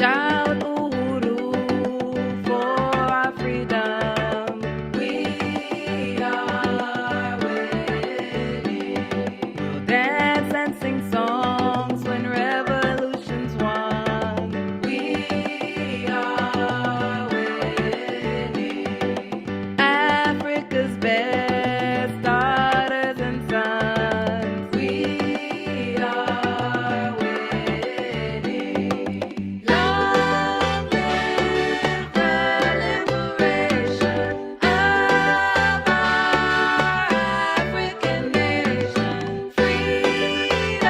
Shout Uhuru for our freedom. We are winning. We'll dance and sing songs when revolution's won. We are winning. Africa's best daughters and sons. We are winning. Long live the liberation of our African nation. Freedom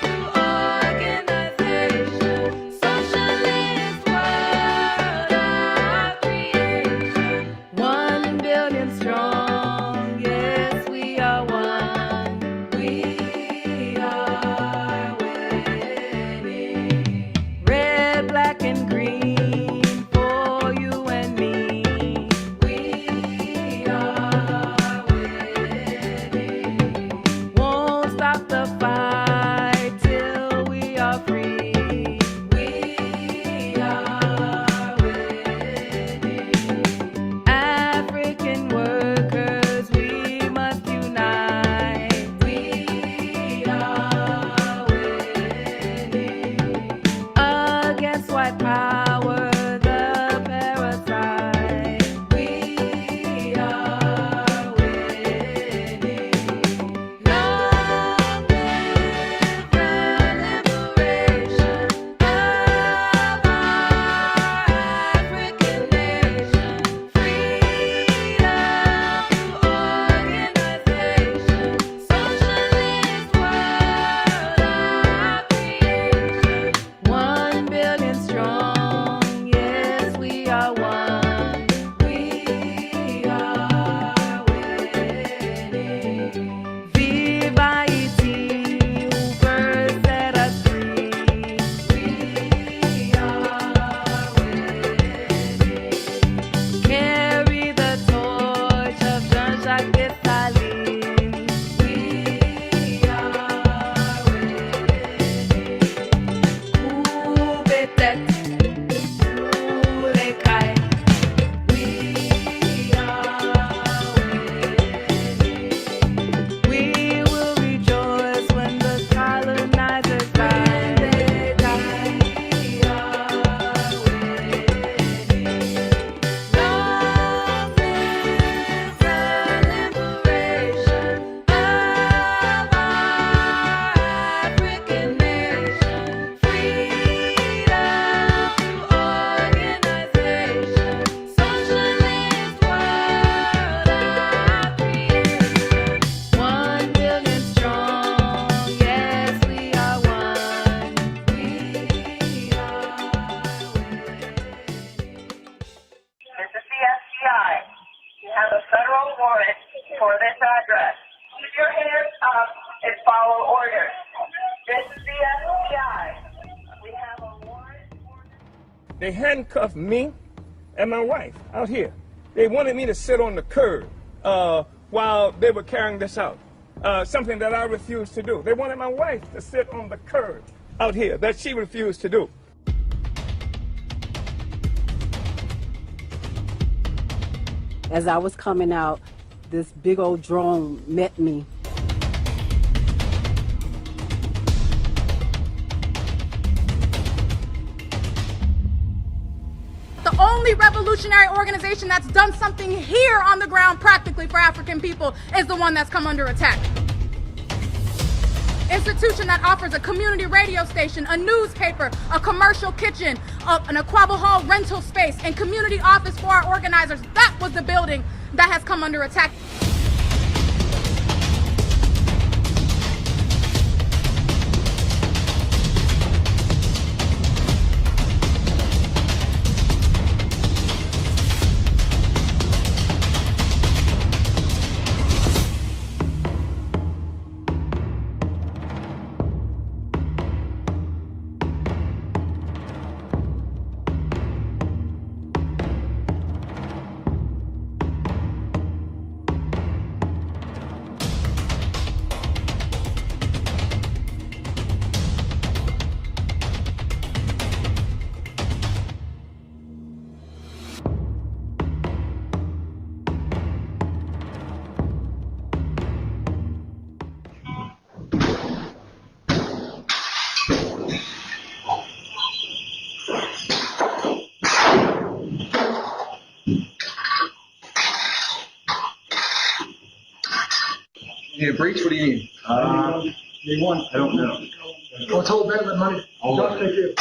through organization. Socialist world of creation. 1 billion strong, yes, we are one. We are winning. Red, black, and green for you and me. We are winning. Won't stop the fight till we are free. We are winning. African workers, we must unite. We are winning. Against white power, the parasite. We are winning. Long live the liberation of our African nation. Freedom through organization. Socialist world of creation. 1 billion strong, yes, we are one. We are winning. Viva Iti, who first set us free. We are winning. Carry the torch of Jean-Jacques Dessalines. We are winning. Où peut-être, où les cailles. We are winning. We will rejoice when the colonizers die. They die. We are winning. Long live the liberation of our African nation. Freedom through organization. Socialist world of creation. 1 billion strong, yes, we are one. We are winning. This is the FBI. You have a federal warrant for this address. Keep your hands up and follow orders. This is the FBI. We have a warrant for this. They handcuffed me and my wife out here. They wanted me to sit on the curb while they were carrying this out, something that I refused to do. They wanted my wife to sit on the curb out here, that she refused to do. As I was coming out, this big old drone met me. The only revolutionary organization that's done something here on the ground practically for African people is the one that's come under attack. Institution that offers a community radio station, a newspaper, a commercial kitchen, an Aquaba Hall rental space, and community office for our organizers. That was the building that has come under attack. You breach? What do you mean? They want. I don't know. Let's hold that money. Hold Thank you.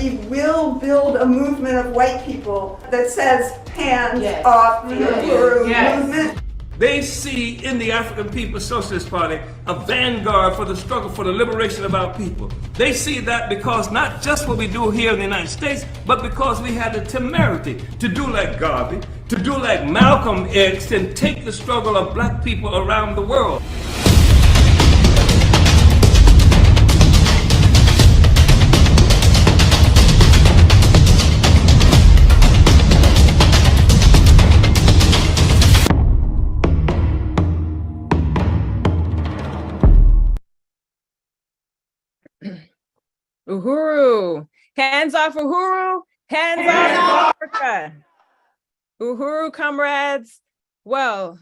We will build a movement of white people that says hands off the Uhuru Movement. They see in the African People's Socialist Party a vanguard for the struggle for the liberation of our people. They see that because not just what we do here in the United States, but because we had the temerity to do like Garvey, to do like Malcolm X, and take the struggle of black people around the world. Uhuru, hands off Uhuru, hands off Africa. Uhuru, comrades. Well,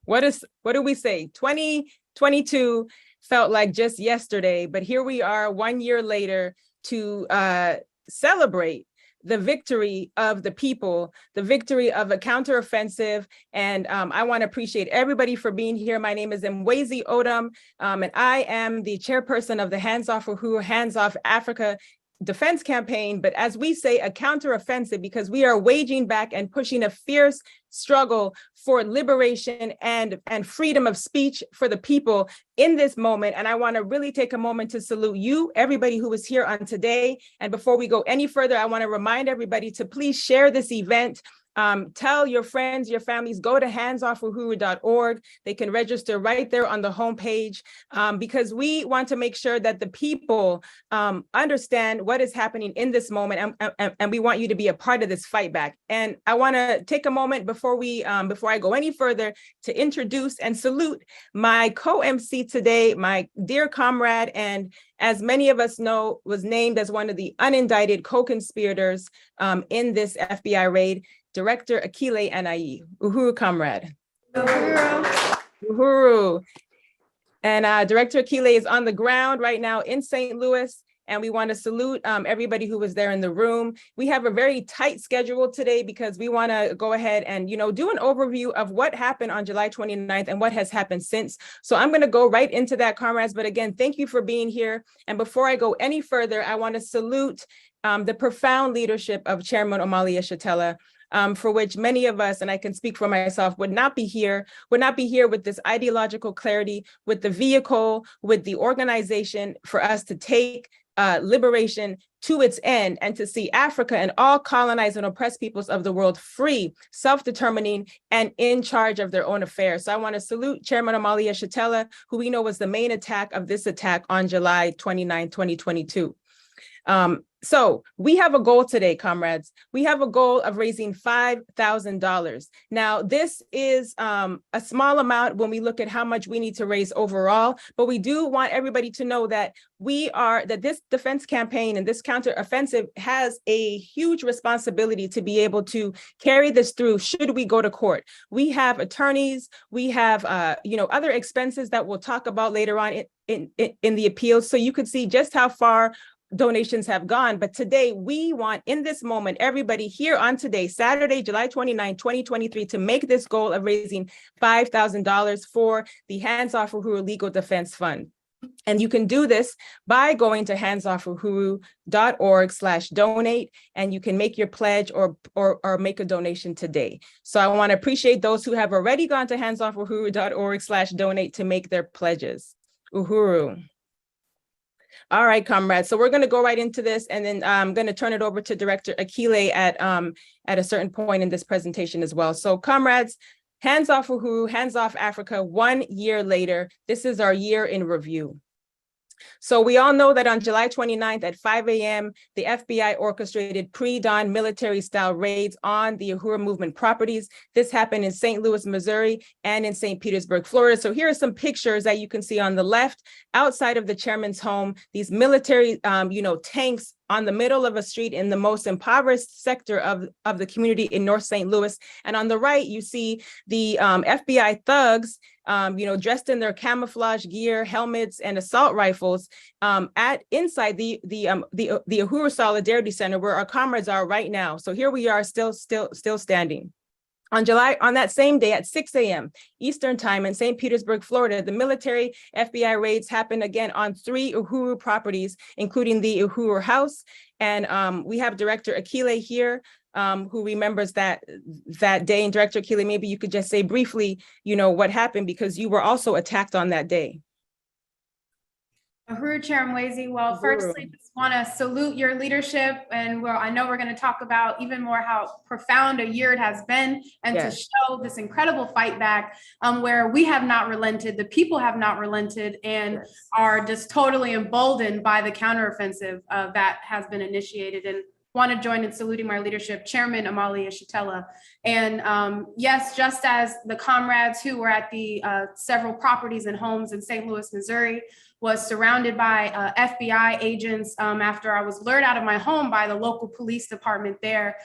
what do we say? 2022 felt like just yesterday, but here we are 1 year later to celebrate the victory of the people, the victory of a counteroffensive. And I want to appreciate everybody for being here. My name is Mwezi Odom, and I am the chairperson of the Hands Off Uhuru, Hands Off Africa defense campaign, but as we say, a counteroffensive, because we are waging back and pushing a fierce struggle for liberation and freedom of speech for the people in this moment. And I want to really take a moment to salute you, everybody who is here on today. And before we go any further, I want to remind everybody to please share this event. Tell your friends, your families, go to handsoffuhuru.org. They can register right there on the homepage, because we want to make sure that the people understand what is happening in this moment, and we want you to be a part of this fight back. And I want to take a moment before I go any further to introduce and salute my co-MC today, my dear comrade, and as many of us know, was named as one of the unindicted co-conspirators in this FBI raid, Director Akile Anai. Uhuru, comrade. Uhuru. Uhuru. And Director Akile is on the ground right now in St. Louis, and we want to salute everybody who was there in the room. We have a very tight schedule today because we want to go ahead and, do an overview of what happened on July 29th and what has happened since. So I'm going to go right into that, comrades. But again, thank you for being here. And before I go any further, I want to salute the profound leadership of Chairman Omali Yeshitela, for which many of us, and I can speak for myself, would not be here with this ideological clarity, with the vehicle, with the organization for us to take liberation to its end and to see Africa and all colonized and oppressed peoples of the world free, self-determining, and in charge of their own affairs. So I want to salute Chairman Omali Yeshitela, who we know was the main attack of this attack on July 29, 2022. So we have a goal today, comrades. We have a goal of raising $5,000. Now, this is a small amount when we look at how much we need to raise overall, but we do want everybody to know that that this defense campaign and this counteroffensive has a huge responsibility to be able to carry this through should we go to court. We have attorneys, we have other expenses that we'll talk about later on in the appeals, so you could see just how far donations have gone. But today we want, in this moment, everybody here on today, Saturday, July 29, 2023, to make this goal of raising $5,000 for the Hands Off Uhuru Legal Defense Fund. And you can do this by going to handsoffuhuru.org/donate, and you can make your pledge or make a donation today. So I want to appreciate those who have already gone to handsoffuhuru.org/donate to make their pledges. Uhuru. All right, comrades. So we're going to go right into this, and then I'm going to turn it over to Director Akile at a certain point in this presentation as well. So comrades, Hands Off Uhuru, Hands Off Africa, 1 year later, this is our year in review. So we all know that on July 29th at 5 a.m., the FBI orchestrated pre-dawn military-style raids on the Uhuru Movement properties. This happened in St. Louis, Missouri, and in St. Petersburg, Florida. So here are some pictures that you can see on the left outside of the chairman's home. These military, tanks on the middle of a street in the most impoverished sector of the community in North St. Louis. And on the right, you see the FBI thugs, dressed in their camouflage gear, helmets, and assault rifles, inside the Uhuru Solidarity Center, where our comrades are right now. So here we are, still standing. On that same day at 6 a.m. Eastern time in St. Petersburg, Florida, the military FBI raids happened again on 3 Uhuru properties, including the Uhuru House. And we have Director Akile here, who remembers that day. And Director Akile, maybe you could just say briefly, what happened, because you were also attacked on that day. Uhuru Chair Mwezi, well, firstly, just want to salute your leadership. And I know we're going to talk about even more how profound a year it has been, and to show this incredible fight back where we have not relented, the people have not relented, and are just totally emboldened by the counteroffensive that has been initiated. And want to join in saluting my leadership, Chairman Amalia Shatella. And yes, just as the comrades who were at the several properties and homes in St. Louis, Missouri, was surrounded by FBI agents after I was lured out of my home by the local police department there,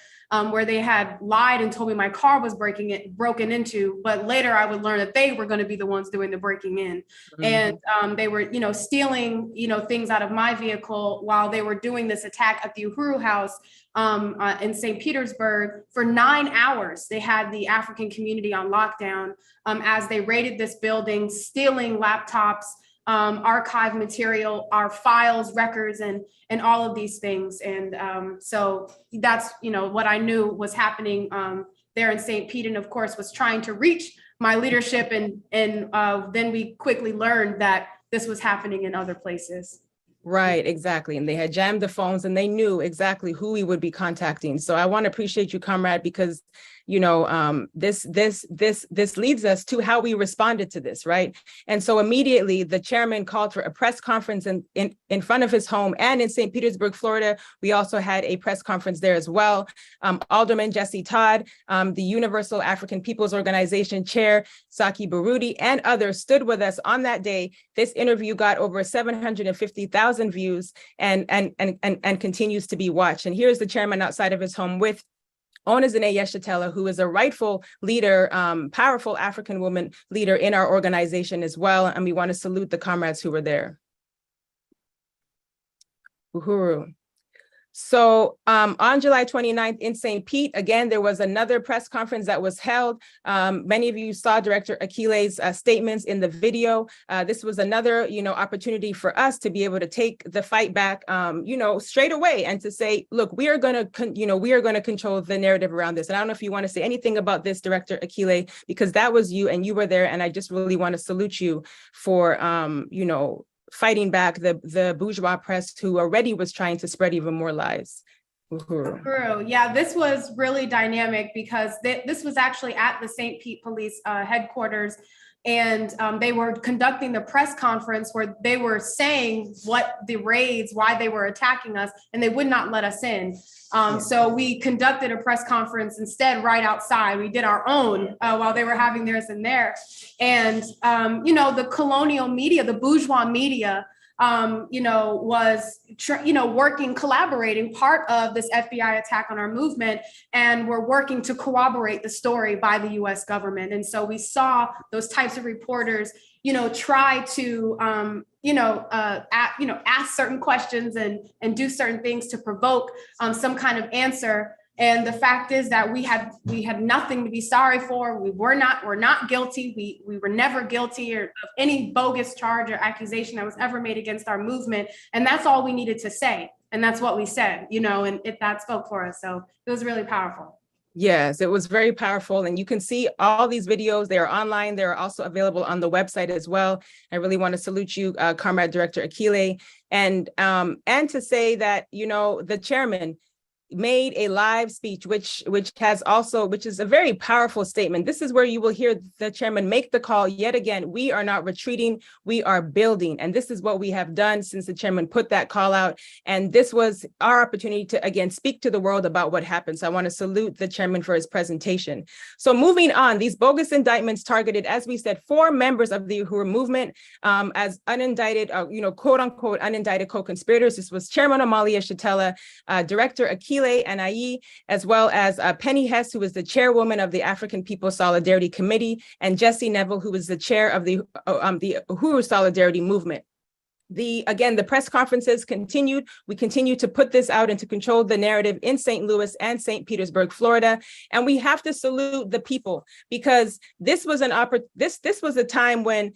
where they had lied and told me my car was broken into, but later I would learn that they were going to be the ones doing the breaking in. And they were, stealing, things out of my vehicle while they were doing this attack at the Uhuru House in St. Petersburg. For 9 hours, they had the African community on lockdown as they raided this building, stealing laptops, archive material, our files, records, and all of these things. And so that's, what I knew was happening there in St. Pete, and of course was trying to reach my leadership. And then we quickly learned that this was happening in other places. Right, exactly. And they had jammed the phones and they knew exactly who we would be contacting. So I want to appreciate you, comrade, because this leads us to how we responded to this, right? And so immediately the chairman called for a press conference in front of his home, and in St. Petersburg, Florida, we also had a press conference there as well. Alderman Jesse Todd, the Universal African Peoples Organization Chair, Saki Barudi, and others stood with us on that day. This interview got over 750,000 views and continues to be watched. And here's the chairman outside of his home with Onezene Yeshatela, who is a rightful leader, powerful African woman leader in our organization as well. And we want to salute the comrades who were there. Uhuru. So on July 29th in St. Pete, again, there was another press conference that was held. Many of you saw Director Akile's statements in the video. This was another, opportunity for us to be able to take the fight back, straight away, and to say, look, we are going to control the narrative around this. And I don't know if you want to say anything about this, Director Akile, because that was you and you were there. And I just really want to salute you for, fighting back the bourgeois press who already was trying to spread even more lies. Uhuru. Yeah, this was really dynamic because this was actually at the St. Pete Police headquarters. And they were conducting the press conference where they were saying what the raids, why they were attacking us, and they would not let us in. So we conducted a press conference instead right outside. We did our own while they were having theirs in there. And, the colonial media, the bourgeois media, was, working, collaborating, part of this FBI attack on our movement, and we're working to corroborate the story by the US government. And so we saw those types of reporters, try to, ask certain questions and do certain things to provoke some kind of answer. And the fact is that we had nothing to be sorry for. We're not guilty. We were never guilty of any bogus charge or accusation that was ever made against our movement. And that's all we needed to say. And that's what we said, and that spoke for us. So it was really powerful. Yes, it was very powerful. And you can see all these videos. They are online. They're also available on the website as well. I really want to salute you, Comrade Director Akile, and to say that, the chairman, made a live speech, which is a very powerful statement. This is where you will hear the chairman make the call yet again. We are not retreating, we are building. And this is what we have done since the chairman put that call out. And this was our opportunity to, again, speak to the world about what happened. So I want to salute the chairman for his presentation. So moving on, these bogus indictments targeted, as we said, 4 members of the Uhuru Movement as unindicted, quote unquote, unindicted co-conspirators. This was Chairman Amalia Shatella, Director Akile Anayi, as well as Penny Hess, who was the chairwoman of the African People's Solidarity Committee, and Jesse Neville, who was the chair of the Uhuru Solidarity Movement. Again, the press conferences continued. We continue to put this out and to control the narrative in St. Louis and St. Petersburg, Florida. And we have to salute the people, because this was this was a time when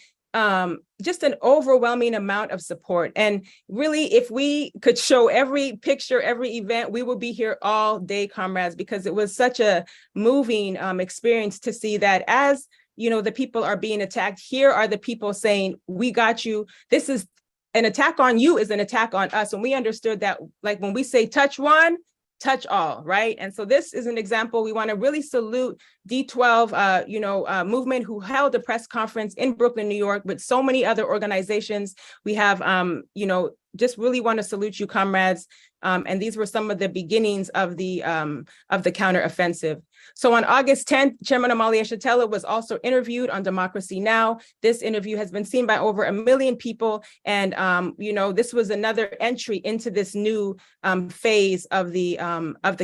just an overwhelming amount of support. And really, if we could show every picture, every event, we will be here all day, comrades, because it was such a moving experience to see that as, the people are being attacked, here are the people saying, we got you. This is an attack on you is an attack on us. And we understood that, like when we say touch one, touch all, right? And so this is an example. We want to really salute D12, movement, who held a press conference in Brooklyn, New York, with so many other organizations. We have, just really want to salute you, comrades. And these were some of the beginnings of the counteroffensive. So on August 10th, Chairman Amalia Shatella was also interviewed on Democracy Now! This interview has been seen by over 1 million people. And, this was another entry into this new phase of the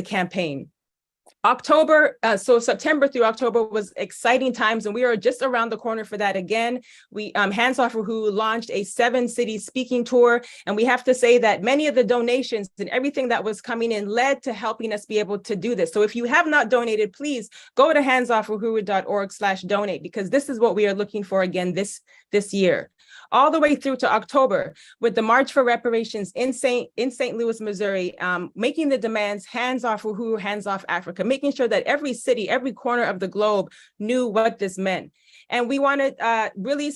campaign. September through October was exciting times, and we are just around the corner for that again. We, Hands Off Uhuru launched a 7-city speaking tour, and we have to say that many of the donations and everything that was coming in led to helping us be able to do this. So if you have not donated, please go to handsoffuhuru.org/donate, because this is what we are looking for again this year. All the way through to October, with the March for Reparations in St. Louis, Missouri, making the demands, hands off Uhuru, hands off Africa, making sure that every city, every corner of the globe knew what this meant. And we want to really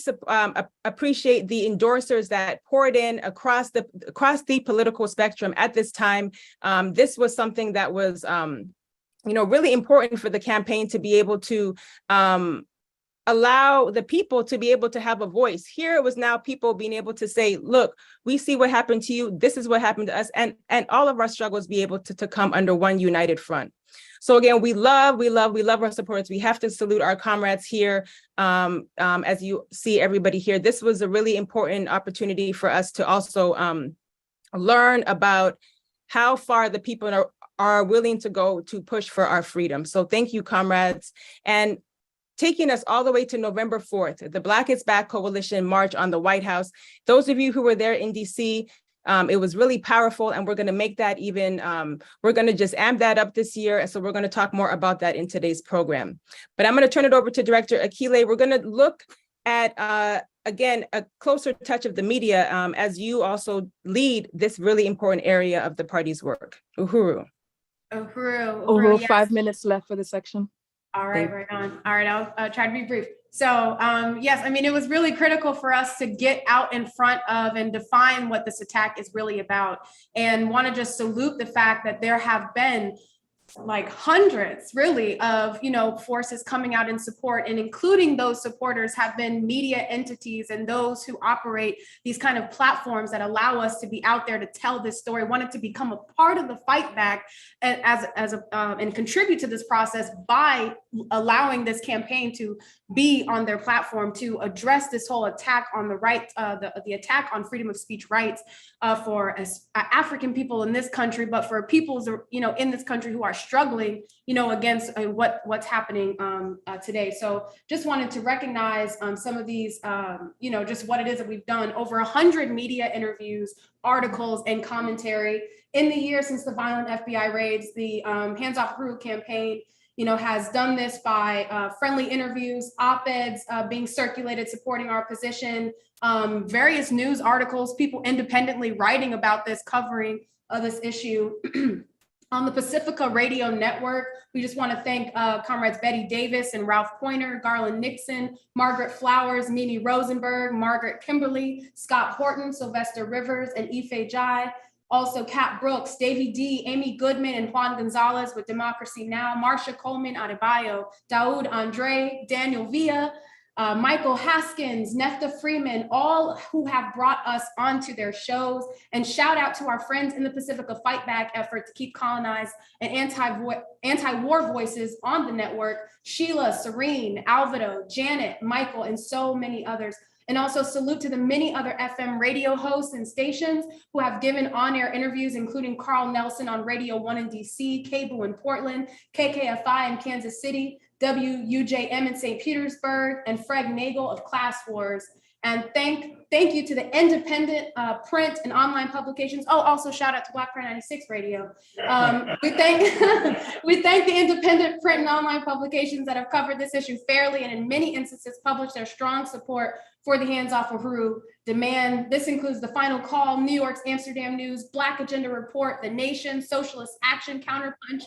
appreciate the endorsers that poured in across the political spectrum at this time. This was something that was, really important for the campaign to be able to allow the people to be able to have a voice. Here it was now people being able to say, look, we see what happened to you. This is what happened to us. And all of our struggles be able to come under one united front. So again, we love our supporters. We have to salute our comrades here. As you see everybody here, this was a really important opportunity for us to also learn about how far the people are willing to go to push for our freedom. So thank you, comrades. And taking us all the way to November 4th, the Black Is Back Coalition March on the White House. Those of you who were there in DC, it was really powerful, and we're going to make that even, we're going to just amp that up this year. So we're going to talk more about that in today's program. But I'm going to turn it over to Director Akile. We're going to look at, again, a closer touch of the media as you also lead this really important area of the party's work. Uhuru. Uhuru, Yes. 5 minutes left for the section. All right, right on. All right, I'll try to be brief. So yes, it was really critical for us to get out in front of and define what this attack is really about, and want to just salute the fact that there have been like hundreds really of forces coming out in support, and including those supporters have been media entities and those who operate these kind of platforms that allow us to be out there to tell this story, wanted to become a part of the fight back and contribute to this process by allowing this campaign to be on their platform to address this whole attack on the right, the attack on freedom of speech rights for African people in this country, but for peoples in this country who are struggling against what's happening today. So just wanted to recognize some of these just what it is that we've done. Over 100 media interviews, articles, and commentary in the year since the violent FBI raids. The Hands Off Uhuru campaign has done this by friendly interviews, op-eds being circulated supporting our position, various news articles, people independently writing about this, covering this issue. On the Pacifica Radio Network, we just want to thank comrades Betty Davis and Ralph Pointer, Garland Nixon, Margaret Flowers, Mimi Rosenberg, Margaret Kimberly, Scott Horton, Sylvester Rivers, and Ife Jai. Also, Kat Brooks, Davy D, Amy Goodman, and Juan Gonzalez with Democracy Now!, Marsha Coleman Adebayo, Daoud Andre, Daniel Villa, Michael Haskins, Nefta Freeman, all who have brought us onto their shows. And shout out to our friends in the Pacifica Fight Back effort to keep colonized and anti-war voices on the network. Sheila, Serene, Alvaro, Janet, Michael, and so many others. And also salute to the many other FM radio hosts and stations who have given on-air interviews, including Carl Nelson on Radio 1 in DC, Cable in Portland, KKFI in Kansas City, WUJM in St. Petersburg, and Fred Nagel of Class Wars. And thank you to the independent print and online publications. Oh, also shout out to Black Pride 96 Radio. We thank the independent print and online publications that have covered this issue fairly and in many instances published their strong support for the Hands Off Uhuru demand. This includes The Final Call, New York's Amsterdam News, Black Agenda Report, The Nation, Socialist Action, Counterpunch,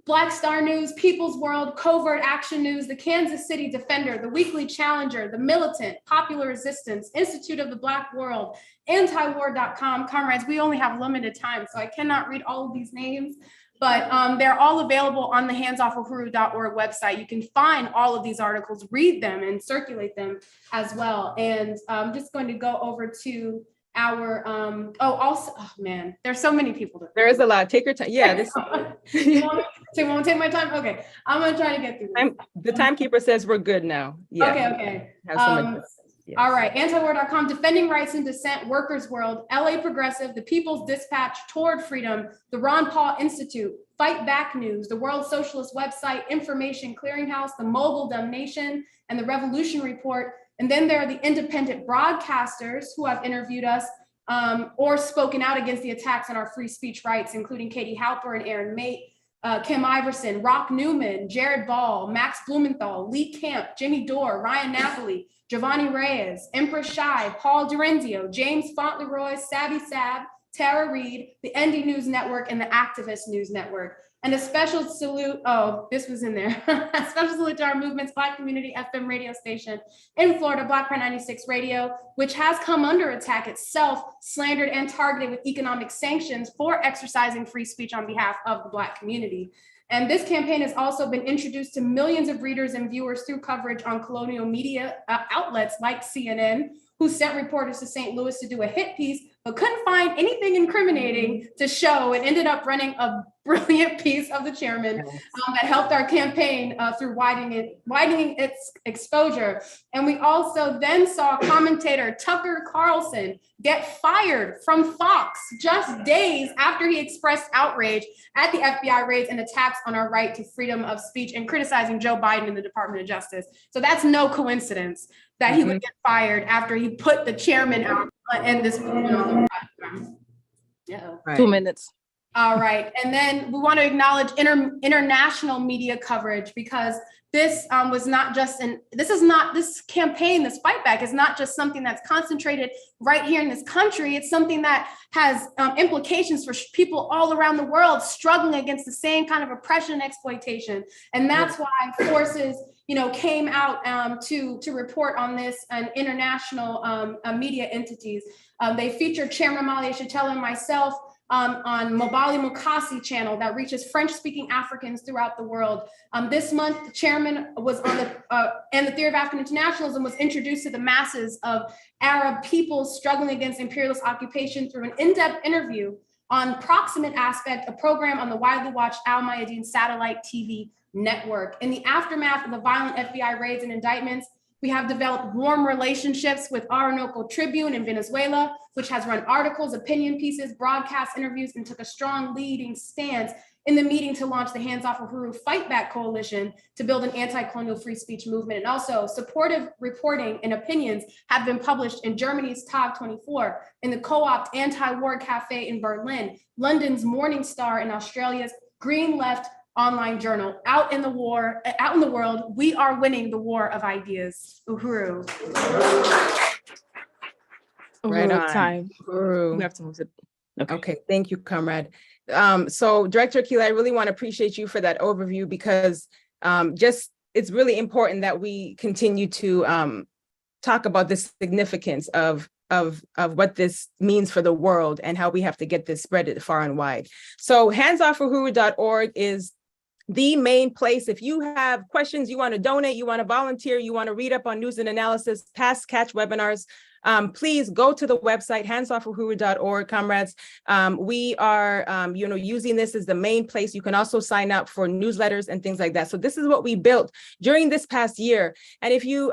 Black Star News, People's World, Covert Action News, the Kansas City Defender, the Weekly Challenger, the Militant, Popular Resistance, Institute of the Black World, antiwar.com. Comrades, we only have limited time, so I cannot read all of these names, but they're all available on the handsoffuhuru.org website. You can find all of these articles, read them, and circulate them as well. And I'm just going to go over to our oh man, there's so many people. There is a lot. Take your time. Yeah, this you won't take my time. Okay, I'm gonna try to get through this. The timekeeper says we're good now. Yeah. Okay. Yes. All right, antiwar.com, Defending Rights and Dissent, Workers World, LA Progressive, The People's Dispatch, Toward Freedom, the Ron Paul Institute, Fight Back News, the World Socialist Website, Information Clearinghouse, the Mobile Dumb Nation, and the Revolution Report. And then there are the independent broadcasters who have interviewed us or spoken out against the attacks on our free speech rights, including Katie Halper and Aaron Mate, Kim Iverson, Rock Newman, Jared Ball, Max Blumenthal, Lee Camp, Jimmy Dore, Ryan Napoli, Giovanni Reyes, Empress Shai, Paul Durenzio, James Fauntleroy, Savvy Sab, Tara Reid, the ND News Network, and the Activist News Network. And a special salute, oh, this was in there. A special salute to our movement's Black community FM radio station in Florida, Black Pride 96 Radio, which has come under attack itself, slandered and targeted with economic sanctions for exercising free speech on behalf of the Black community. And this campaign has also been introduced to millions of readers and viewers through coverage on colonial media outlets like CNN, who sent reporters to St. Louis to do a hit piece, but couldn't find anything incriminating to show, and ended up running a brilliant piece of the chairman that helped our campaign through widening its exposure. And we also then saw commentator Tucker Carlson get fired from Fox just days after he expressed outrage at the FBI raids and attacks on our right to freedom of speech and criticizing Joe Biden and the Department of Justice. So that's no coincidence that he would get fired after he put the chairman out and this. Yeah. 2 minutes. All right, and then we want to acknowledge international media coverage, because this was not just this campaign, this fight back is not just something that's concentrated right here in this country. It's something that has implications for people all around the world struggling against the same kind of oppression and exploitation. And that's why forces, came out to report on this, and international media entities. They featured Chairman Malia Chattel and myself on Mobali Mukasi channel that reaches French-speaking Africans throughout the world. This month, the chairman was on and the theory of African internationalism was introduced to the masses of Arab peoples struggling against imperialist occupation through an in-depth interview on Proximate Aspect, a program on the widely watched Al Mayadeen satellite TV network. In the aftermath of the violent FBI raids and indictments, we have developed warm relationships with Orinoco Tribune in Venezuela, which has run articles, opinion pieces, broadcast interviews, and took a strong leading stance in the meeting to launch the Hands Off Uhuru Fight Back Coalition to build an anti-colonial free speech movement. And also supportive reporting and opinions have been published in Germany's Tag 24, in the Co-opt Anti-War Cafe in Berlin, London's Morning Star, and Australia's Green Left online journal. Out in the world, we are winning the war of ideas. Uhuru. Right on. Time. Uhuru. We have to move it. Okay, thank you, comrade. So Director Keela, I really want to appreciate you for that overview, because it's really important that we continue to talk about the significance of what this means for the world and how we have to get this spread far and wide. So handsoffuhuru.org is the main place. If you have questions, you want to donate, you want to volunteer, you want to read up on news and analysis, past catch webinars, please go to the website, handsoffuhuru.org, comrades. We are, using this as the main place. You can also sign up for newsletters and things like that. So this is what we built during this past year. And if you,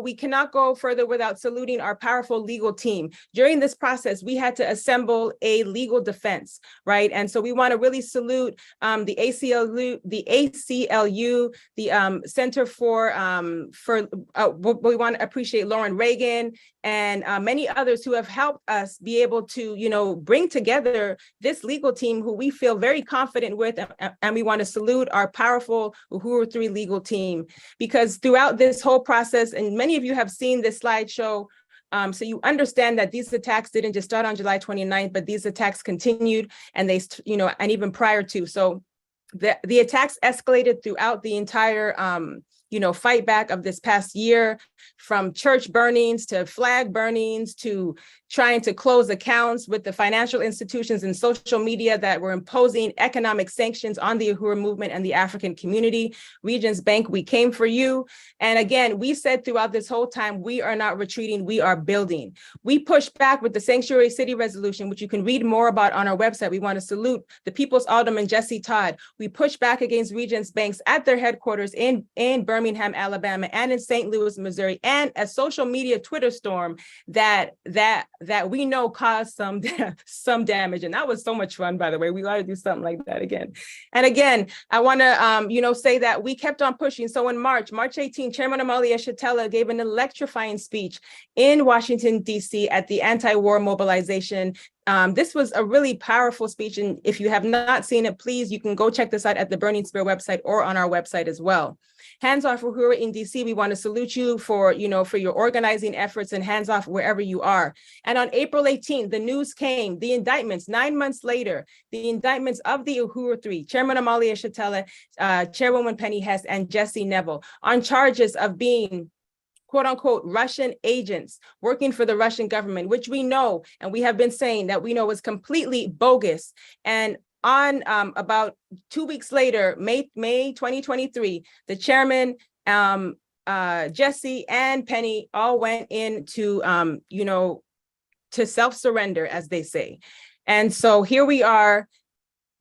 we cannot go further without saluting our powerful legal team. During this process, we had to assemble a legal defense, right? And so we want to really salute the ACLU, the Center we want to appreciate Lauren Reagan and many others who have helped us be able to, bring together this legal team who we feel very confident with, and we want to salute our powerful Uhuru 3 legal team, because throughout this whole process, and many of you have seen this slideshow, so you understand that these attacks didn't just start on July 29th, but these attacks continued, and they, and even prior to. So the attacks escalated throughout the entire fight back of this past year, from church burnings to flag burnings to trying to close accounts with the financial institutions and social media that were imposing economic sanctions on the Uhuru movement and the African community. Regions Bank, we came for you. And again, we said throughout this whole time, we are not retreating, we are building. We pushed back with the Sanctuary City Resolution, which you can read more about on our website. We want to salute the People's Alderman Jesse Todd. We pushed back against Regions Banks at their headquarters in Birmingham, Alabama, and in St. Louis, Missouri, and a social media Twitter storm that we know caused some damage. And that was so much fun, by the way. We got to do something like that again. And again, I want to say that we kept on pushing. So in March 18, Chairman Amalia Shatella gave an electrifying speech in Washington, D.C. at the anti-war mobilization. This was a really powerful speech, and if you have not seen it, please, you can go check this out at the Burning Spear website or on our website as well. Hands Off Uhuru in DC, we want to salute you for your organizing efforts, and hands off wherever you are. And on April 18th, the news came, the indictments, 9 months later, the indictments of the Uhuru 3, Chairman Amalia Shatella, Chairwoman Penny Hess, and Jesse Neville, on charges of being quote unquote Russian agents working for the Russian government, which we know, and we have been saying that we know is completely bogus. And on about 2 weeks later, May 2023, the chairman, Jesse and Penny all went into, to self-surrender, as they say. And so here we are,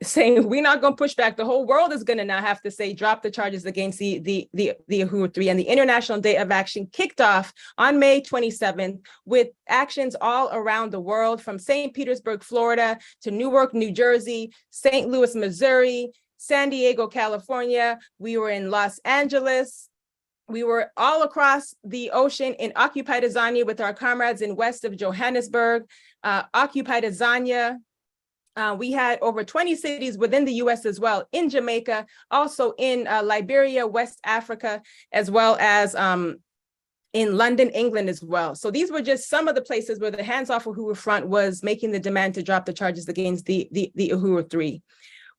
saying we're not going to push back. The whole world is going to now have to say, drop the charges against the Uhuru 3. And the International Day of Action kicked off on May 27th with actions all around the world, from St. Petersburg, Florida, to Newark, New Jersey, St. Louis, Missouri, San Diego, California. We were in Los Angeles. We were all across the ocean in occupied Azania with our comrades in west of Johannesburg, occupied Azania. We had over 20 cities within the US as well, in Jamaica, also in Liberia, West Africa, as well as in London, England as well. So these were just some of the places where the Hands Off Uhuru Front was making the demand to drop the charges against the Uhuru 3.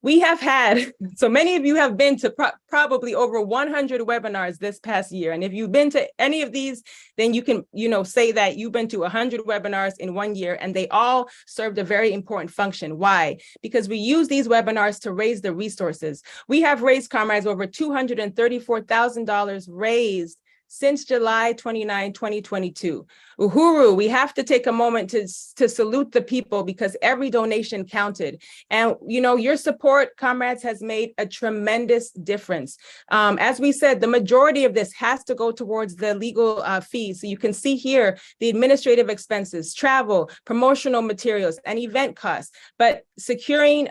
We have had, so many of you have been to probably over 100 webinars this past year. And if you've been to any of these, then you can, say that you've been to 100 webinars in 1 year, and they all served a very important function. Why? Because we use these webinars to raise the resources. We have raised, comrades, over $234,000 raised since July 29, 2022. Uhuru, we have to take a moment to salute the people, because every donation counted. And, your support, comrades, has made a tremendous difference. As we said, the majority of this has to go towards the legal fees. So you can see here the administrative expenses, travel, promotional materials, and event costs. But securing,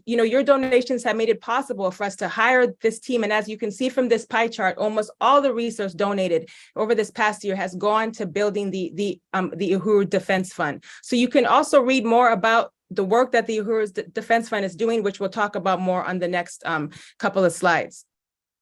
your donations have made it possible for us to hire this team. And as you can see from this pie chart, almost all the resources donated over this past year has gone to building the Uhuru Defense Fund. So you can also read more about the work that the Uhuru Defense Fund is doing, which we'll talk about more on the next couple of slides.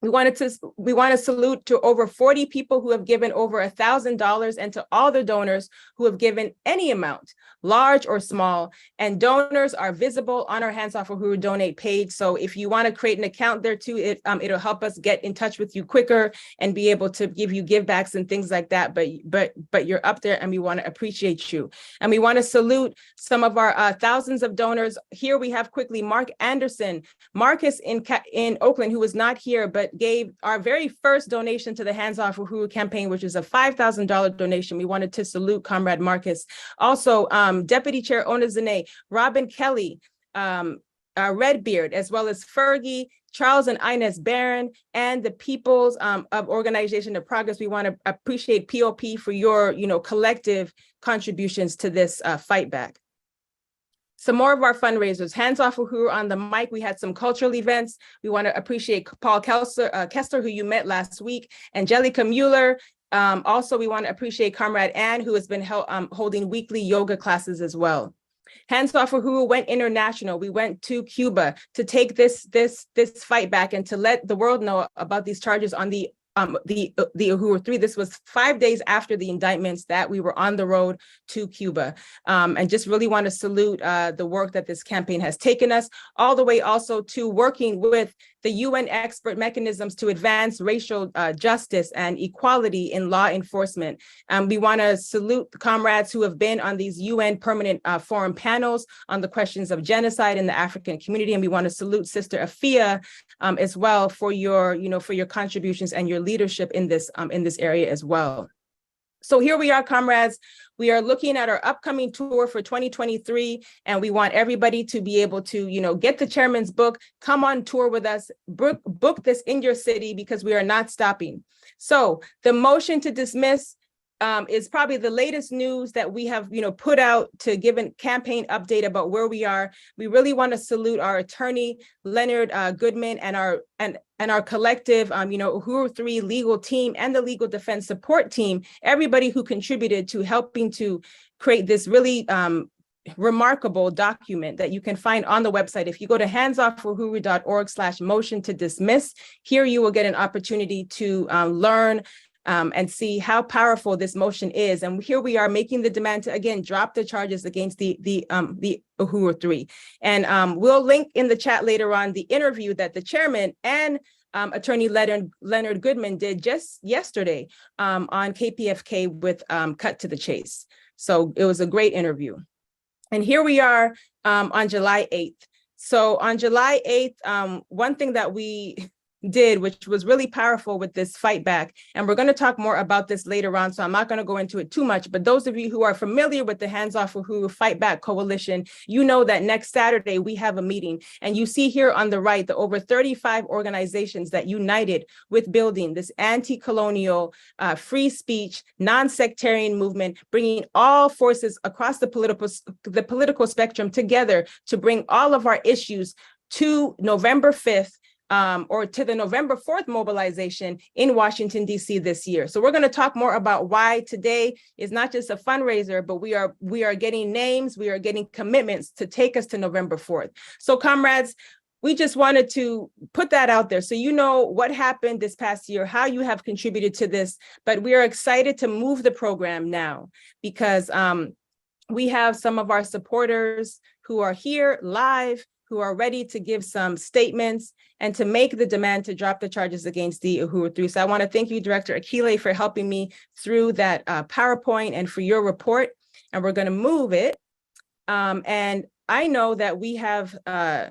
We want to salute to over 40 people who have given over $1,000 and to all the donors who have given any amount, large or small, and donors are visible on our Hands Off Uhuru Donate page. So if you want to create an account there too, it'll help us get in touch with you quicker and be able to give you givebacks and things like that. But you're up there and we want to appreciate you. And we want to salute some of our thousands of donors. Here we have quickly Mark Anderson, Marcus in Oakland, who was not here, but gave our very first donation to the Hands Off Uhuru campaign, which is a $5,000 donation. We wanted to salute Comrade Marcus. Also, Deputy Chair Ona Zane, Robin Kelly, Redbeard, as well as Fergie, Charles and Inez Barron, and the People's of Organization of Progress. We want to appreciate POP for your, collective contributions to this fight back. Some more of our fundraisers, Hands Off Uhuru on the mic. We had some cultural events. We want to appreciate Paul Kessler, who you met last week, Angelica Mueller. Also, we want to appreciate Comrade Ann, who has been holding weekly yoga classes as well. Hands Off Uhuru went international. We went to Cuba to take this fight back and to let the world know about these charges on the Uhuru 3. This was 5 days after the indictments that we were on the road to Cuba, and just really want to salute the work that this campaign has taken us all the way also to working with the UN expert mechanisms to advance racial justice and equality in law enforcement. We want to salute the comrades who have been on these UN permanent forum panels on the questions of genocide in the African community. And we want to salute Sister Afia as well for your, for your contributions and your leadership in this area as well. So here we are, comrades. We are looking at our upcoming tour for 2023, and we want everybody to be able to, get the chairman's book, come on tour with us, book this in your city, because we are not stopping. So the motion to dismiss is probably the latest news that we have, put out to give a campaign update about where we are. We really want to salute our attorney, Leonard Goodman, and our collective, Uhuru 3 legal team and the legal defense support team, everybody who contributed to helping to create this really remarkable document that you can find on the website. If you go to handsoffuhuru.org/motion to dismiss, here you will get an opportunity to learn and see how powerful this motion is. And here we are making the demand to, again, drop the charges against the Uhuru 3. And we'll link in the chat later on the interview that the chairman and Attorney Leonard Goodman did just yesterday on KPFK with Cut to the Chase. So it was a great interview. And here we are on July 8th. So on July 8th, one thing that we did, which was really powerful with this fight back. And we're going to talk more about this later on, so I'm not going to go into it too much. But those of you who are familiar with the Hands Off Uhuru Fight Back Coalition, you know that next Saturday we have a meeting. And you see here on the right, the over 35 organizations that united with building this anti-colonial, free speech, non-sectarian movement, bringing all forces across the political spectrum together to bring all of our issues to November 5th, or to the November 4th mobilization in Washington, D.C. this year. So we're going to talk more about why today is not just a fundraiser, but we are getting names, we are getting commitments to take us to November 4th. So comrades, we just wanted to put that out there so you know what happened this past year, how you have contributed to this, but we are excited to move the program now because we have some of our supporters who are here live, who are ready to give some statements and to make the demand to drop the charges against the Uhuru 3. So I want to thank you, Director Akile, for helping me through that PowerPoint and for your report. And we're going to move it. And I know that we have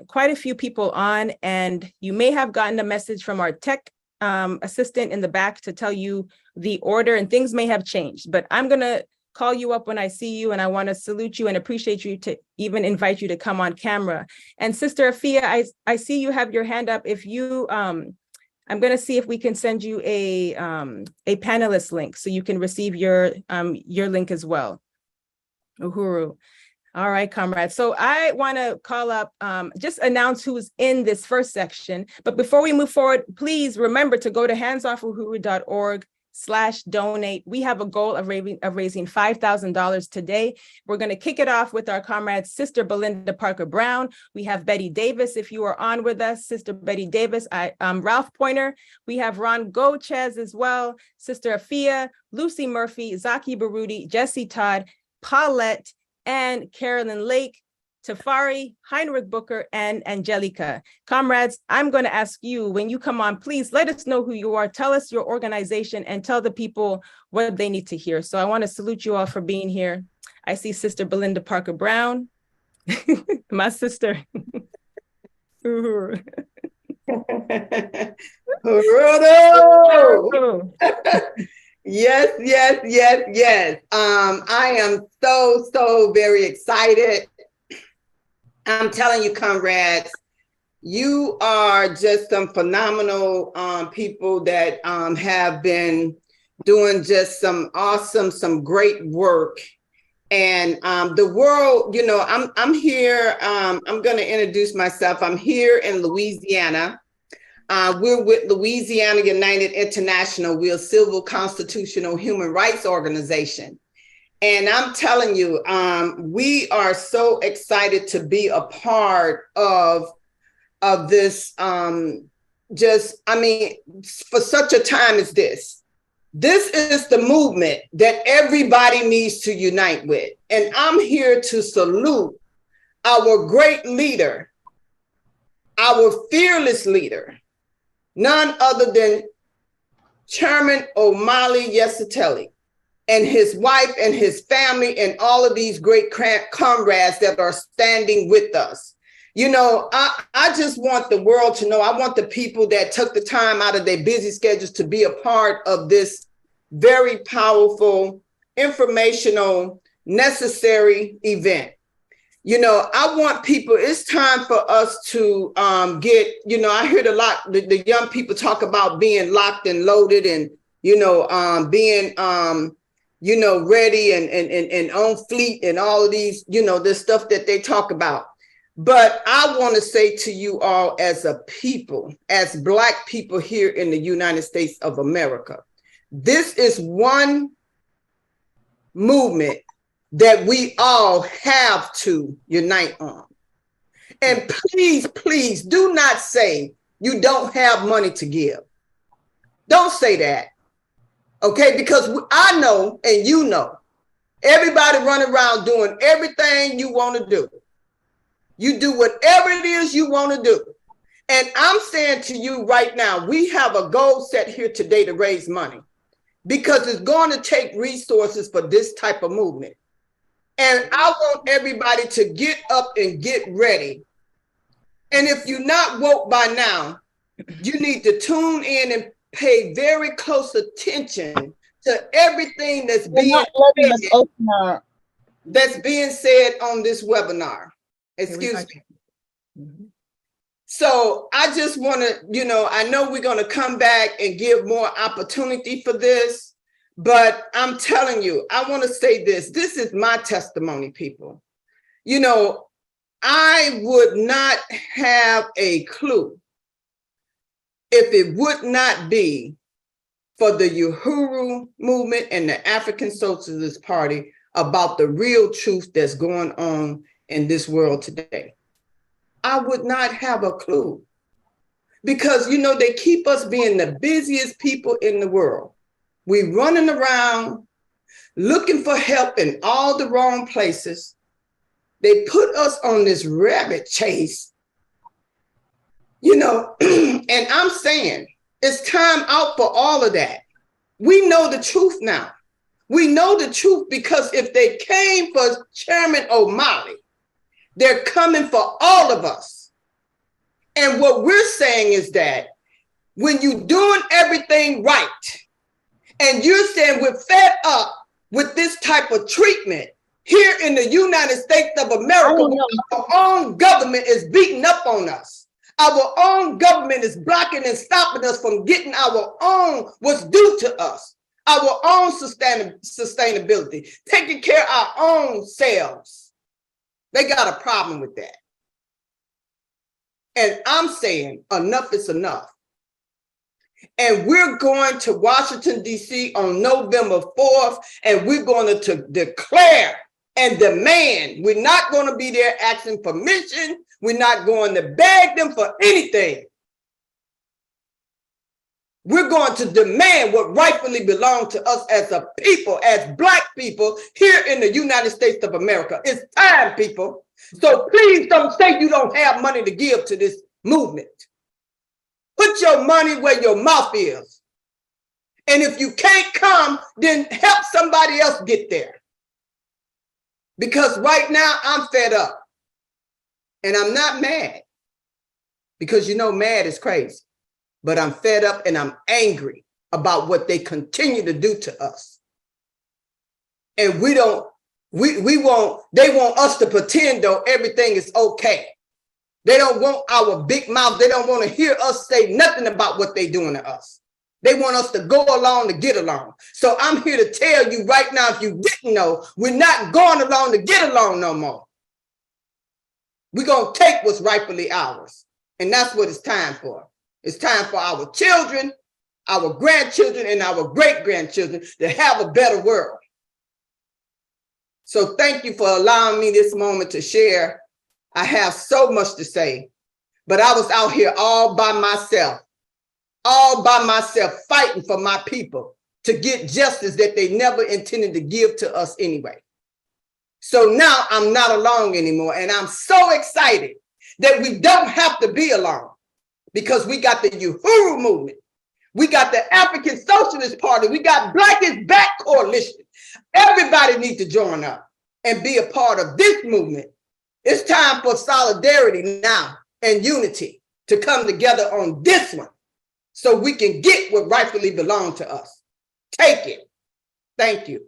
quite a few people on, and you may have gotten a message from our tech assistant in the back to tell you the order, and things may have changed, but I'm going to call you up when I see you, and I want to salute you and appreciate you to even invite you to come on camera. And Sister Afia, I see you have your hand up. If you, I'm going to see if we can send you a panelist link so you can receive your link as well. Uhuru. All right, comrades. So I want to call up, just announce who's in this first section. But before we move forward, please remember to go to handsoffuhuru.org donate. We have a goal of raising $5,000 today. We're going to kick it off with our comrade, Sister Belinda Parker Brown. We have Betty Davis, if you are on with us, Sister Betty Davis, Ralph Pointer. We have Ron Gochez as well, Sister Afia, Lucy Murphy, Zaki Baruti, Jesse Todd, Paulette, and Carolyn Lake, Tafari, Heinrich Booker, and Angelica. Comrades, I'm going to ask you, when you come on, please let us know who you are, tell us your organization, and tell the people what they need to hear. So I want to salute you all for being here. I see Sister Belinda Parker Brown, my sister. Uhuru! Yes, yes, yes, yes. I am so very excited. I'm telling you, comrades, you are just some phenomenal people that have been doing just some awesome, some great work. And the world, you know, I'm here. I'm going to introduce myself. I'm here in Louisiana. We're with Louisiana United International. We're a civil constitutional human rights organization. And I'm telling you, we are so excited to be a part of this, for such a time as this. This is the movement that everybody needs to unite with. And I'm here to salute our great leader, our fearless leader, none other than Chairman Omali Yesiteli, and his wife and his family and all of these great comrades that are standing with us. You know, I just want the world to know, I want the people that took the time out of their busy schedules to be a part of this very powerful, informational, necessary event. You know, I want people, it's time for us to get, you know, I heard a lot, the young people talk about being locked and loaded and, you know, being, you know, ready and on fleet and all of these, you know, the stuff that they talk about. But I want to say to you all as a people, as Black people here in the United States of America, this is one movement that we all have to unite on. And please, please do not say you don't have money to give. Don't say that. Okay, because I know and you know, everybody running around doing everything you want to do. You do whatever it is you want to do. And I'm saying to you right now, we have a goal set here today to raise money because it's going to take resources for this type of movement. And I want everybody to get up and get ready. And if you're not woke by now, you need to tune in and pay very close attention to everything that's being said on this webinar. Excuse me. So I just want to, you know, I know we're going to come back and give more opportunity for this, but I'm telling you, I want to say this. This is my testimony, people. You know, I would not have a clue if it would not be for the Uhuru Movement and the African Socialist Party about the real truth that's going on in this world today. I would not have a clue because, you know, they keep us being the busiest people in the world. We running around looking for help in all the wrong places. They put us on this rabbit chase, you know, and I'm saying it's time out for all of that. We know the truth now. We know the truth because if they came for Chairman Omali, they're coming for all of us. And what we're saying is that when you're doing everything right, and you're saying we're fed up with this type of treatment here in the United States of America, our own government is beating up on us. Our own government is blocking and stopping us from getting our own, what's due to us, our own sustainability, taking care of our own selves. They got a problem with that. And I'm saying enough is enough. And we're going to Washington, D.C. on November 4th, and we're going to declare and demand. We're not going to be there asking permission. We're not going to beg them for anything. We're going to demand what rightfully belongs to us as a people, as Black people here in the United States of America. It's time, people. So please don't say you don't have money to give to this movement. Put your money where your mouth is. And if you can't come, then help somebody else get there. Because right now I'm fed up. And I'm not mad. Because you know, mad is crazy. But I'm fed up and I'm angry about what they continue to do to us. And they want us to pretend though everything is okay. They don't want our big mouth. They don't want to hear us say nothing about what they're doing to us. They want us to go along to get along. So I'm here to tell you right now, if you didn't know, we're not going along to get along no more. We're going to take what's rightfully ours. And that's what it's time for. It's time for our children, our grandchildren, and our great-grandchildren to have a better world. So thank you for allowing me this moment to share. I have so much to say, but I was out here all by myself, fighting for my people to get justice that they never intended to give to us anyway. So now I'm not alone anymore, and I'm so excited that we don't have to be alone because we got the Uhuru Movement, we got the African Socialist Party, we got Black is Back Coalition. Everybody needs to join up and be a part of this movement. It's time for solidarity now and unity to come together on this one so we can get what rightfully belongs to us. Take it. Thank you.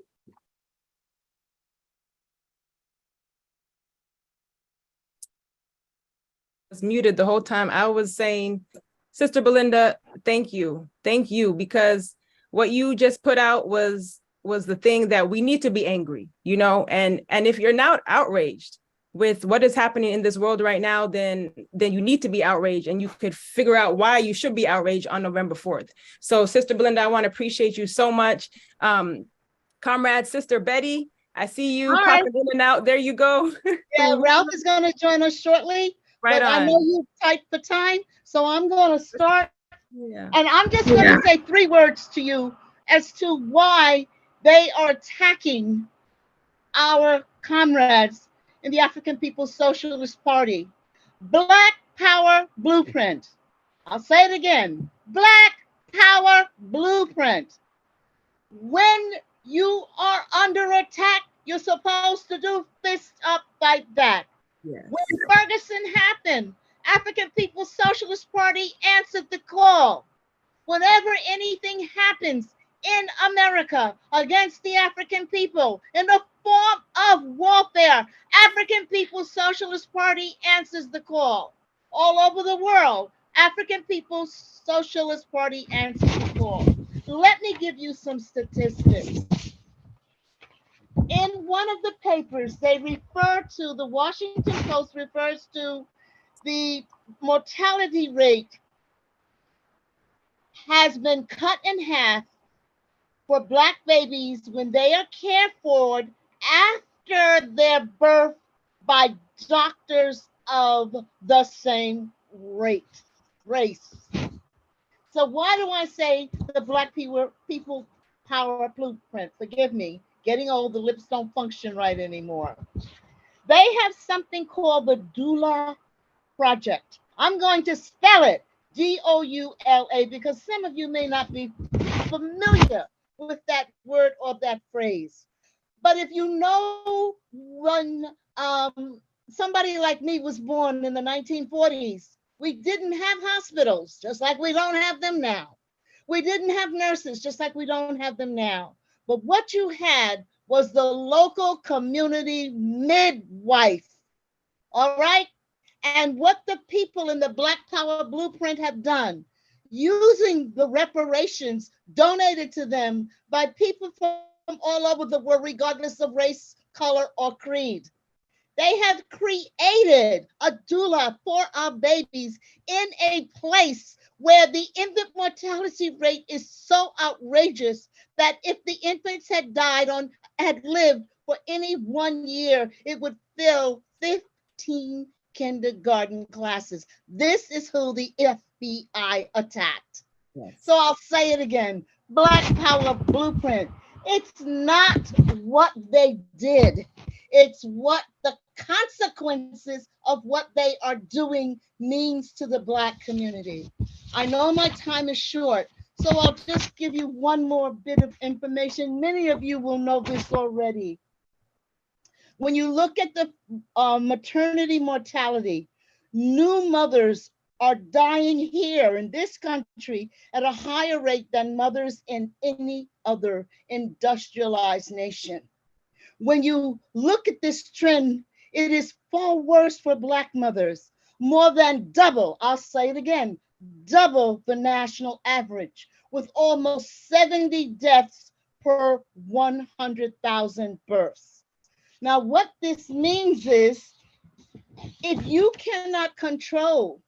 I was muted the whole time. I was saying, Sister Belinda, thank you. Thank you, because what you just put out was the thing that we need to be angry, you know, and if you're not outraged with what is happening in this world right now, then you need to be outraged, and you could figure out why you should be outraged on November 4th. So Sister Belinda, I want to appreciate you so much. Comrade Sister Betty, I see you popping in and out. There you go. Yeah, Ralph is going to join us shortly. Right but on. I know you tight for time, so I'm going to start. Yeah. And I'm just going to say 3 words to you as to why they are attacking our comrades in the African People's Socialist Party. Black Power Blueprint. I'll say it again. Black Power Blueprint. When you are under attack, you're supposed to do fist up, fight back. Yes. When Ferguson happened, African People's Socialist Party answered the call. Whenever anything happens in America against the African people in the form of warfare, African People's Socialist Party answers the call. All over the world, African People's Socialist Party answers the call. Let me give you some statistics. In one of the papers, they refer to, the Washington Post refers to the mortality rate has been cut in half for Black babies when they are cared for after their birth by doctors of the same race. So why do I say the Black people power blueprint? Forgive me, getting old, the lips don't function right anymore. They have something called the Doula Project. I'm going to spell it, D-O-U-L-A, because some of you may not be familiar with that word or that phrase. But if you know when somebody like me was born in the 1940s, we didn't have hospitals, just like we don't have them now. We didn't have nurses, just like we don't have them now. But what you had was the local community midwife, all right? And what the people in the Black Power Blueprint have done, using the reparations donated to them by people from all over the world, regardless of race, color, or creed. They have created a doula for our babies in a place where the infant mortality rate is so outrageous that if the infants had lived for any 1 year, it would fill 15 kindergarten classes. This is who the FBI attacked. Yes. So I'll say it again, Black Power Blueprint. It's not what they did. It's what the consequences of what they are doing means to the Black community. I know my time is short, so I'll just give you one more bit of information. Many of you will know this already. When you look at the maternity mortality, new mothers are dying here in this country at a higher rate than mothers in any other industrialized nation. When you look at this trend, it is far worse for Black mothers, more than double, I'll say it again, double the national average, with almost 70 deaths per 100,000 births. Now, what this means is, if you cannot control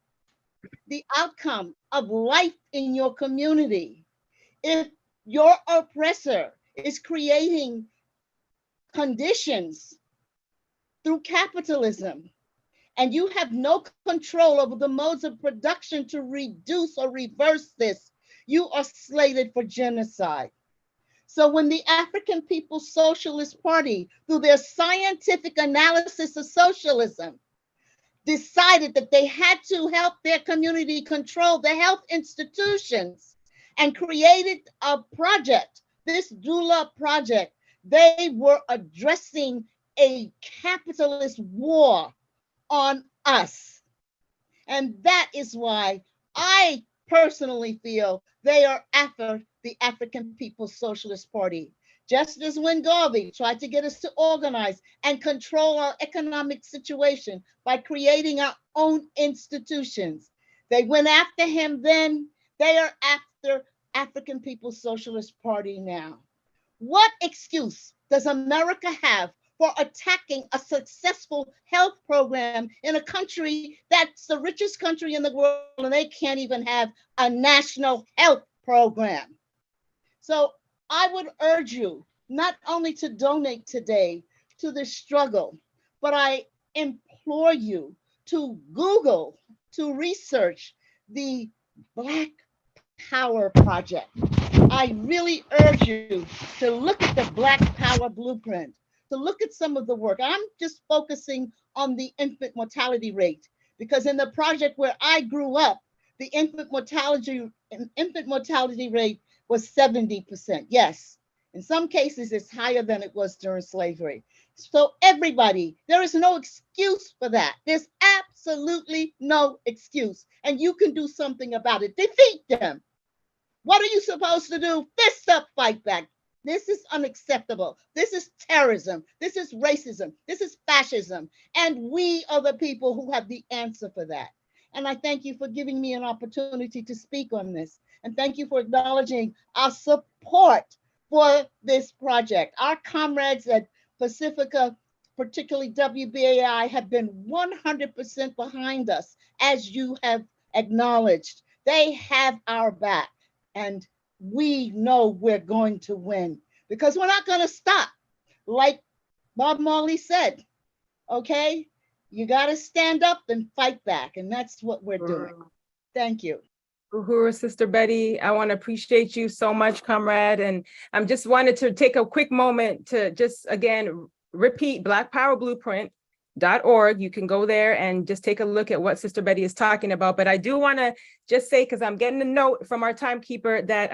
the outcome of life in your community, if your oppressor is creating conditions through capitalism, and you have no control over the modes of production to reduce or reverse this, you are slated for genocide. So when the African People's Socialist Party, through their scientific analysis of socialism, decided that they had to help their community control the health institutions and created a project, this doula project, they were addressing a capitalist war on us. And that is why I personally feel they are after the African People's Socialist Party. Just as when Garvey tried to get us to organize and control our economic situation by creating our own institutions. They went after him then, they are after African People's Socialist Party now. What excuse does America have for attacking a successful health program in a country that's the richest country in the world and they can't even have a national health program? So I would urge you not only to donate today to this struggle, but I implore you to Google, to research the Black Power Project. I really urge you to look at the Black Power Blueprint, to look at some of the work. I'm just focusing on the infant mortality rate, because in the project where I grew up, the infant mortality rate was 70%. Yes, in some cases it's higher than it was during slavery. So everybody, there is no excuse for that. There's absolutely no excuse, and you can do something about it. Defeat them. What are you supposed to do? Fist up, fight back. This is unacceptable. This is terrorism. This is racism. This is fascism. And we are the people who have the answer for that. And I thank you for giving me an opportunity to speak on this. And thank you for acknowledging our support for this project. Our comrades at Pacifica, particularly WBAI, have been 100% behind us, as you have acknowledged. They have our back. And we know we're going to win, because we're not going to stop. Like Bob Marley said, okay, you got to stand up and fight back. And that's what we're doing. Thank you. Uhuru, Sister Betty, I want to appreciate you so much, comrade. And I just wanted to take a quick moment to just, again, repeat blackpowerblueprint.org. You can go there and just take a look at what Sister Betty is talking about. But I do want to just say, because I'm getting a note from our timekeeper that,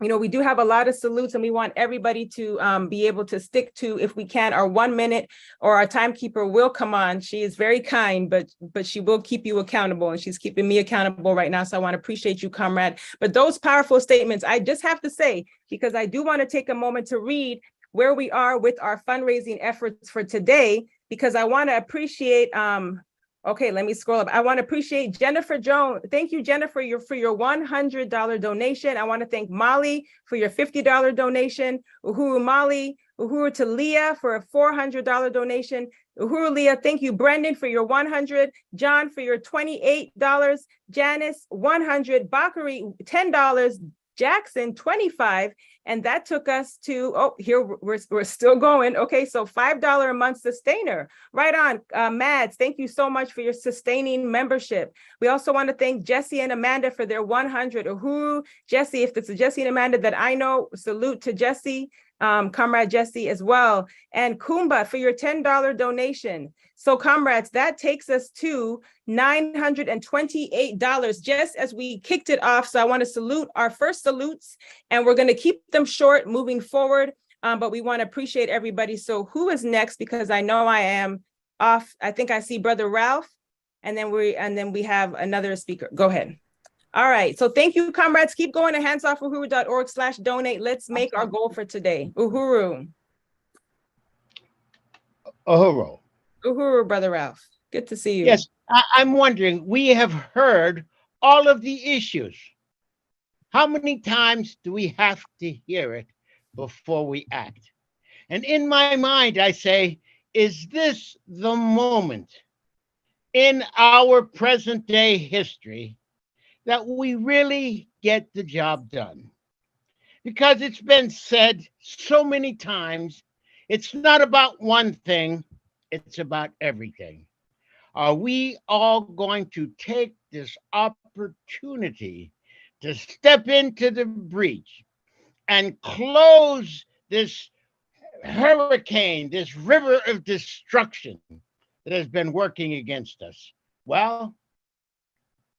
we do have a lot of salutes and we want everybody to be able to stick to, if we can, our 1 minute, or our timekeeper will come on. She is very kind, but she will keep you accountable, and she's keeping me accountable right now. So I want to appreciate you, comrade. But those powerful statements, I just have to say, because I do want to take a moment to read where we are with our fundraising efforts for today, because I want to appreciate, okay, let me scroll up. I want to appreciate Jennifer Jones. Thank you, Jennifer, for your $100 donation. I want to thank Molly for your $50 donation. Uhuru to Leah for a $400 donation. Uhuru Leah, thank you. Brendan for your 100. John for your $28. Janice, 100. Bakari, $10. Jackson, 25. And that took us to, oh, here we're still going. Okay, so $5 a month sustainer. Right on. Mads, thank you so much for your sustaining membership. We also want to thank Jesse and Amanda for their 100. Uhuru, Jesse, if it's a Jesse and Amanda that I know, salute to Jesse. Comrade Jesse as well, and Kumba for your $10 donation. So comrades, that takes us to $928 just as we kicked it off. So I want to salute our first salutes, and we're going to keep them short moving forward, but we want to appreciate everybody. So who is next? Because I know I am off. I think I see Brother Ralph, and then we have another speaker. Go ahead. All right, so thank you, comrades. Keep going to handsoffuhuru.org/donate. Let's make our goal for today. Uhuru. Uhuru. Uhuru, Brother Ralph. Good to see you. Yes, I'm wondering, we have heard all of the issues. How many times do we have to hear it before we act? And in my mind, I say, is this the moment in our present day history that we really get the job done? Because it's been said so many times, it's not about one thing, it's about everything. Are we all going to take this opportunity to step into the breach and close this hurricane, this river of destruction that has been working against us? Well,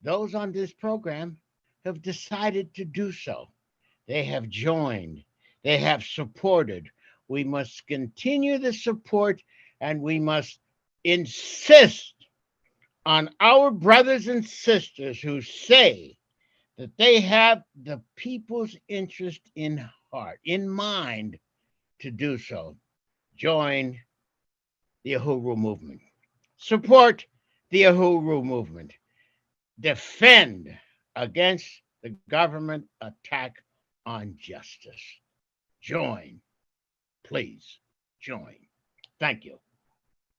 those on this program have decided to do so. They have joined. They have supported. We must continue the support, and we must insist on our brothers and sisters who say that they have the people's interest in heart, in mind, to do so. Join the Uhuru Movement. Support the Uhuru Movement. Defend against the government attack on justice. Join. Please join. Thank you.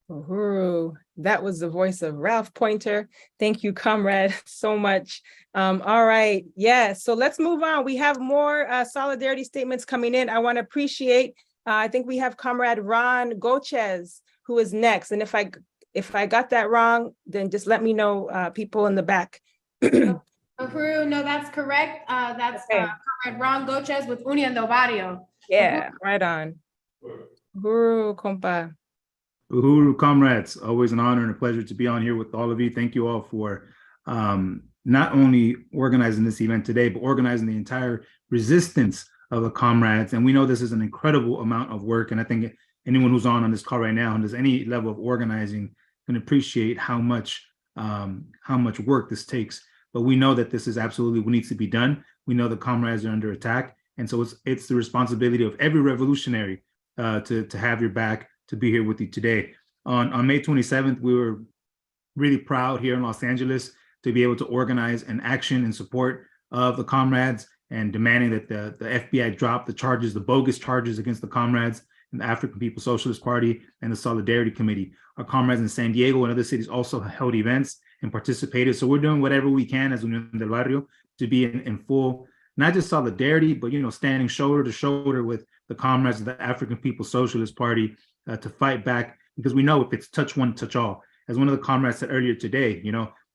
Uhuru, that was the voice of Ralph Pointer. Thank you, comrade, so much. All right, yeah, so let's move on. We have more solidarity statements coming in. I want to appreciate, I think we have Comrade Ron Gochez, who is next. And if I got that wrong, then just let me know, people in the back. Uhuru, no, that's correct. That's okay. Comrade Ron Gochez with Unión del Barrio. Yeah, right on. Uhuru, compa. Uhuru, comrades, always an honor and a pleasure to be on here with all of you. Thank you all for not only organizing this event today, but organizing the entire resistance of the comrades. And we know this is an incredible amount of work. And I think anyone who's on this call right now and does any level of organizing can appreciate how much work this takes. But we know that this is absolutely what needs to be done. We know the comrades are under attack. And so it's the responsibility of every revolutionary to have your back, to be here with you today. On May 27th, we were really proud here in Los Angeles to be able to organize an action in support of the comrades and demanding that the FBI drop the charges, the bogus charges against the comrades and the African People's Socialist Party and the Solidarity Committee. Our comrades in San Diego and other cities also held events and participated. So we're doing whatever we can as Unión del Barrio to be in full, not just solidarity, but standing shoulder to shoulder with the comrades of the African People's Socialist Party to fight back, because we know if it's touch one, touch all. As one of the comrades said earlier today,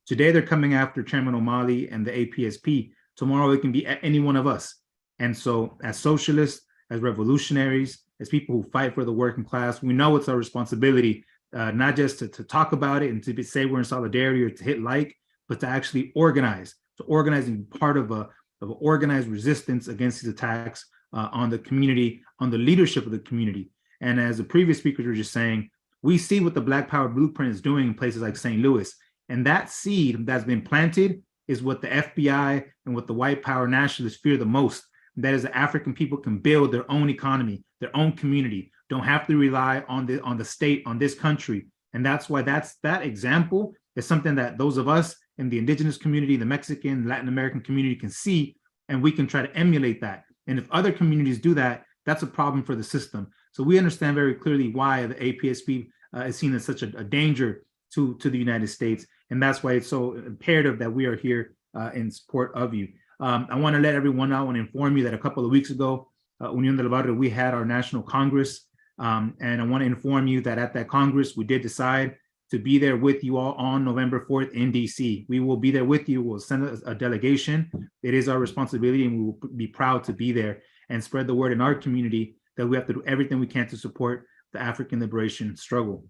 today they're coming after Chairman O'Malley and the APSP. Tomorrow it can be any one of us. And so as socialists, as revolutionaries, as people who fight for the working class, we know it's our responsibility, not just to talk about it and to say we're in solidarity or to hit like, but to actually organize, to organize and be part of an organized resistance against these attacks on the community, on the leadership of the community. And as the previous speakers were just saying, we see what the Black Power blueprint is doing in places like St. Louis. And that seed that's been planted is what the FBI and what the white power nationalists fear the most. That is, the African people can build their own economy, their own community, don't have to rely on the state, on this country. And that's why that example is something that those of us in the indigenous community, the Mexican, Latin American community can see, and we can try to emulate that. And if other communities do that, that's a problem for the system. So we understand very clearly why the APSP is seen as such a danger to the United States. And that's why it's so imperative that we are here in support of you. I want to let everyone know and inform you that a couple of weeks ago, Unión del Barrio, we had our National Congress. And I want to inform you that at that Congress, we did decide to be there with you all on November 4th in DC. We will be there with you. We'll send a delegation. It is our responsibility, and we will be proud to be there and spread the word in our community that we have to do everything we can to support the African liberation struggle.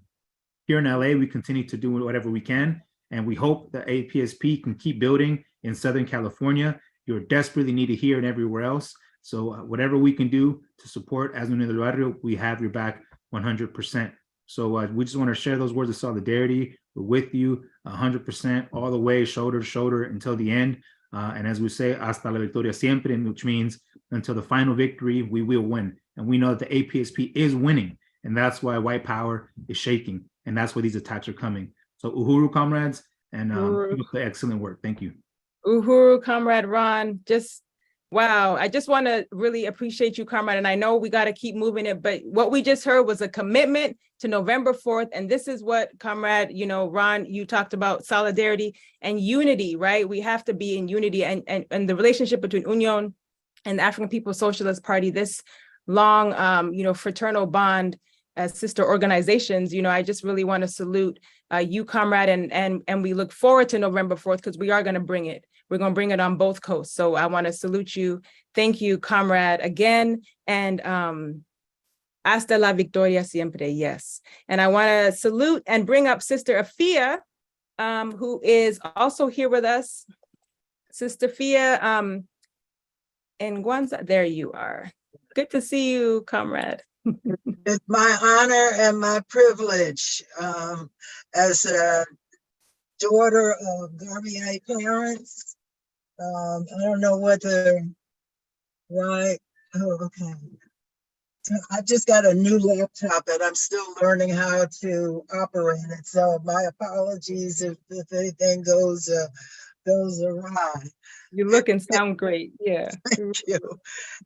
Here in LA, we continue to do whatever we can, and we hope that APSP can keep building in Southern California. You're desperately needed here and everywhere else. So whatever we can do to support as Unión del Barrio, we have your back 100%. So we just want to share those words of solidarity. We're with you 100% all the way, shoulder to shoulder until the end. And as we say, hasta la victoria siempre, which means until the final victory, we will win. And we know that the APSP is winning. And that's why white power is shaking. And that's why these attacks are coming. So Uhuru, comrades, and keep up the excellent work. Thank you. Uhuru, Comrade Ron, just wow. I just want to really appreciate you, Comrade. And I know we got to keep moving it, but what we just heard was a commitment to November 4th. And this is what, Comrade, you know, Ron, you talked about solidarity and unity, right? We have to be in unity, and the relationship between Unión and the African People's Socialist Party, this long, you know, fraternal bond as sister organizations. You know, I just really want to salute you, Comrade, and we look forward to November 4th, because we are going to bring it. We're going to bring it on both coasts. So I want to salute you. Thank you, Comrade, again. And hasta la victoria siempre, yes. And I want to salute and bring up Sister Afia, who is also here with us. Sister Fia in Guanza, there you are. Good to see you, Comrade. It's my honor and my privilege as a daughter of Garvey parents. I don't know whether, right? Oh, okay. I just got a new laptop and I'm still learning how to operate it. So my apologies if anything goes awry. You look and sound great. Yeah. Thank you.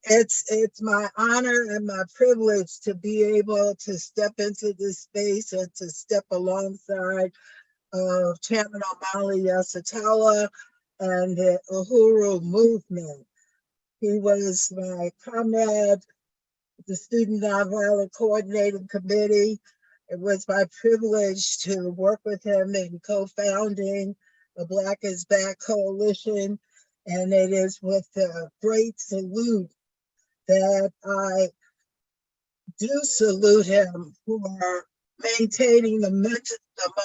It's my honor and my privilege to be able to step into this space and to step alongside Chairman Omali Yasitala and the Uhuru Movement. He was my comrade, the Student Nonviolent Coordinating Committee. It was my privilege to work with him in co-founding the Black is Back Coalition. And it is with a great salute that I do salute him for maintaining the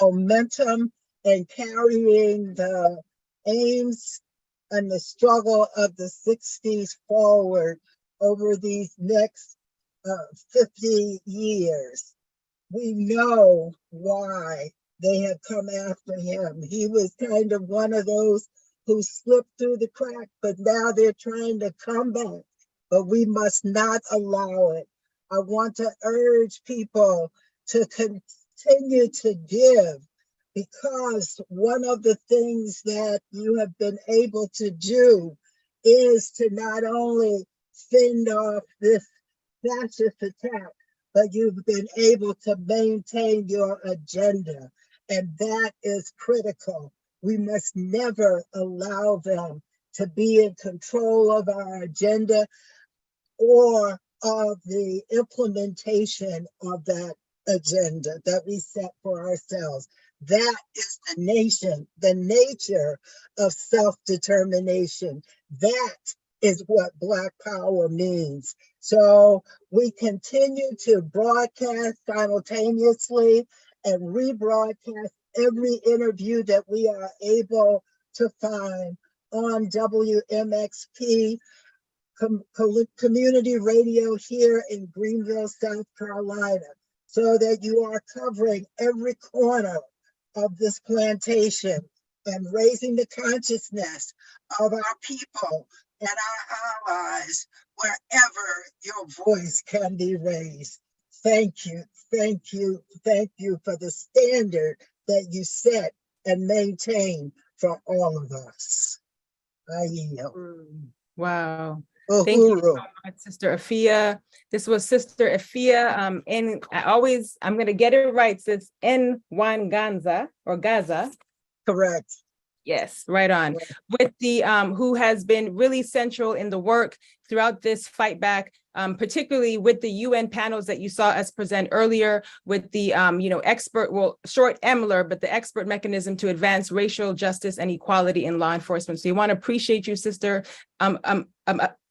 momentum and carrying the aims and the struggle of the 60s forward over these next 50 years. We know why they have come after him. He was kind of one of those who slipped through the crack, but now they're trying to come back. But we must not allow it. I want to urge people to continue to give, because one of the things that you have been able to do is to not only fend off this fascist attack, but you've been able to maintain your agenda. And that is critical. We must never allow them to be in control of our agenda or of the implementation of that agenda that we set for ourselves. That is the nature of self-determination. That is what Black Power means. So we continue to broadcast simultaneously and rebroadcast every interview that we are able to find on WMXP community radio here in Greenville, South Carolina, so that you are covering every corner of this plantation and raising the consciousness of our people and our allies wherever your voice can be raised. Thank you, thank you, thank you for the standard that you set and maintain for all of us. I yield. Wow. Thank you Uhuru. so much, Sister Afia. This was Sister Afia. And I'm going to get it right. Sis Nwanganza or Gaza. Correct. Yes, right on. With the who has been really central in the work throughout this fight back, particularly with the UN panels that you saw us present earlier, with the short EMLR, but the expert mechanism to advance racial justice and equality in law enforcement. So you want to appreciate you, Sister Afia,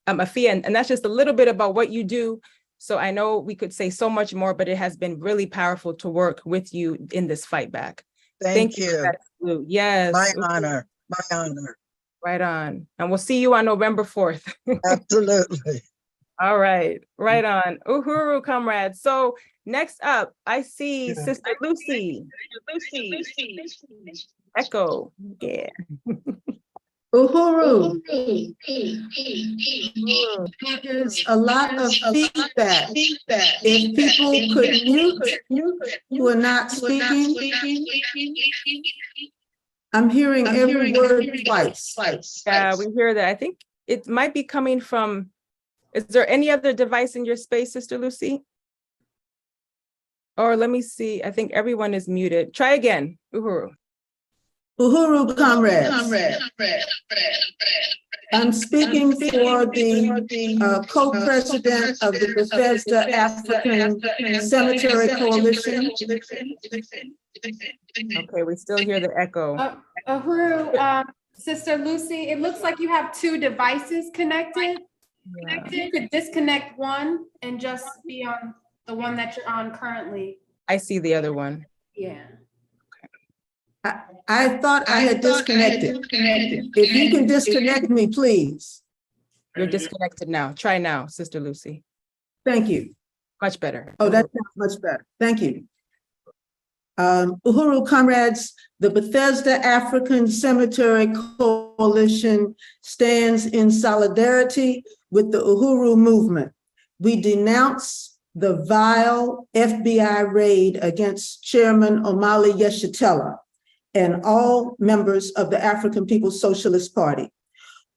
and that's just a little bit about what you do. So I know we could say so much more, but it has been really powerful to work with you in this fight back. Thank you. For that salute. Yes. My honor. My honor. Right on. And we'll see you on November 4th. Absolutely. All right. Right on. Uhuru, comrades. So next up, I see Sister Lucy. Echo. Yeah. Uhuru, there's a lot of feedback. If people could mute who are not speaking, I'm hearing every word twice. Yeah, we hear that. I think it might be coming from, is there any other device in your space, Sister Lucy? Or let me see. I think everyone is muted. Try again, Uhuru. Uhuru, comrades. I'm speaking for the co-president of the Bethesda African Cemetery Coalition. Okay, we still hear the echo. Uhuru, Sister Lucy, it looks like you have two devices connected. Yeah. You could disconnect one and just be on the one that you're on currently. I see the other one. Yeah. I thought I had disconnected. If you can disconnect me, please. You're disconnected now. Try now, Sister Lucy. Thank you. Much better. Oh, that sounds much better. Thank you. Uhuru, comrades, the Bethesda African Cemetery Coalition stands in solidarity with the Uhuru Movement. We denounce the vile FBI raid against Chairman Omali Yeshitela and all members of the African People's Socialist Party.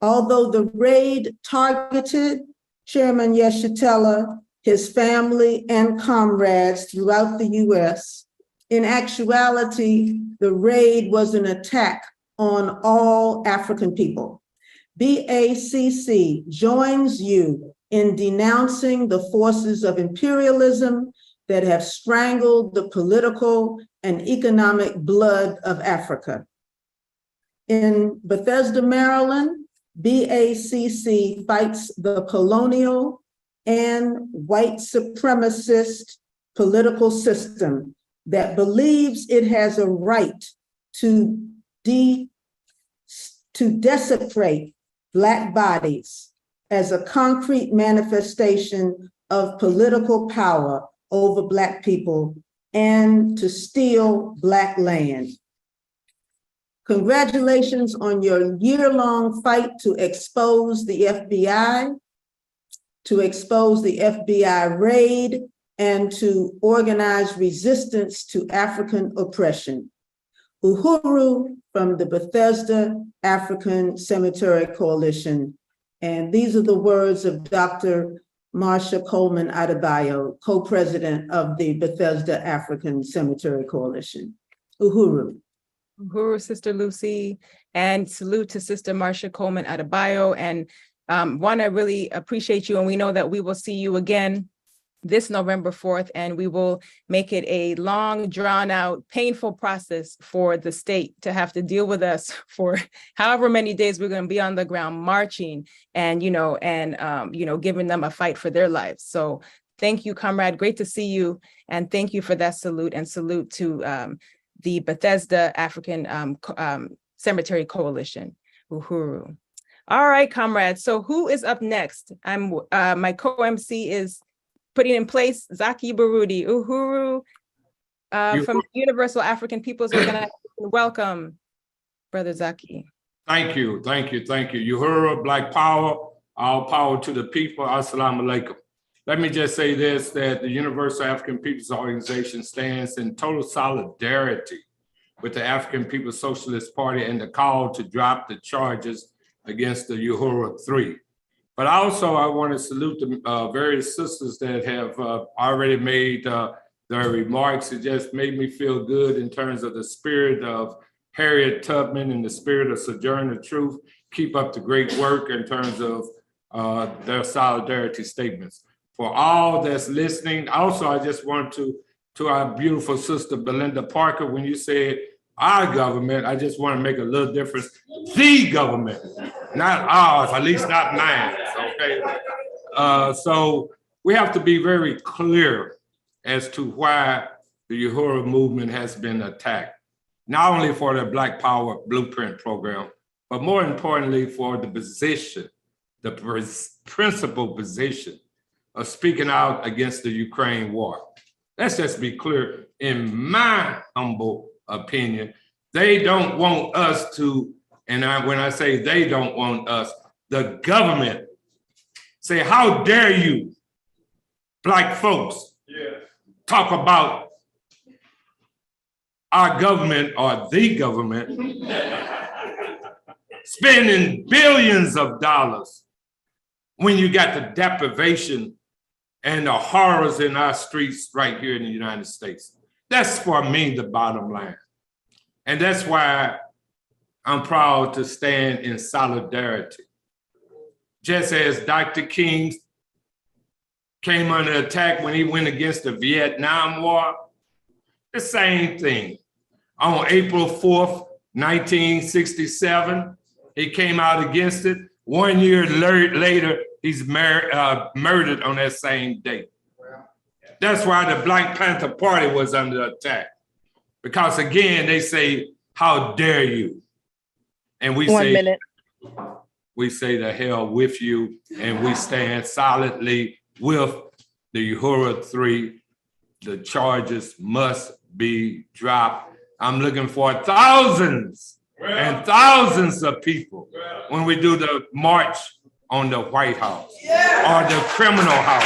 Although the raid targeted Chairman Yeshitela, his family, and comrades throughout the US, in actuality, the raid was an attack on all African people. BACC joins you in denouncing the forces of imperialism that have strangled the political and economic blood of Africa. In Bethesda, Maryland, BACC fights the colonial and white supremacist political system that believes it has a right to desecrate Black bodies as a concrete manifestation of political power over Black people and to steal Black land. Congratulations on your year-long fight to expose the FBI, to expose the FBI raid, and to organize resistance to African oppression. Uhuru from the Bethesda African Cemetery Coalition. And these are the words of Dr. Marsha Coleman Adebayo, co-president of the Bethesda African Cemetery Coalition. Uhuru. Uhuru, Sister Lucy, and salute to Sister Marsha Coleman Adebayo. And want to really appreciate you. And we know that we will see you again this November 4th, and we will make it a long, drawn out, painful process for the state to have to deal with us for however many days we're going to be on the ground marching and, giving them a fight for their lives. So thank you, comrade. Great to see you. And thank you for that salute, and salute to the Bethesda African Cemetery Coalition, Uhuru. All right, comrades. So who is up next? My co-MC is putting in place Zaki Barudi, Uhuru from the Universal African Peoples Organization. Welcome, Brother Zaki. Thank you. Uhuru, Black Power, all power to the people. Assalamu alaikum. Let me just say this, that the Universal African Peoples Organization stands in total solidarity with the African People's Socialist Party and the call to drop the charges against the Uhuru 3. But also I want to salute the various sisters that have already made their remarks. It just made me feel good in terms of the spirit of Harriet Tubman and the spirit of Sojourner Truth. Keep up the great work in terms of their solidarity statements. For all that's listening, also I just want to our beautiful sister Belinda Parker, when you said our government, I just want to make a little difference. The government, not ours, at least not mine, okay? So we have to be very clear as to why the Uhuru movement has been attacked, not only for the Black Power Blueprint program, but more importantly for the position, the principal position of speaking out against the Ukraine war. Let's just be clear, in my humble opinion, they don't want us to, and when I say they don't want us, the government say, how dare you, Black folks, talk about our government or the government spending billions of dollars when you got the deprivation and the horrors in our streets right here in the United States. That's for me the bottom line. And that's why I'm proud to stand in solidarity. Just as Dr. King came under attack when he went against the Vietnam War, the same thing. On April 4th, 1967, he came out against it. 1 year later, he's murdered on that same day. That's why the Black Panther Party was under attack. Because again, they say, how dare you? And we say the hell with you, and we stand solidly with the Uhuru 3. The charges must be dropped. I'm looking for thousands and thousands of people when we do the march on the White House or the criminal house.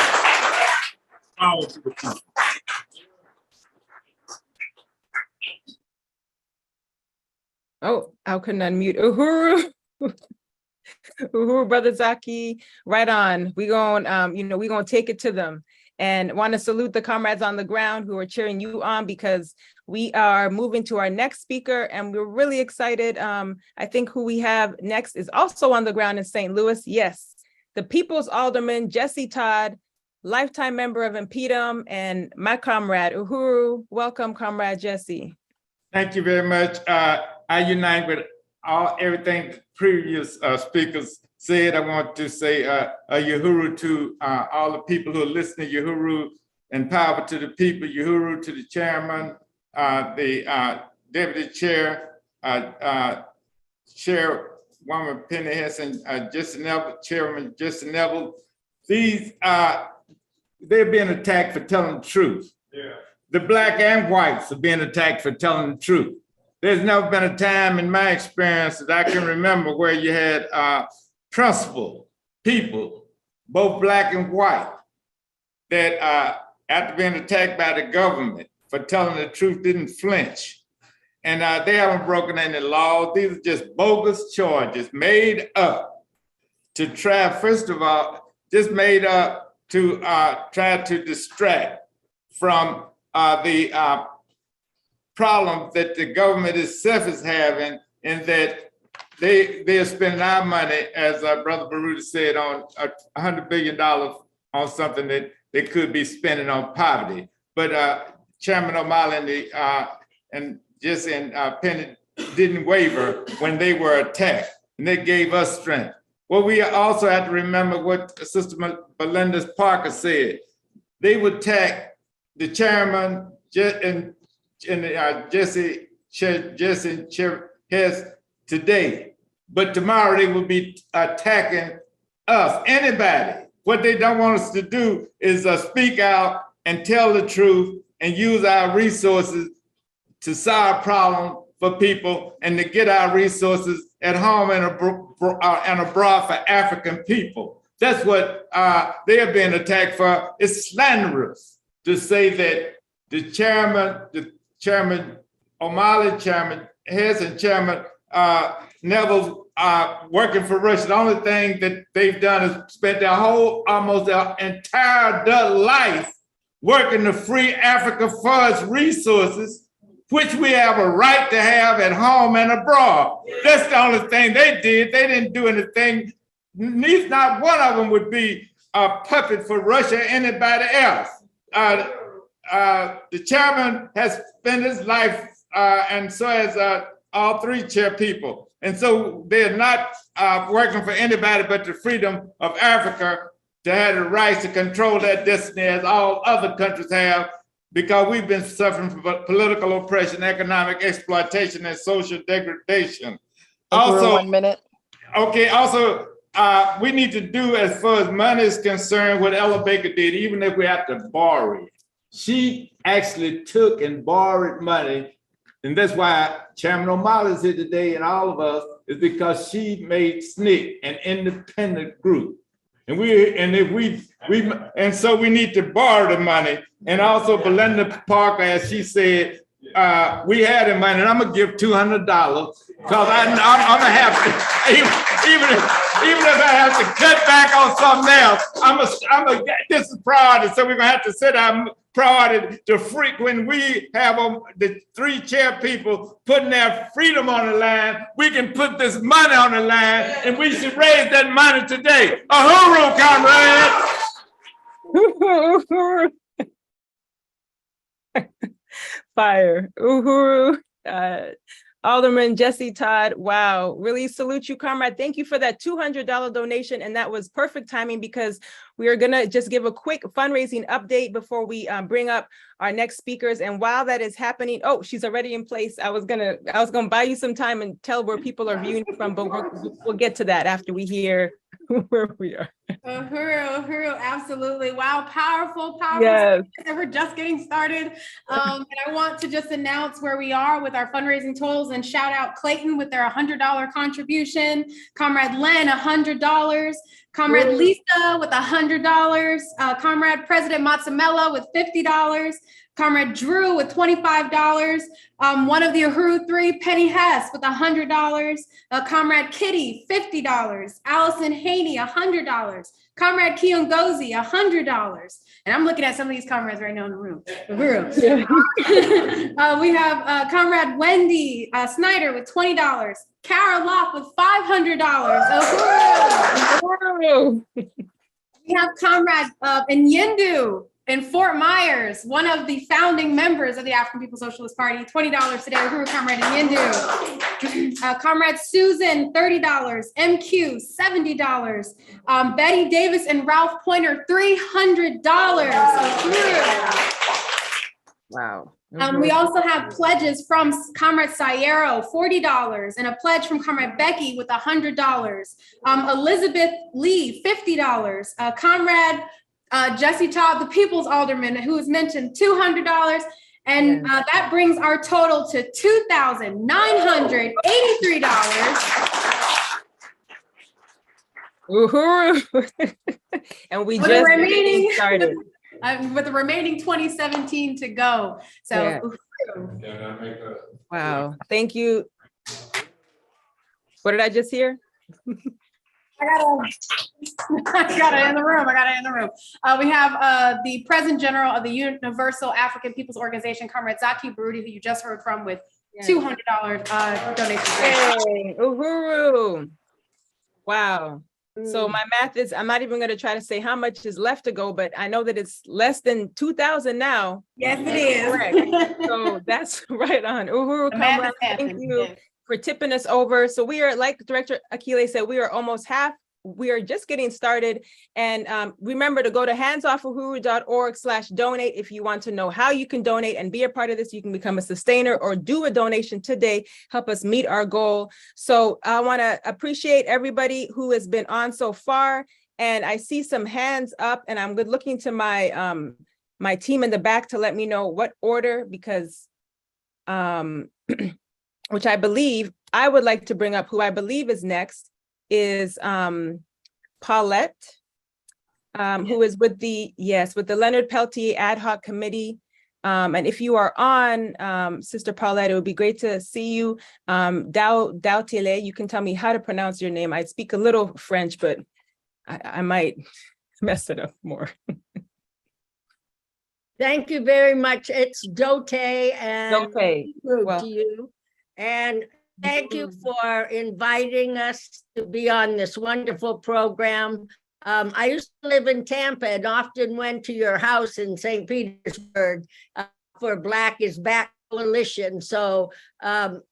Oh, I couldn't unmute. Uhuru. Uhuru, Brother Zaki, right on. We gonna take it to them, and want to salute the comrades on the ground who are cheering you on, because we are moving to our next speaker, and we're really excited. I think who we have next is also on the ground in St. Louis. Yes, the People's Alderman, Jesse Todd, lifetime member of Impedum, and my comrade, Uhuru. Welcome, Comrade Jesse. Thank you very much. I unite with everything previous speakers said. I want to say a Uhuru to all the people who are listening. Uhuru and power to the people. Uhuru to the chairman, the deputy chair, Chairwoman Penny Hesson, Jesse Neville, Chairman Jesse Neville. These they're being attacked for telling the truth. Yeah. The Black and whites are being attacked for telling the truth. There's never been a time in my experience that I can remember where you had principled people, both Black and white, that after being attacked by the government for telling the truth didn't flinch. And they haven't broken any laws. These are just bogus charges made up to try, first of all, just made up to try to distract from the problem that the government itself is having, in that they're spending our money, as Brother Baruta said, on $100 billion on something that they could be spending on poverty. But Chairman O'Malley and Jesse and Penny didn't waver when they were attacked, and they gave us strength. Well, we also have to remember what Sister Belinda Parker said. They would attack the chairman and Jesse has today, but tomorrow they will be attacking us, anybody. What they don't want us to do is speak out and tell the truth and use our resources to solve problems for people and to get our resources at home and abroad for African people. That's what they are being attacked for. It's slanderous to say that the chairman O'Malley, Chairman Hess, and Chairman Neville working for Russia. The only thing that they've done is spent their almost their entire adult life working to free Africa for its resources, which we have a right to have at home and abroad. That's the only thing they did. They didn't do anything. Not one of them would be a puppet for Russia or anybody else. The chairman has spent his life, and so has all three chair people. And so they're not working for anybody but the freedom of Africa to have the rights to control their destiny as all other countries have, because we've been suffering from political oppression, economic exploitation, and social degradation. Also, 1 minute. Okay, also, we need to do, as far as money is concerned, what Ella Baker did, even if we have to borrow it. She actually took and borrowed money, and that's why Chairman O'Malley is here today, and all of us, is because she made SNCC an independent group. And so we need to borrow the money. And also Belinda Parker, as she said, we had the money, and I'm gonna give $200 because I'm gonna have to, even if I have to cut back on something else, this is priority. So we're gonna have to set our priority to free when we have the three chair people putting their freedom on the line. We can put this money on the line, and we should raise that money today. Uhuru, comrade! Fire. Uhuru, Alderman Jesse Todd. Wow, really salute you, comrade. Thank you for that $200 donation. And that was perfect timing, because we are gonna just give a quick fundraising update before we bring up our next speakers. And while that is happening, oh, she's already in place. I was gonna buy you some time and tell where people are viewing from, but we'll get to that after we hear where we are. Uhuru, absolutely. Wow, powerful. Yes. And we're just getting started. And I want to just announce where we are with our fundraising totals and shout out Clayton with their $100 contribution, Comrade Len, $100, Comrade Lisa with $100, Comrade President Matsamela with $50, Comrade Drew with $25, one of the Uhuru 3, Penny Hess with $100, Comrade Kitty, $50, Allison Haney, $100, Comrade Kiongozi, $100. And I'm looking at some of these comrades right now in the room. We have Comrade Wendy Snyder with $20, Kara Locke with $500. Uhuru. We have Comrade Nyendu in Fort Myers, one of the founding members of the African People's Socialist Party, $20 today. Uhuru, Comrade Nyendu. Comrade Susan, $30. MQ, $70. Betty Davis and Ralph Pointer, $300. Wow. We also have pledges from Comrade Sayero, $40, and a pledge from Comrade Becky with $100. Elizabeth Lee, $50. Comrade Jesse Todd, the People's Alderman, who was mentioned, $200. And that brings our total to $2,983. Uhuru. And we just remaining started. With the remaining 2017 to go. So, wow. Thank you. What did I just hear? I got it in the room. We have the President General of the Universal African People's Organization, Comrade Zaki Baruti, who you just heard from, with $200 donation. Hey, Uhuru. Wow. So my math is, I'm not even going to try to say how much is left to go, but I know that it's less than 2,000 now. Yes, it is. Correct. So that's right on. Uhuru, comrade, thank you for tipping us over. So we are, like Director Akile said, we are almost half. We are just getting started. And remember to go to handsoffuhuru.org/donate if you want to know how you can donate and be a part of this. You can become a sustainer or do a donation today. Help us meet our goal. So I want to appreciate everybody who has been on so far. And I see some hands up, and I'm looking to my my team in the back to let me know what order, because which I believe I would like to bring up, who I believe is next, is Paulette, who is with the Leonard Peltier Ad Hoc Committee. And if you are on, Sister Paulette, it would be great to see you. Dautile, you can tell me how to pronounce your name. I speak a little French, but I might mess it up more. Thank you very much. It's Dote and Well, to you. And thank you for inviting us to be on this wonderful program. I used to live in Tampa and often went to your house in St. Petersburg for Black is Back Coalition. So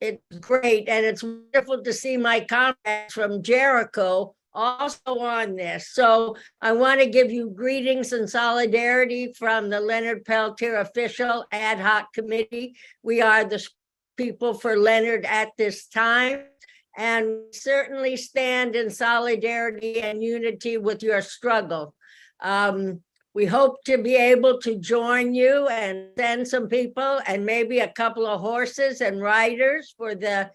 it's great. And it's wonderful to see my comrades from Jericho also on this. So I want to give you greetings and solidarity from the Leonard Peltier Official Ad Hoc Committee. We are the people for Leonard at this time, and certainly stand in solidarity and unity with your struggle. We hope to be able to join you and send some people and maybe a couple of horses and riders for the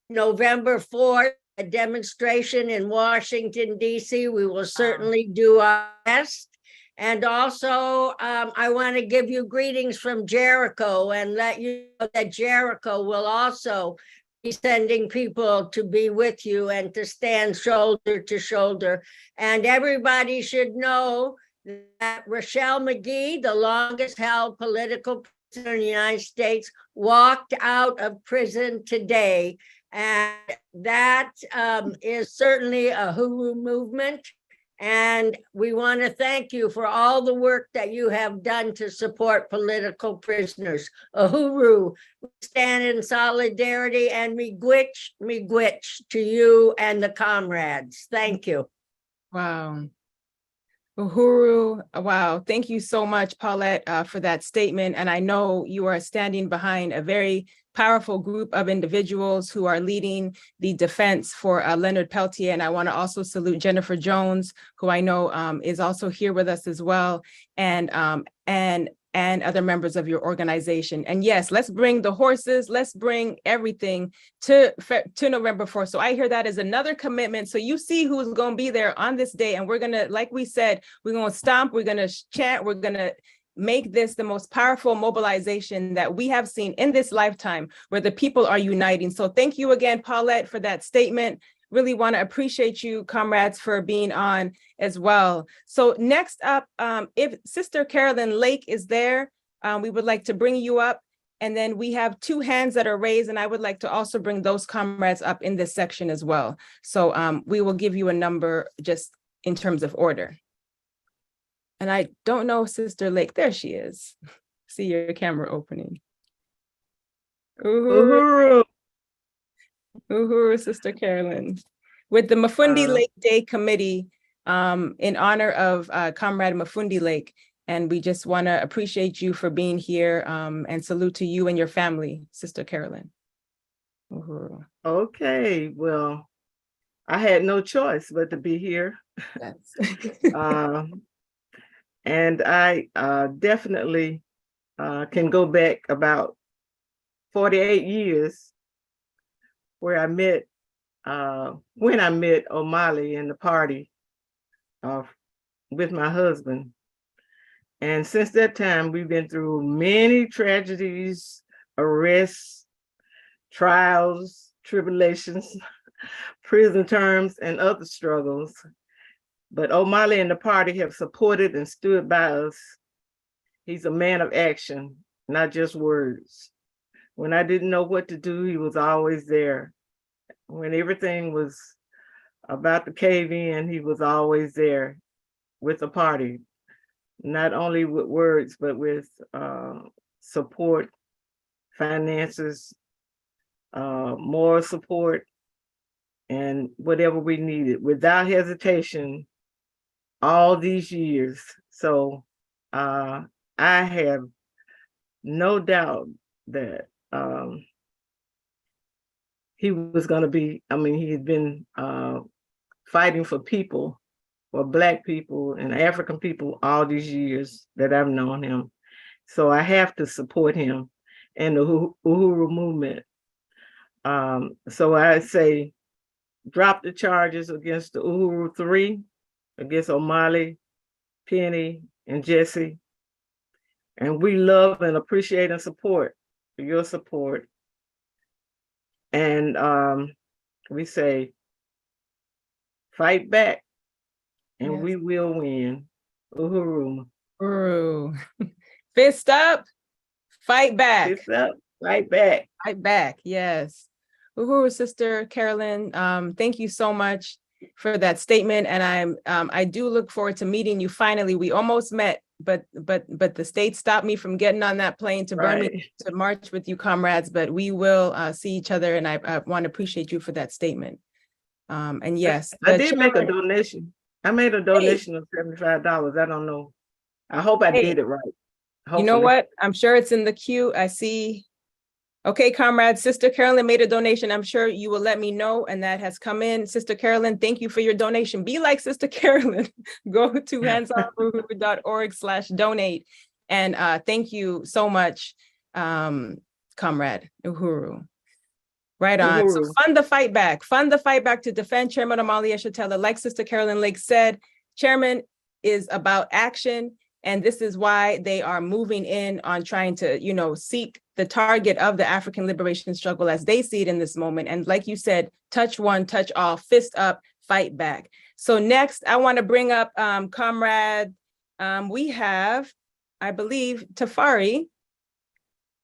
November 4th demonstration in Washington, D.C. We will certainly do our best. And also, I want to give you greetings from Jericho and let you know that Jericho will also be sending people to be with you and to stand shoulder to shoulder. And everybody should know that Rochelle McGee, the longest held political prisoner in the United States, walked out of prison today. And that is certainly a Uhuru movement. And we want to thank you for all the work that you have done to support political prisoners. Uhuru, we stand in solidarity, and miigwech to you and the comrades. Thank you. Wow. Uhuru, wow. Thank you so much, Paulette, for that statement. And I know you are standing behind a very powerful group of individuals who are leading the defense for Leonard Peltier. And I want to also salute Jennifer Jones, who I know is also here with us as well, and other members of your organization. And yes, let's bring the horses, let's bring everything to November 4th. So I hear that as another commitment. So you see who's going to be there on this day. And we're going to, like we said, we're going to stomp, we're going to chant, we're going to make this the most powerful mobilization that we have seen in this lifetime, where the people are uniting. So thank you again, Paulette, for that statement. Really want to appreciate you, comrades, for being on as well. So next up, if Sister Carolyn Lake is there, we would like to bring you up. And then we have 2 hands that are raised, and I would like to also bring those comrades up in this section as well. So we will give you a number just in terms of order. And I don't know Sister Lake. There she is. See your camera opening. Uhuru. Uhuru, Sister Carolyn. With the Mafundi Lake Day Committee in honor of Comrade Mafundi Lake. And we just want to appreciate you for being here and salute to you and your family, Sister Carolyn. Uhuru. Okay, well, I had no choice but to be here. And I definitely can go back about 48 years where I met, when I met O'Malley in the party with my husband. And since that time, we've been through many tragedies, arrests, trials, tribulations, prison terms, and other struggles. But O'Malley and the party have supported and stood by us. He's a man of action, not just words. When I didn't know what to do, he was always there. When everything was about to cave in, he was always there with the party, not only with words, but with support, finances, moral support, and whatever we needed, without hesitation, all these years. So I have no doubt that he was going to be, I mean, he had been fighting for people, for Black people and African people all these years that I've known him. So I have to support him and the Uhuru Movement. So I say, drop the charges against the Uhuru 3, against O'Malley, Penny, and Jesse. And we love and appreciate and support your support. And we say, fight back, and Yes. we will win. Uhuru. Uhuru. Fist up, fight back. Fist up, fight back. Fight back, yes. Uhuru, Sister Carolyn, thank you so much for that statement. And I do look forward to meeting you finally. We almost met, but the state stopped me from getting on that plane to Birmingham to march with you, comrades. But we will see each other, and I want to appreciate you for that statement. And yes, I did make a donation. I made a donation of $75. I don't know. I hope I did it right. You know what? I'm sure it's in the queue. I see. Okay, comrades, Sister Carolyn made a donation. I'm sure you will let me know, and that has come in. Sister Carolyn, thank you for your donation. Be like Sister Carolyn. Go to handsofuhuru.org/donate. And thank you so much, Comrade Uhuru. Right on. Uhuru. So fund the fight back. Fund the fight back to defend Chairman Omali Yeshitela. Like Sister Carolyn Lake said, Chairman is about action. And this is why they are moving in on trying to, seek the target of the African liberation struggle as they see it in this moment. And like you said, touch one, touch all, fist up, fight back. So next, I want to bring up Comrade, we have, I believe, Tafari,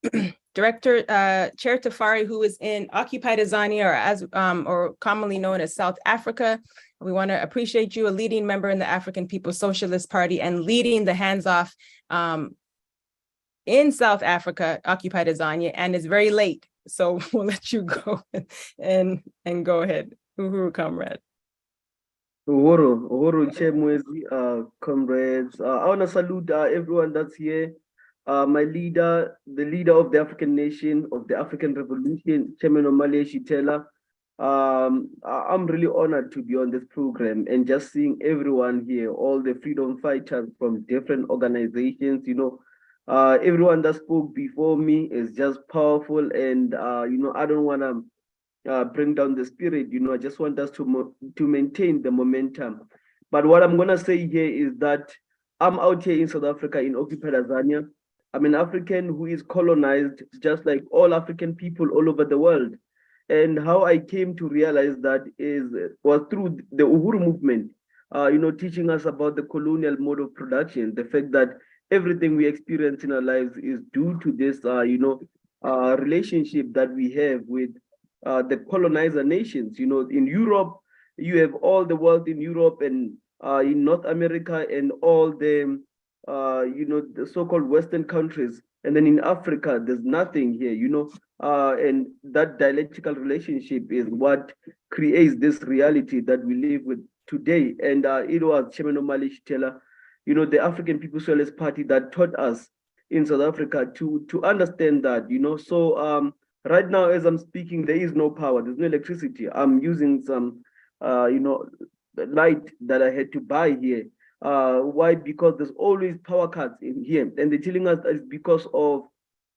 Chair Tafari, who is in occupied Tanzania, or commonly known as South Africa. We want to appreciate you, a leading member in the African People's Socialist Party and leading the hands-off in South Africa, occupied Tanzania, and it's very late. So we'll let you go and go ahead. Uhuru, comrade. Uhuru Chemwezi, comrades. I want to salute everyone that's here. My leader, the leader of the African nation, of the African Revolution, Chairman Omali Yeshitela. I'm really honored to be on this program and just seeing everyone here, all the freedom fighters from different organizations, everyone that spoke before me is just powerful. And, I don't want to bring down the spirit, I just want us to maintain the momentum. But what I'm going to say here is that I'm out here in South Africa in occupied Tanzania. I'm an African who is colonized, just like all African people all over the world. And how I came to realize that was through the Uhuru Movement, teaching us about the colonial mode of production, the fact that everything we experience in our lives is due to this, relationship that we have with the colonizer nations. In Europe, you have all the wealth in Europe and in North America and all the, the so-called Western countries. And then in Africa, there's nothing here, and that dialectical relationship is what creates this reality that we live with today. And it was Chairman Omali Yeshitela, the African People's Socialist Party that taught us in South Africa to understand that, So right now, as I'm speaking, there is no power, there's no electricity. I'm using some, light that I had to buy here. Why? Because there's always power cuts in here, and they're telling us that it's because of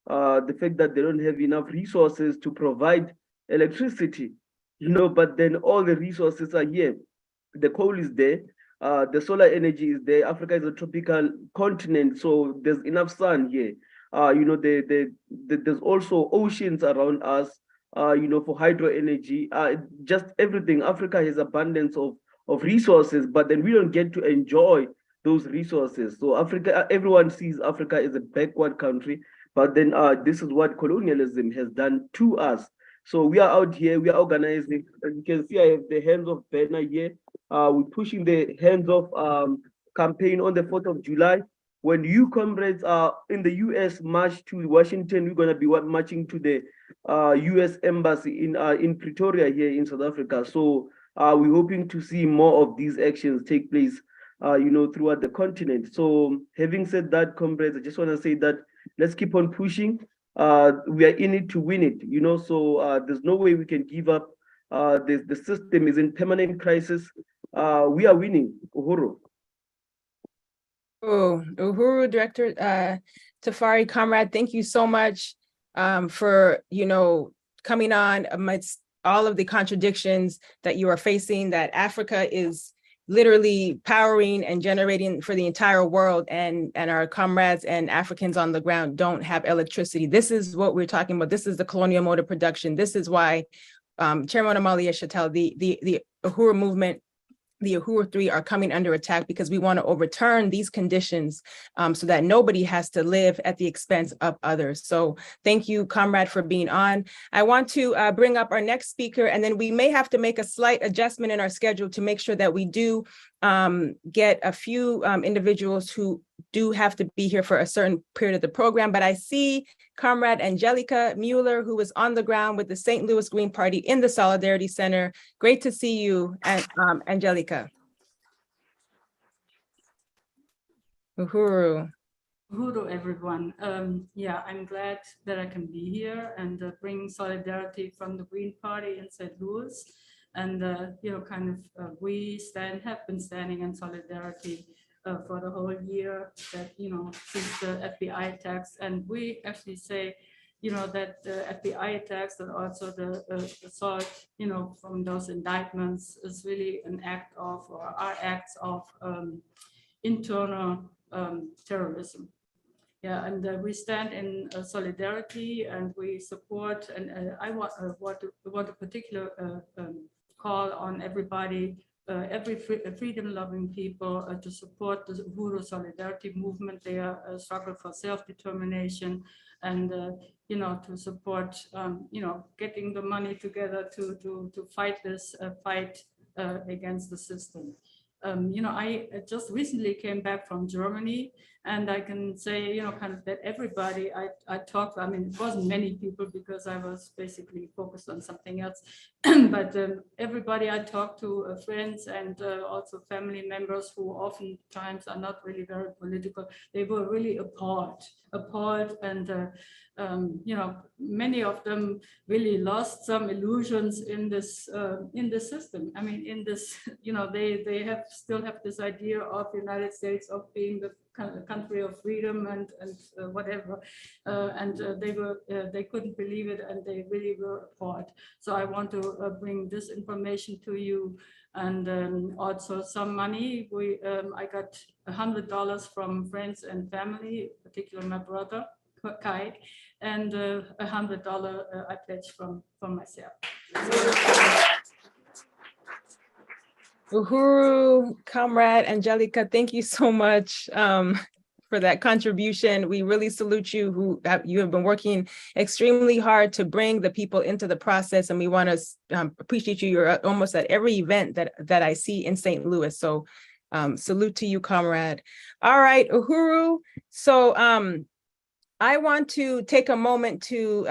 the fact that they don't have enough resources to provide electricity, but then all the resources are here. The coal is there, the solar energy is there. Africa is a tropical continent, so there's enough sun here. There's also oceans around us, for hydro energy, just everything. Africa has abundance of resources, but then we don't get to enjoy those resources. So Africa, everyone sees Africa as a backward country, but then this is what colonialism has done to us. So we are out here, we are organizing. As you can see, I have the Hands Off banner here. We're pushing the Hands Off campaign on the 4th of July. When you comrades are in the US march to Washington, we're gonna be marching to the US Embassy in Pretoria here in South Africa. So we're hoping to see more of these actions take place, throughout the continent. So having said that, comrades, I just want to say that let's keep on pushing. We are in it to win it, so there's no way we can give up. The system is in permanent crisis. We are winning, Uhuru. Oh, Uhuru, Director Tafari, comrade, thank you so much for, coming on amidst all of the contradictions that you are facing, that Africa is literally powering and generating for the entire world, and our comrades and Africans on the ground don't have electricity. This is what we're talking about. This is the colonial mode of production. This is why Chairman Amalia Chatel, the Uhuru movement, the Uhuru 3 are coming under attack, because we want to overturn these conditions so that nobody has to live at the expense of others. So thank you, comrade, for being on. I want to bring up our next speaker, and then we may have to make a slight adjustment in our schedule to make sure that we do get a few individuals who do have to be here for a certain period of the program. But I see Comrade Angelica Mueller, who is on the ground with the St. Louis Green Party in the Solidarity Center. Great to see you, Angelica. Uhuru. Uhuru, everyone. Yeah, I'm glad that I can be here and bring solidarity from the Green Party in St. Louis. And, you know, kind of we have been standing in solidarity for the whole year that, you know, since the FBI attacks. And we actually say, you know, that the FBI attacks and also the assault, you know, from those indictments is really an act of, or are acts of internal terrorism. Yeah, and we stand in solidarity, and we support, and I want a particular call on everybody, every freedom-loving people to support the Uhuru Solidarity Movement, their struggle for self-determination, and you know, to support, you know, getting the money together to fight this fight against the system. You know, I just recently came back from Germany, and I can say, you know, kind of that everybody I talked, I mean, it wasn't many people because I was basically focused on something else, but everybody I talked to, friends and also family members who oftentimes are not really very political, they were really appalled, and you know, many of them really lost some illusions in this system. I mean, in this, you know, they still have this idea of the United States of being the country of freedom and whatever, and they couldn't believe it, and they really were appalled. So I want to bring this information to you, and also some money. I got $100 from friends and family, particularly my brother Kai, and $100 I pledged from myself. Uhuru, Comrade Angelica, thank you so much for that contribution. We really salute you, you have been working extremely hard to bring the people into the process, and we want to appreciate you. You're almost at every event that I see in St. Louis. So salute to you, comrade. All right, Uhuru. So I want to take a moment to,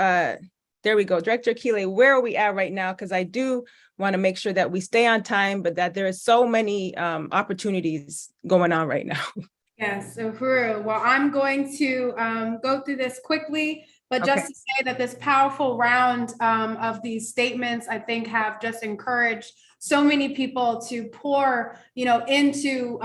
there we go, Director Akile, where are we at right now? Because I do want to make sure that we stay on time, but that there are so many opportunities going on right now. Yes, Uhuru. Well, I'm going to go through this quickly, but just to say that this powerful round of these statements, I think, have just encouraged so many people to pour, you know, into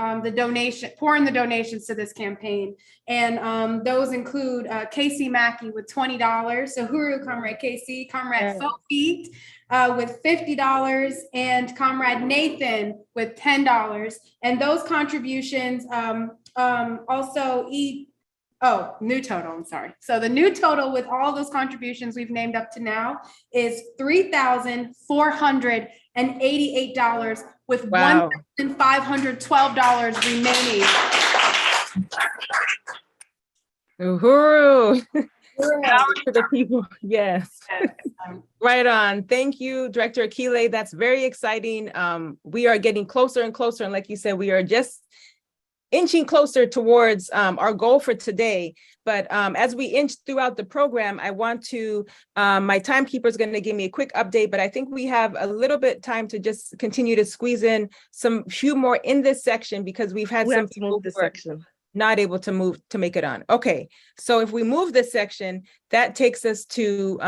pour in the donations to this campaign. And those include Casey Mackey with $20, Uhuru, Comrade Casey, Comrade Sophie with $50, and Comrade Nathan with $10. And those contributions also new total, I'm sorry. So the new total with all those contributions we've named up to now is $3,488 with $1,512 remaining. Uhuru. Power to the people. Yes. Right on. Thank you, Director Akile. That's very exciting. We are getting closer and closer. And like you said, we are just inching closer towards our goal for today. But as we inch throughout the program, I want to, my timekeeper is going to give me a quick update, but I think we have a little bit time to just continue to squeeze in few more in this section, because we've had some people move this section. Not able to move to make it on. Okay, so if we move this section, that takes us to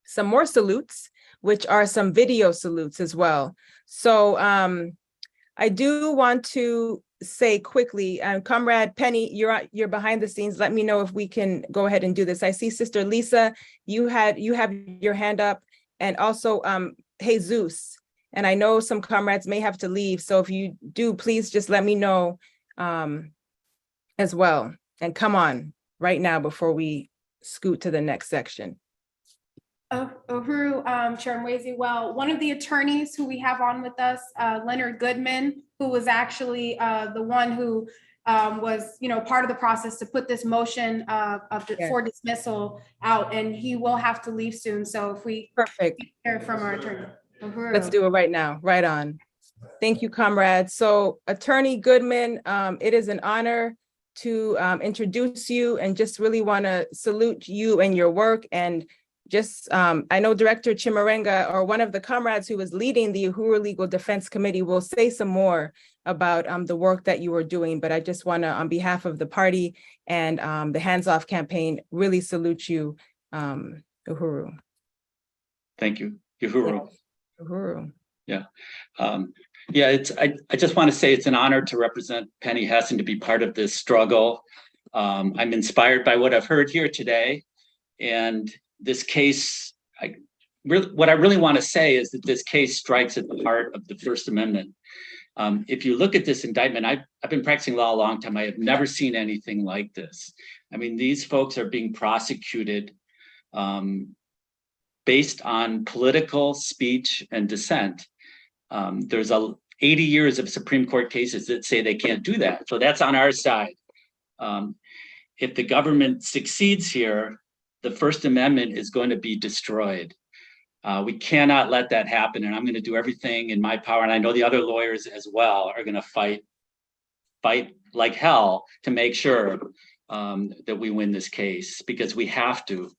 some more salutes, which are some video salutes as well. So I do want to say quickly, Comrade Penny, you're behind the scenes. Let me know if we can go ahead and do this. I see Sister Lisa, you have your hand up, and also Jesus. And I know some comrades may have to leave. So if you do, please just let me know as well. And come on right now before we scoot to the next section. Uhuru, Chair Mwezi, well, one of the attorneys who we have on with us, Leonard Goodman, who was actually the one who was, part of the process to put this motion for dismissal out, and he will have to leave soon. So if we hear from our attorney. Uhuru. Let's do it right now, right on. Thank you, comrades. So Attorney Goodman, it is an honor to introduce you and just really want to salute you and your work. And just, I know Director Chimarenga, or one of the comrades who was leading the Uhuru Legal Defense Committee, will say some more about the work that you were doing. But I just want to, on behalf of the party and the Hands Off campaign, really salute you, Uhuru. Thank you, Uhuru. Yeah. Uhuru. Yeah. I just want to say it's an honor to represent Penny Hess and to be part of this struggle. I'm inspired by what I've heard here today. And this case, what I really want to say is that this case strikes at the heart of the First Amendment. If you look at this indictment, I've been practicing law a long time. I have never seen anything like this. I mean, these folks are being prosecuted based on political speech and dissent. There's 80 years of Supreme Court cases that say they can't do that. So that's on our side. If the government succeeds here, the First Amendment is going to be destroyed. We cannot let that happen. And I'm going to do everything in my power. And I know the other lawyers as well are going to fight like hell to make sure that we win this case, because we have to.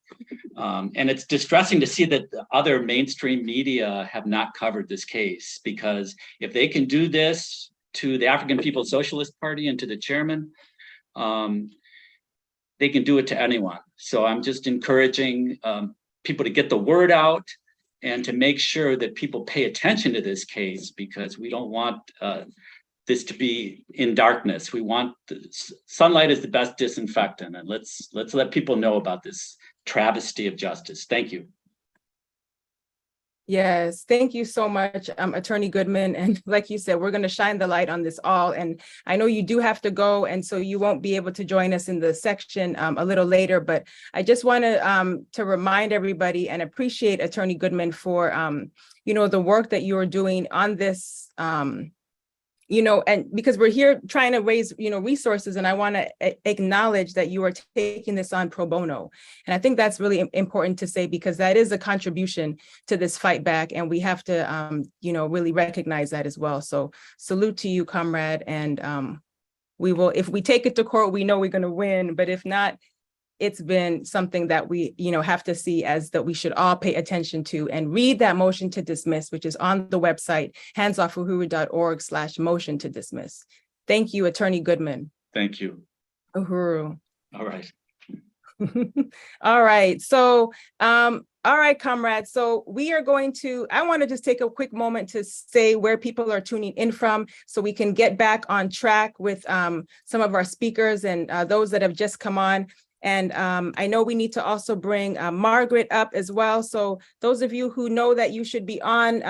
And it's distressing to see that the other mainstream media have not covered this case, because if they can do this to the African People's Socialist Party and to the chairman, they can do it to anyone. So I'm just encouraging people to get the word out and to make sure that people pay attention to this case, because we don't want this to be in darkness. We want sunlight is the best disinfectant, and let's let people know about this travesty of justice. Thank you. Yes, thank you so much, Attorney Goodman. And like you said, we're going to shine the light on this all. And I know you do have to go, and so you won't be able to join us in the section a little later. But I just want to remind everybody and appreciate Attorney Goodman for, the work that you are doing on this, and because we're here trying to raise, resources, and I want to acknowledge that you are taking this on pro bono. And I think that's really important to say, because that is a contribution to this fight back, and we have to, really recognize that as well. So salute to you, comrade. And we will, if we take it to court, we know we're going to win, but if not, it's been something that we, have to see as that we should all pay attention to and read that motion to dismiss, which is on the website, handsoffuhuru.org/motion to dismiss. Thank you, Attorney Goodman. Thank you. Uhuru. All right. All right. So, all right, comrades. So we are going to, I want to just take a quick moment to say where people are tuning in from, so we can get back on track with some of our speakers and those that have just come on. And I know we need to also bring Margaret up as well. So those of you who know that you should be on,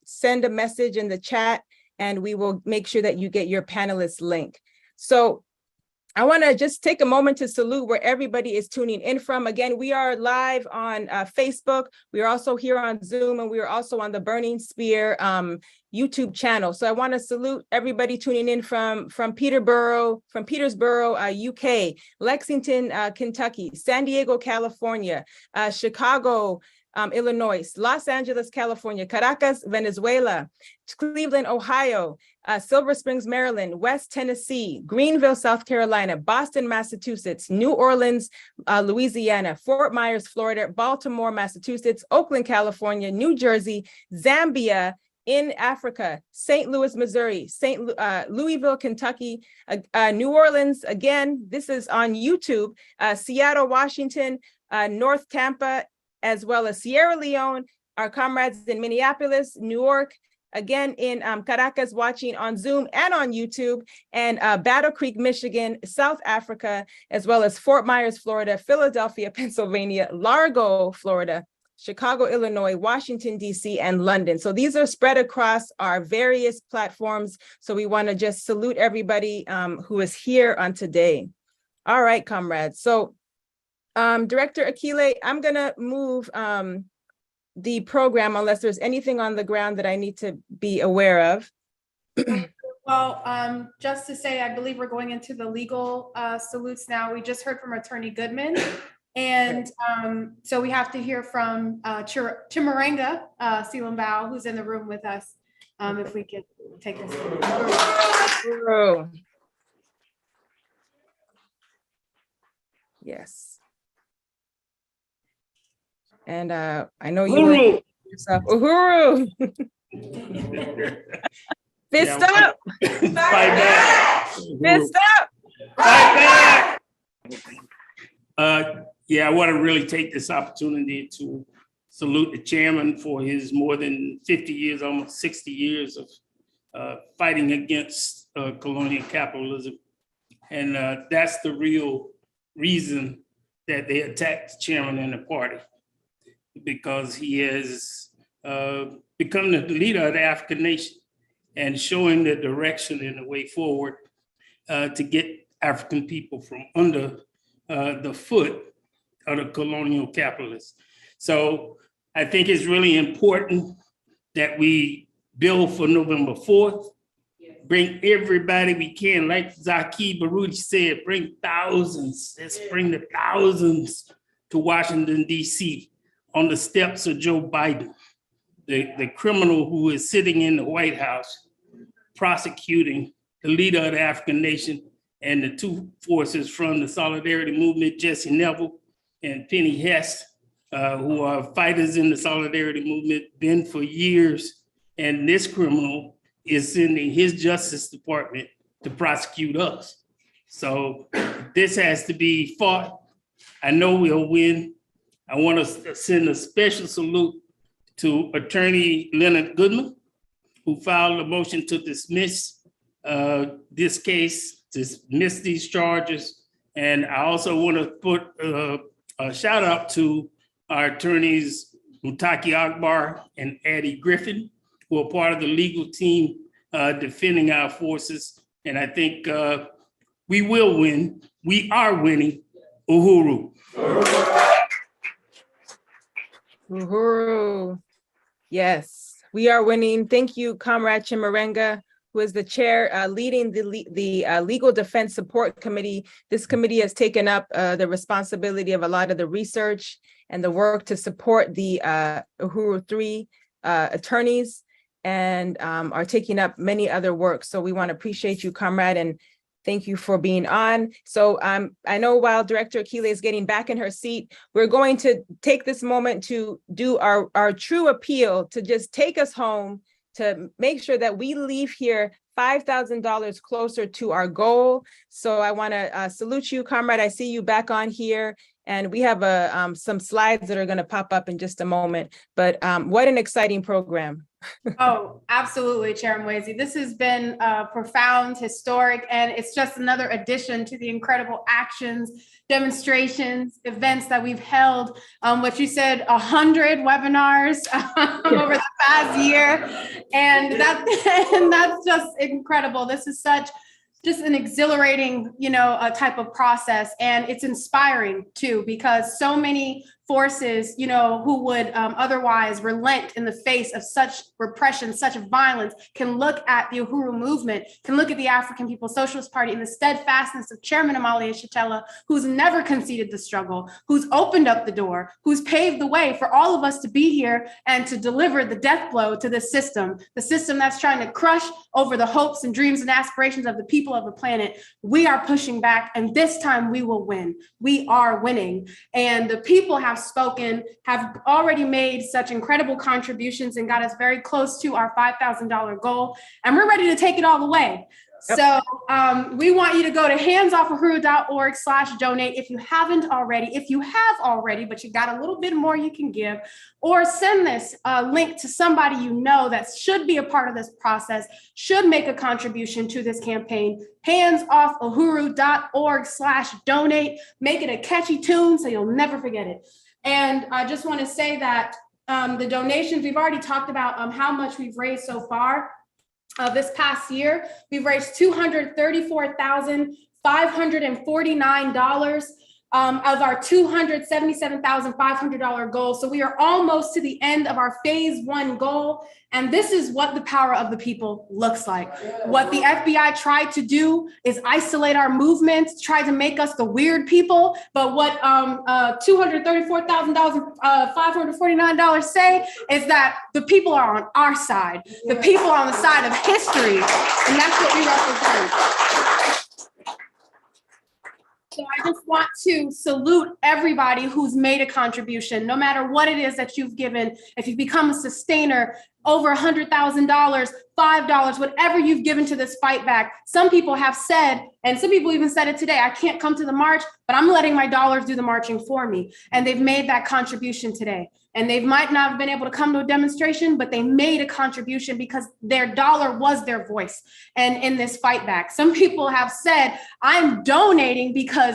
send a message in the chat, and we will make sure that you get your panelist link. So I want to just take a moment to salute where everybody is tuning in from. Again, we are live on Facebook. We are also here on Zoom, and we are also on the Burning Spear YouTube channel. So I want to salute everybody tuning in from Peterborough, UK, Lexington, Kentucky, San Diego, California, Chicago, Illinois, Los Angeles, California, Caracas, Venezuela, Cleveland, Ohio, Silver Springs, Maryland, West Tennessee, Greenville, South Carolina, Boston, Massachusetts, New Orleans, Louisiana, Fort Myers, Florida, Baltimore, Massachusetts, Oakland, California, New Jersey, Zambia, in Africa, St. Louis, Missouri, Louisville, Kentucky, New Orleans, again, this is on YouTube, Seattle, Washington, North Tampa, as well as Sierra Leone, our comrades in Minneapolis, New York, again in Caracas, watching on Zoom and on YouTube, and Battle Creek, Michigan, South Africa, as well as Fort Myers, Florida, Philadelphia, Pennsylvania, Largo, Florida, Chicago, Illinois, Washington, D.C., and London. So these are spread across our various platforms. So we want to just salute everybody who is here on today. All right, comrades. So Director Akile, I'm going to move the program unless there's anything on the ground that I need to be aware of. Well, just to say, I believe we're going into the legal salutes now. We just heard from Attorney Goodman. And so we have to hear from Chimurenga Silambao, who's in the room with us. If we could take this. Yes. And I know you were yourself. Uhuru. Fist up. Fight back. Fist up. Fight back. Yeah, I want to really take this opportunity to salute the chairman for his more than 50 years, almost 60 years of fighting against colonial capitalism. And that's the real reason that they attacked the chairman and the party, because he has become the leader of the African nation and showing the direction and the way forward to get African people from under the foot of the colonial capitalists. So I think it's really important that we build for November 4th, bring everybody we can, like Zaki Baruch said, bring thousands, let's bring the thousands to Washington, D.C. on the steps of Joe Biden, the criminal who is sitting in the White House prosecuting the leader of the African nation and the two forces from the Solidarity Movement, Jesse Neville and Penny Hest, who are fighters in the Solidarity Movement, been for years. And this criminal is sending his Justice Department to prosecute us. So this has to be fought. I know we'll win. I want to send a special salute to Attorney Leonard Goodman, who filed a motion to dismiss this case, dismiss these charges. And I also want to put a shout out to our attorneys, Mutaki Akbar and Addie Griffin, who are part of the legal team defending our forces. And I think we will win. We are winning. Uhuru. Uhuru. Yes, we are winning. Thank you, Comrade Chimurenga, who is the chair leading the Legal Defense Support Committee. This committee has taken up the responsibility of a lot of the research and the work to support the Uhuru 3 attorneys, and are taking up many other work. So we want to appreciate you, comrade, and thank you for being on. So I know while Director Akile is getting back in her seat, we're going to take this moment to do our true appeal to just take us home, to make sure that we leave here $5,000 closer to our goal. So I want to salute you, comrade. I see you back on here. And we have some slides that are going to pop up in just a moment. But what an exciting program. Oh, absolutely, Chair Mwezi. This has been profound, historic, and it's just another addition to the incredible actions, demonstrations, events that we've held. What you said, 100 webinars over the past year. And that's just incredible. This is just an exhilarating, type of process. And it's inspiring too, because so many forces, who would otherwise relent in the face of such repression, such violence, can look at the Uhuru Movement, can look at the African People's Socialist Party and the steadfastness of Chairman Amalia Shatella, who's never conceded the struggle, who's opened up the door, who's paved the way for all of us to be here and to deliver the death blow to this system, the system that's trying to crush over the hopes and dreams and aspirations of the people of the planet. We are pushing back, and this time we will win. We are winning. And the people have spoken, have already made such incredible contributions and got us very close to our $5,000 goal. And we're ready to take it all the way. Yep. So we want you to go to handsoffuhuru.org/donate if you haven't already. If you have already, but you got a little bit more you can give, or send this link to somebody you know that should be a part of this process, should make a contribution to this campaign. Handsoffuhuru.org/donate. Make it a catchy tune so you'll never forget it. And I just want to say that the donations, we've already talked about how much we've raised so far. This past year, we've raised $234,549 of our $277,500 goal. So we are almost to the end of our phase 1 goal. And this is what the power of the people looks like. What the FBI tried to do is isolate our movement, try to make us the weird people. But what $234,549 say is that the people are on our side. The people are on the side of history. And that's what we represent. So I just want to salute everybody who's made a contribution, no matter what it is that you've given. If you've become a sustainer, over $100,000, $5, whatever you've given to this fight back. Some people have said, and some people even said it today, I can't come to the march, but I'm letting my dollars do the marching for me. And they've made that contribution today. And they might not have been able to come to a demonstration, but they made a contribution because their dollar was their voice. And in this fight back, some people have said, I'm donating because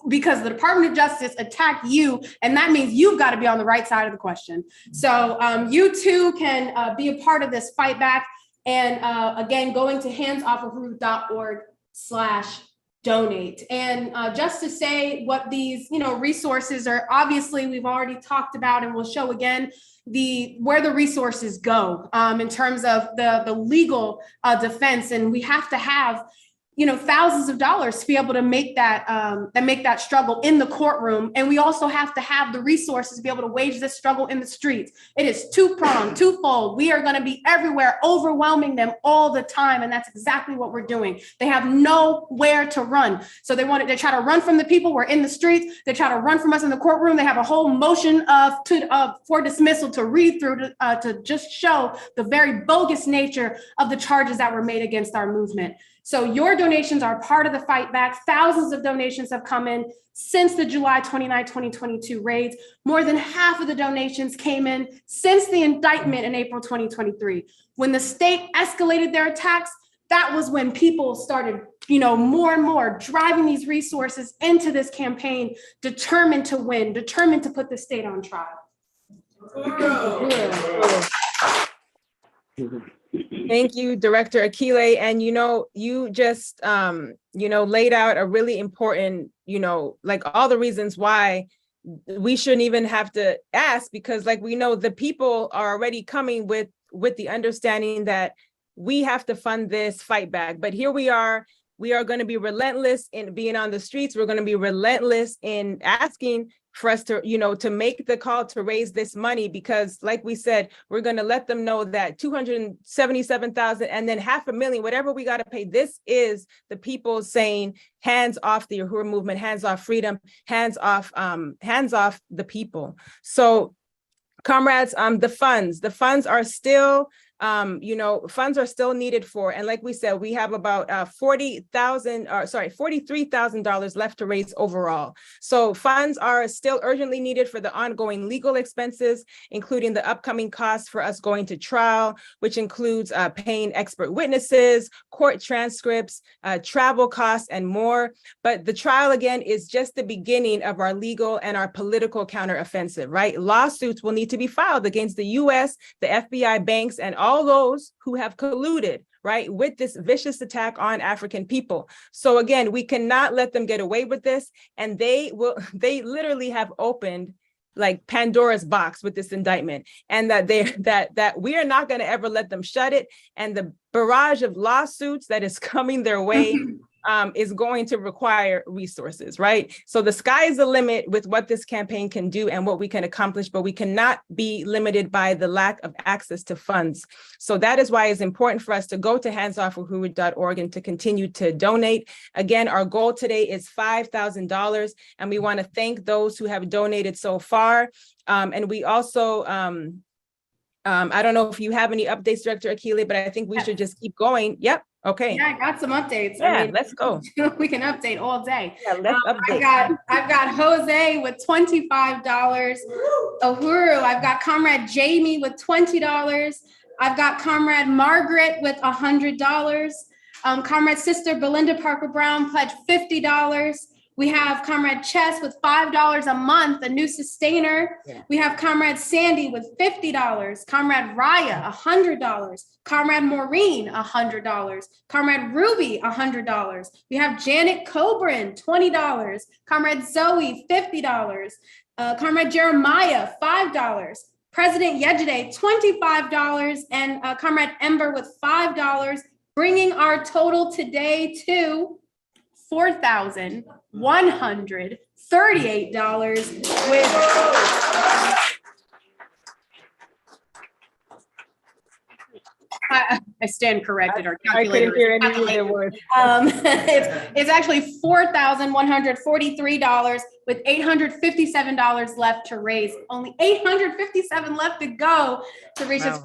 the Department of Justice attacked you, and that means you've got to be on the right side of the question. So you too can be a part of this fight back. And again, going to handsoffofruth.org/donate. And just to say what these resources are, obviously we've already talked about, and we'll show again where the resources go in terms of the legal defense. And we have to have thousands of dollars to be able to make that struggle in the courtroom. And we also have to have the resources to be able to wage this struggle in the streets. It is two-pronged, twofold. We are going to be everywhere, overwhelming them all the time. And that's exactly what we're doing. They have nowhere to run. So they try to run from the people. We're in the streets. They try to run from us in the courtroom. They have a whole motion for dismissal to read through to just show the very bogus nature of the charges that were made against our movement. So your donations are part of the fight back. Thousands of donations have come in since the July 29, 2022 raids. More than half of the donations came in since the indictment in April 2023. When the state escalated their attacks, that was when people started, more and more driving these resources into this campaign, determined to win, determined to put the state on trial. Thank you, Director Akile. And you just laid out a really important, like all the reasons why we shouldn't even have to ask, because like we know the people are already coming with the understanding that we have to fund this fight back. But here we are going to be relentless in being on the streets. We're going to be relentless in asking for us to, to make the call to raise this money, because like we said, we're going to let them know that 277,000 and then $500,000, whatever we got to pay. This is the people saying, hands off the Uhuru movement, hands off freedom, hands off the people. So comrades, the funds are still, funds are still needed for, and like we said, we have about $43,000 left to raise overall. So funds are still urgently needed for the ongoing legal expenses, including the upcoming costs for us going to trial, which includes paying expert witnesses, court transcripts, travel costs, and more. But the trial, again, is just the beginning of our legal and our political counteroffensive, right? Lawsuits will need to be filed against the US, the FBI, banks, and all those who have colluded, right, with this vicious attack on African people. So again, we cannot let them get away with this. And they literally have opened like Pandora's box with this indictment, and that we are not going to ever let them shut it. And the barrage of lawsuits that is coming their way is going to require resources, right? So the sky is the limit with what this campaign can do and what we can accomplish, but we cannot be limited by the lack of access to funds. So that is why it's important for us to go to handsoffofruth.org and to continue to donate. Again, our goal today is $5,000, and we want to thank those who have donated so far. And we also, I don't know if you have any updates, Director Akile, but I think we should just keep going. Yep. Okay. Yeah, I got some updates. Yeah, let's go. We can update all day. Yeah, let's update. I've got Jose with $25. Uhuru, I've got Comrade Jamie with $20. I've got Comrade Margaret with $100. Comrade Sister Belinda Parker Brown pledged $50. We have Comrade Chess with $5 a month, a new sustainer. Yeah. We have Comrade Sandy with $50, Comrade Raya, $100, Comrade Maureen, $100, Comrade Ruby, $100. We have Janet Coburn, $20, Comrade Zoe, $50, Comrade Jeremiah, $5, President Yejide, $25, and Comrade Ember with $5, bringing our total today to $4,138 with I stand corrected. Our calculator. I couldn't hear any of the words. It's actually $4,143 with $857 left to raise. Only $857 left to go to reach his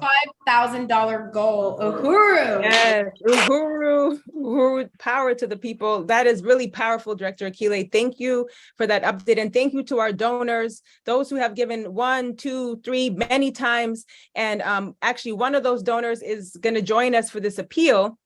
$5,000 goal. Uhuru. Yes, Uhuru, power to the people. That is really powerful, Director Akile. Thank you for that update. And thank you to our donors, those who have given 1, 2, 3, many times. And actually, one of those donors is going to join us for this appeal,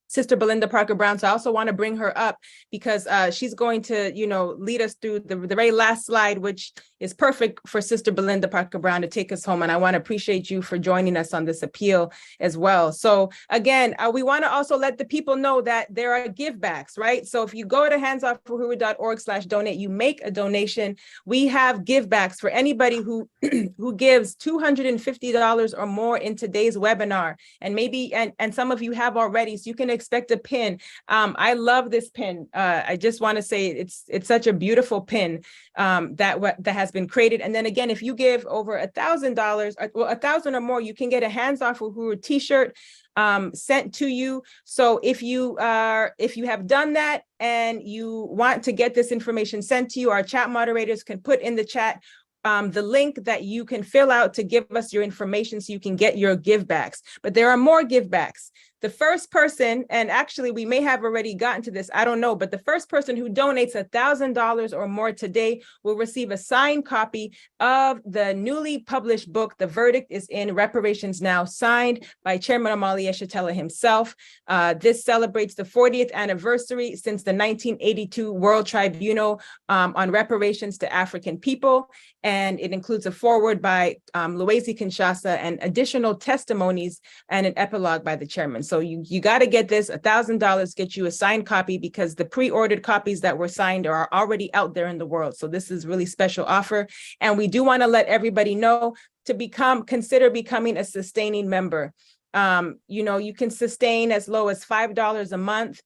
Sister Belinda Parker Brown. So I also want to bring her up because she's going to, lead us through the very last slide, which is perfect for Sister Belinda Parker Brown to take us home. And I want to appreciate you for joining us on this appeal as well. So again, we want to also let the people know that there are givebacks, right? So if you go to handsoffforhuru.org/donate, you make a donation. We have givebacks for anybody who who gives $250 or more in today's webinar. And maybe, and some of you have already, so you can expect a pin. I love this pin. I just want to say it's such a beautiful pin that has been created. And then again, if you give over $1,000, well, 1,000 or more, you can get a Hands Off Uhuru t-shirt sent to you. So if you have done that and you want to get this information sent to you, our chat moderators can put in the chat the link that you can fill out to give us your information so you can get your givebacks. But there are more givebacks. The first person, and actually we may have already gotten to this, I don't know, but the first person who donates $1,000 or more today will receive a signed copy of the newly published book, The Verdict is in, Reparations Now, signed by Chairman Omali Yeshitela himself. This celebrates the 40th anniversary since the 1982 World Tribunal on Reparations to African People. And it includes a foreword by Loezi Kinshasa and additional testimonies and an epilogue by the chairman. So you got to get this. $1,000 get you a signed copy because the pre-ordered copies that were signed are already out there in the world. So this is really special offer. And we do want to let everybody know to consider becoming a sustaining member. You can sustain as low as $5 a month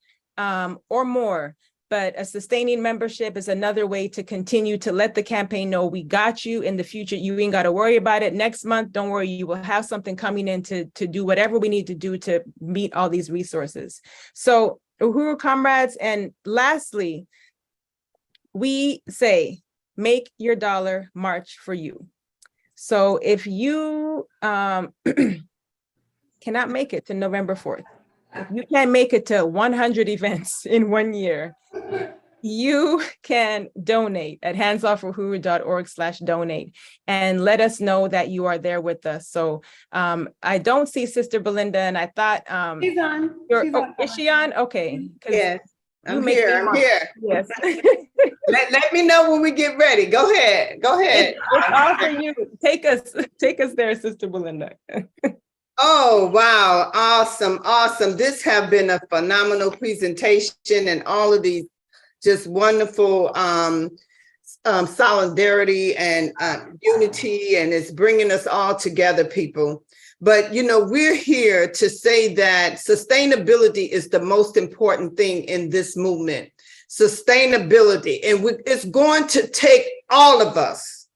or more. But a sustaining membership is another way to continue to let the campaign know we got you in the future. You ain't got to worry about it. Next month, don't worry, you will have something coming in to do whatever we need to do to meet all these resources. So Uhuru comrades, and lastly, we say, make your dollar march for you. So if you cannot make it to November 4th, you can't make it to 100 events in 1 year, you can donate at handsoffuhuru.org/donate and let us know that you are there with us. So I don't see Sister Belinda, and I thought she's on. Is she on? Okay. Yes, I'm here. Yes. let me know when we get ready. Go ahead. It's all for you. Take us there, Sister Belinda. Oh, wow. Awesome. This have been a phenomenal presentation, and all of these just wonderful solidarity and unity, and it's bringing us all together, people. But, we're here to say that sustainability is the most important thing in this movement. Sustainability. And it's going to take all of us.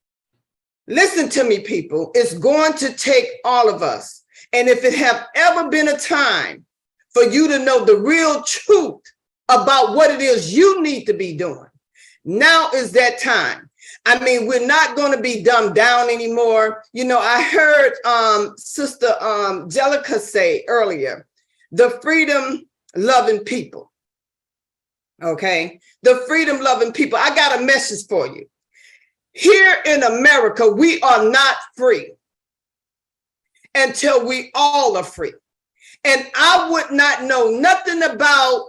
Listen to me, people. It's going to take all of us. And if it have ever been a time for you to know the real truth about what it is you need to be doing, now is that time. I mean, we're not going to be dumbed down anymore. I heard Sister Jellica say earlier, the freedom-loving people. Okay? The freedom-loving people. I got a message for you. Here in America, we are not free until we all are free. And I would not know nothing about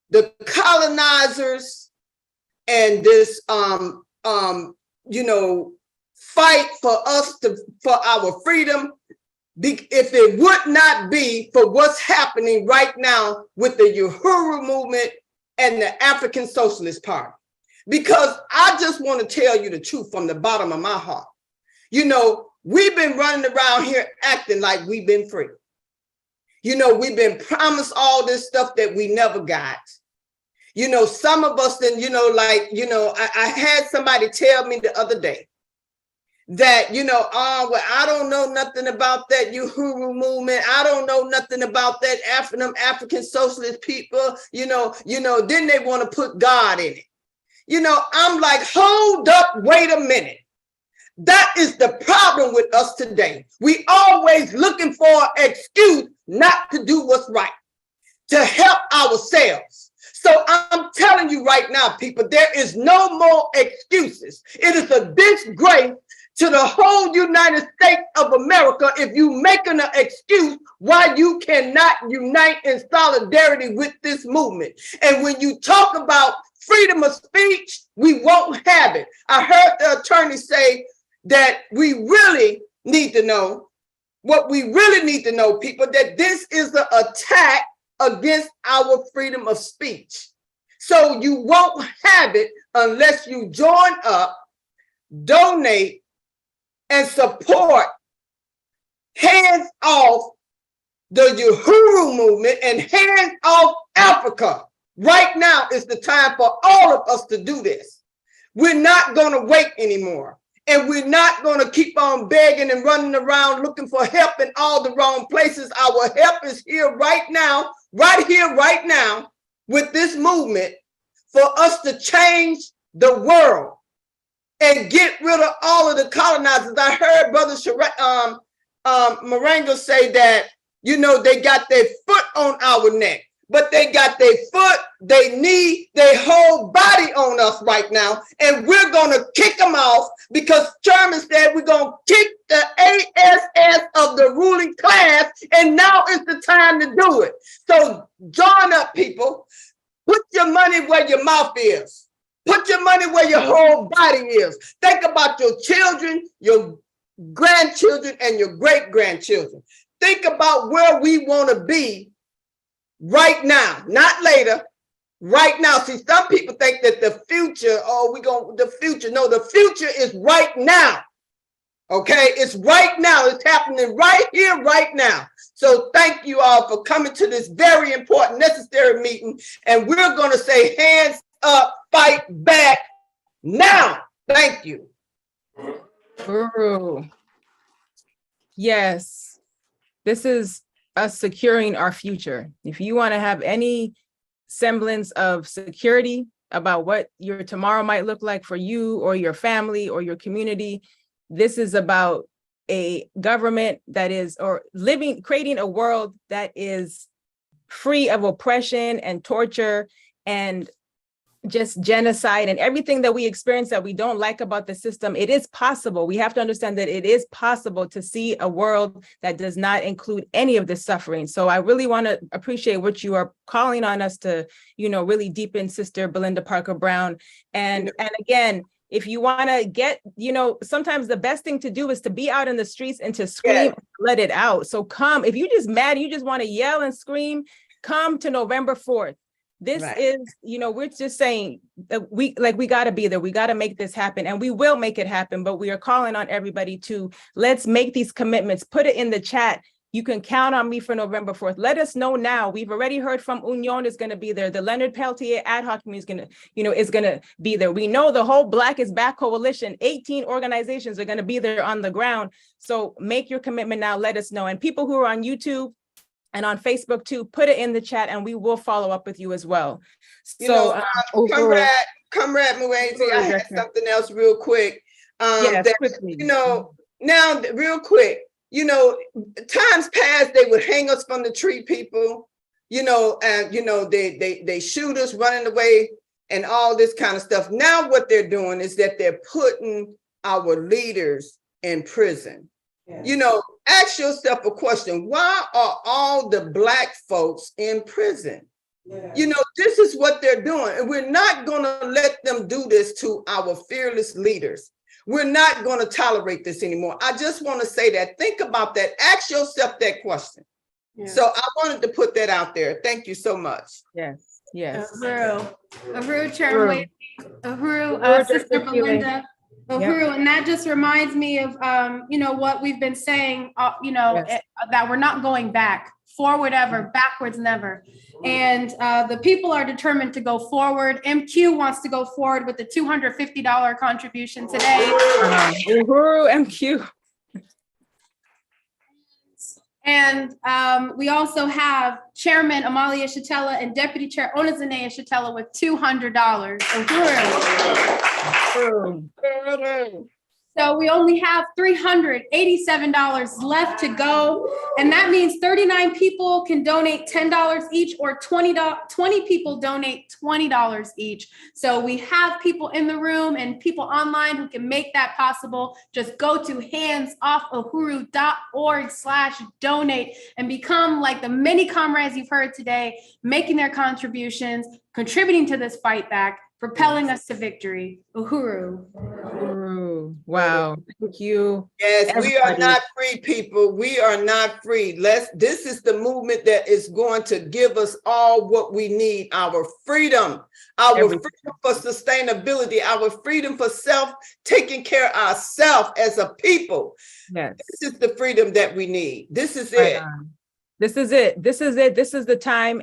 the colonizers, and this fight for us for our freedom, if it would not be for what's happening right now with the Uhuru Movement and the African Socialist Party. Because I just want to tell you the truth from the bottom of my heart. We've been running around here acting like we've been free. We've been promised all this stuff that we never got. Some of us then, I had somebody tell me the other day that, I don't know nothing about that Uhuru movement. I don't know nothing about that African socialist people, then they want to put God in it. I'm like, hold up, wait a minute. That is the problem with us today. We always looking for an excuse not to do what's right, to help ourselves. So I'm telling you right now, people, there is no more excuses. It is a disgrace to the whole United States of America if you making an excuse why you cannot unite in solidarity with this movement. And when you talk about freedom of speech, we won't have it. I heard the attorney say that we really need to know, what we really need to know, people, that this is an attack against our freedom of speech. So you won't have it unless you join up, donate, and support hands off the Uhuru movement and hands off Africa. Right now is the time for all of us to do this. We're not going to wait anymore. And we're not going to keep on begging and running around looking for help in all the wrong places. Our help is here right now, right now, with this movement for us to change the world and get rid of all of the colonizers. I heard Brother Marengo say that, they got their foot on our neck. But they got their foot, their knee, their whole body on us right now. And we're going to kick them off because Sherman said we're going to kick the ASS of the ruling class. And now is the time to do it. So join up, people. Put your money where your mouth is. Put your money where your whole body is. Think about your children, your grandchildren, and your great-grandchildren. Think about where we want to be right now, not later, right now. See, some people think that the future, no, the future is right now. Okay, it's right now. It's happening right here, right now. So thank you all for coming to this very important, necessary meeting. And we're going to say hands up, fight back now. Thank you. Uhuru. Yes, this is us securing our future. If you want to have any semblance of security about what your tomorrow might look like for you or your family or your community, this is about a government that is, creating a world that is free of oppression and torture and just genocide and everything that we experience that we don't like about the system. It is possible. We have to understand that it is possible to see a world that does not include any of this suffering. So I really want to appreciate what you are calling on us to, really deepen, Sister Belinda Parker Brown. And again, if you want to get, sometimes the best thing to do is to be out in the streets and to scream, let it out. So come, if you're just mad, you just want to yell and scream, come to November 4th. This is, we're just saying that we got to be there. We got to make this happen, and we will make it happen. But we are calling on everybody to let's make these commitments. Put it in the chat. You can count on me for November 4th. Let us know now. We've already heard from Union is going to be there. The Leonard Peltier ad hoc committee is going to, is going to be there. We know the whole Black is Back coalition, 18 organizations are going to be there on the ground. So make your commitment now. Let us know. And people who are on YouTube and on Facebook too, put it in the chat and we will follow up with you as well. So, Comrade Muenzi, I had something else real quick. Quickly. Now real quick, times past, they would hang us from the tree, people, and, they shoot us running away and all this kind of stuff. Now what they're doing is that they're putting our leaders in prison. Ask yourself a question. Why are all the Black folks in prison? You know, this is what they're doing, and we're not going to let them do this to our fearless leaders. We're not going to tolerate this anymore. I just want to say that. Think about that. Ask yourself that question. Yeah. So I wanted to put that out there. Thank you so much. Yes, yes. Uhuru, Chairman Sister Belinda. Uhuru, and that just reminds me of, you know, what we've been saying, that we're not going back, forward ever, backwards never. And the people are determined to go forward. MQ wants to go forward with the $250 contribution today. Uhuru, MQ. And we also have Chairman Amalia Shatella and Deputy Chair Onizane Shatella with $200. Uhuru. So we only have $387 left to go. And that means 39 people can donate $10 each, or 20 people donate $20 each. So we have people in the room and people online who can make that possible. Just go to handsoffuhuru.org/donate and become like the many comrades you've heard today, making their contributions, contributing to this fight back, propelling us to victory. Uhuru. Uhuru. Wow. Thank you. Yes, everybody. We are not free, people. We are not free. This is the movement that is going to give us all what we need: our freedom, freedom for sustainability, our freedom for taking care of ourselves as a people. Yes. This is the freedom that we need. This is it. This is it. This is it. This is the time.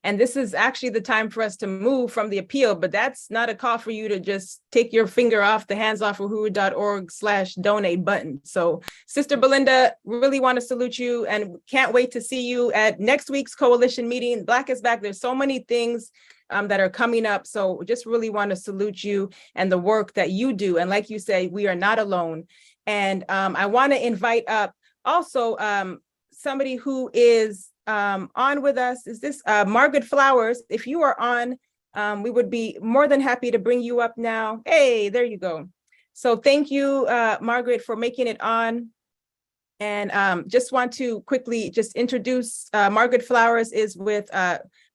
And this is actually the time for us to move from the appeal, but that's not a call for you to just take your finger off the handsoffuhuru.org/donate button. So Sister Belinda, really want to salute you and can't wait to see you at next week's coalition meeting. Black is Back. There's so many things that are coming up. So just really want to salute you and the work that you do. And like you say, we are not alone. And I want to invite up also somebody who is on with us. Is this Margaret Flowers? If you are on, we would be more than happy to bring you up now. Hey, there you go. So thank you, Margaret, for making it on. And just want to quickly just introduce Margaret Flowers is with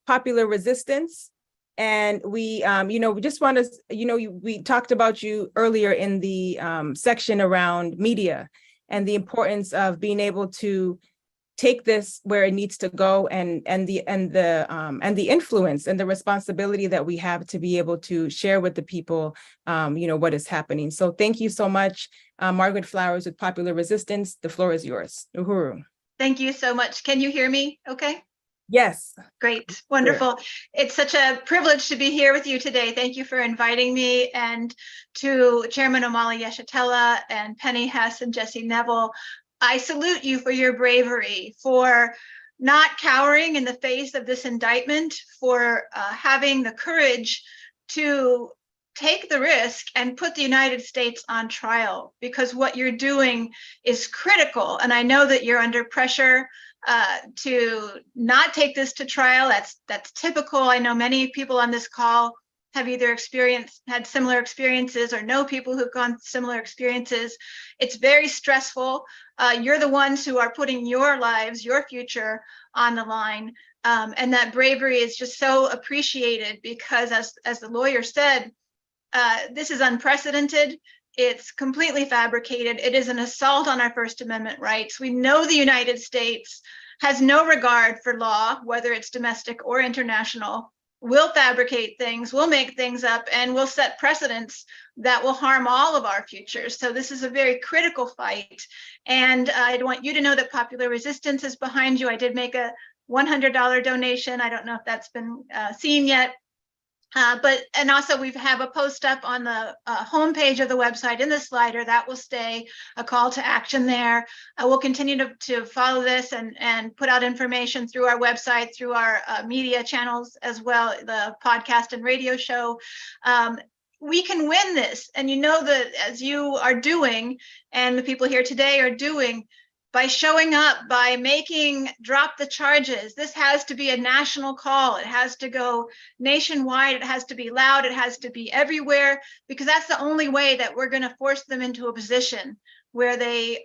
Popular Resistance. And we, we just want to, we talked about you earlier in the section around media and the importance of being able to take this where it needs to go, and the influence and the responsibility that we have to be able to share with the people, what is happening. So thank you so much, Margaret Flowers with Popular Resistance. The floor is yours. Uhuru. Thank you so much. Can you hear me? Okay. Yes. Great. Wonderful. Sure. It's such a privilege to be here with you today. Thank you for inviting me, and to Chairman Amalia Shatella and Penny Hess and Jesse Neville. I salute you for your bravery, for not cowering in the face of this indictment, for having the courage to take the risk and put the United States on trial, because what you're doing is critical. And I know that you're under pressure to not take this to trial. That's typical. I know many people on this call have either had similar experiences or know people who've gone similar experiences. It's very stressful. You're the ones who are putting your lives, your future on the line. And that bravery is just so appreciated, because as the lawyer said, this is unprecedented. It's completely fabricated. It is an assault on our First Amendment rights. We know the United States has no regard for law, whether it's domestic or international. We'll fabricate things, we'll make things up, and we'll set precedents that will harm all of our futures. So this is a very critical fight. And I'd want you to know that Popular Resistance is behind you. I did make a $100 donation. I don't know if that's been seen yet. And also we have a post up on the homepage of the website in the slider that will stay, a call to action there. We'll continue to follow this and put out information through our website, through our media channels as well, the podcast and radio show. We can win this. And you know that as you are doing, and the people here today are doing, by showing up, by drop the charges. This has to be a national call. It has to go nationwide. It has to be loud. It has to be everywhere, because that's the only way that we're going to force them into a position where they,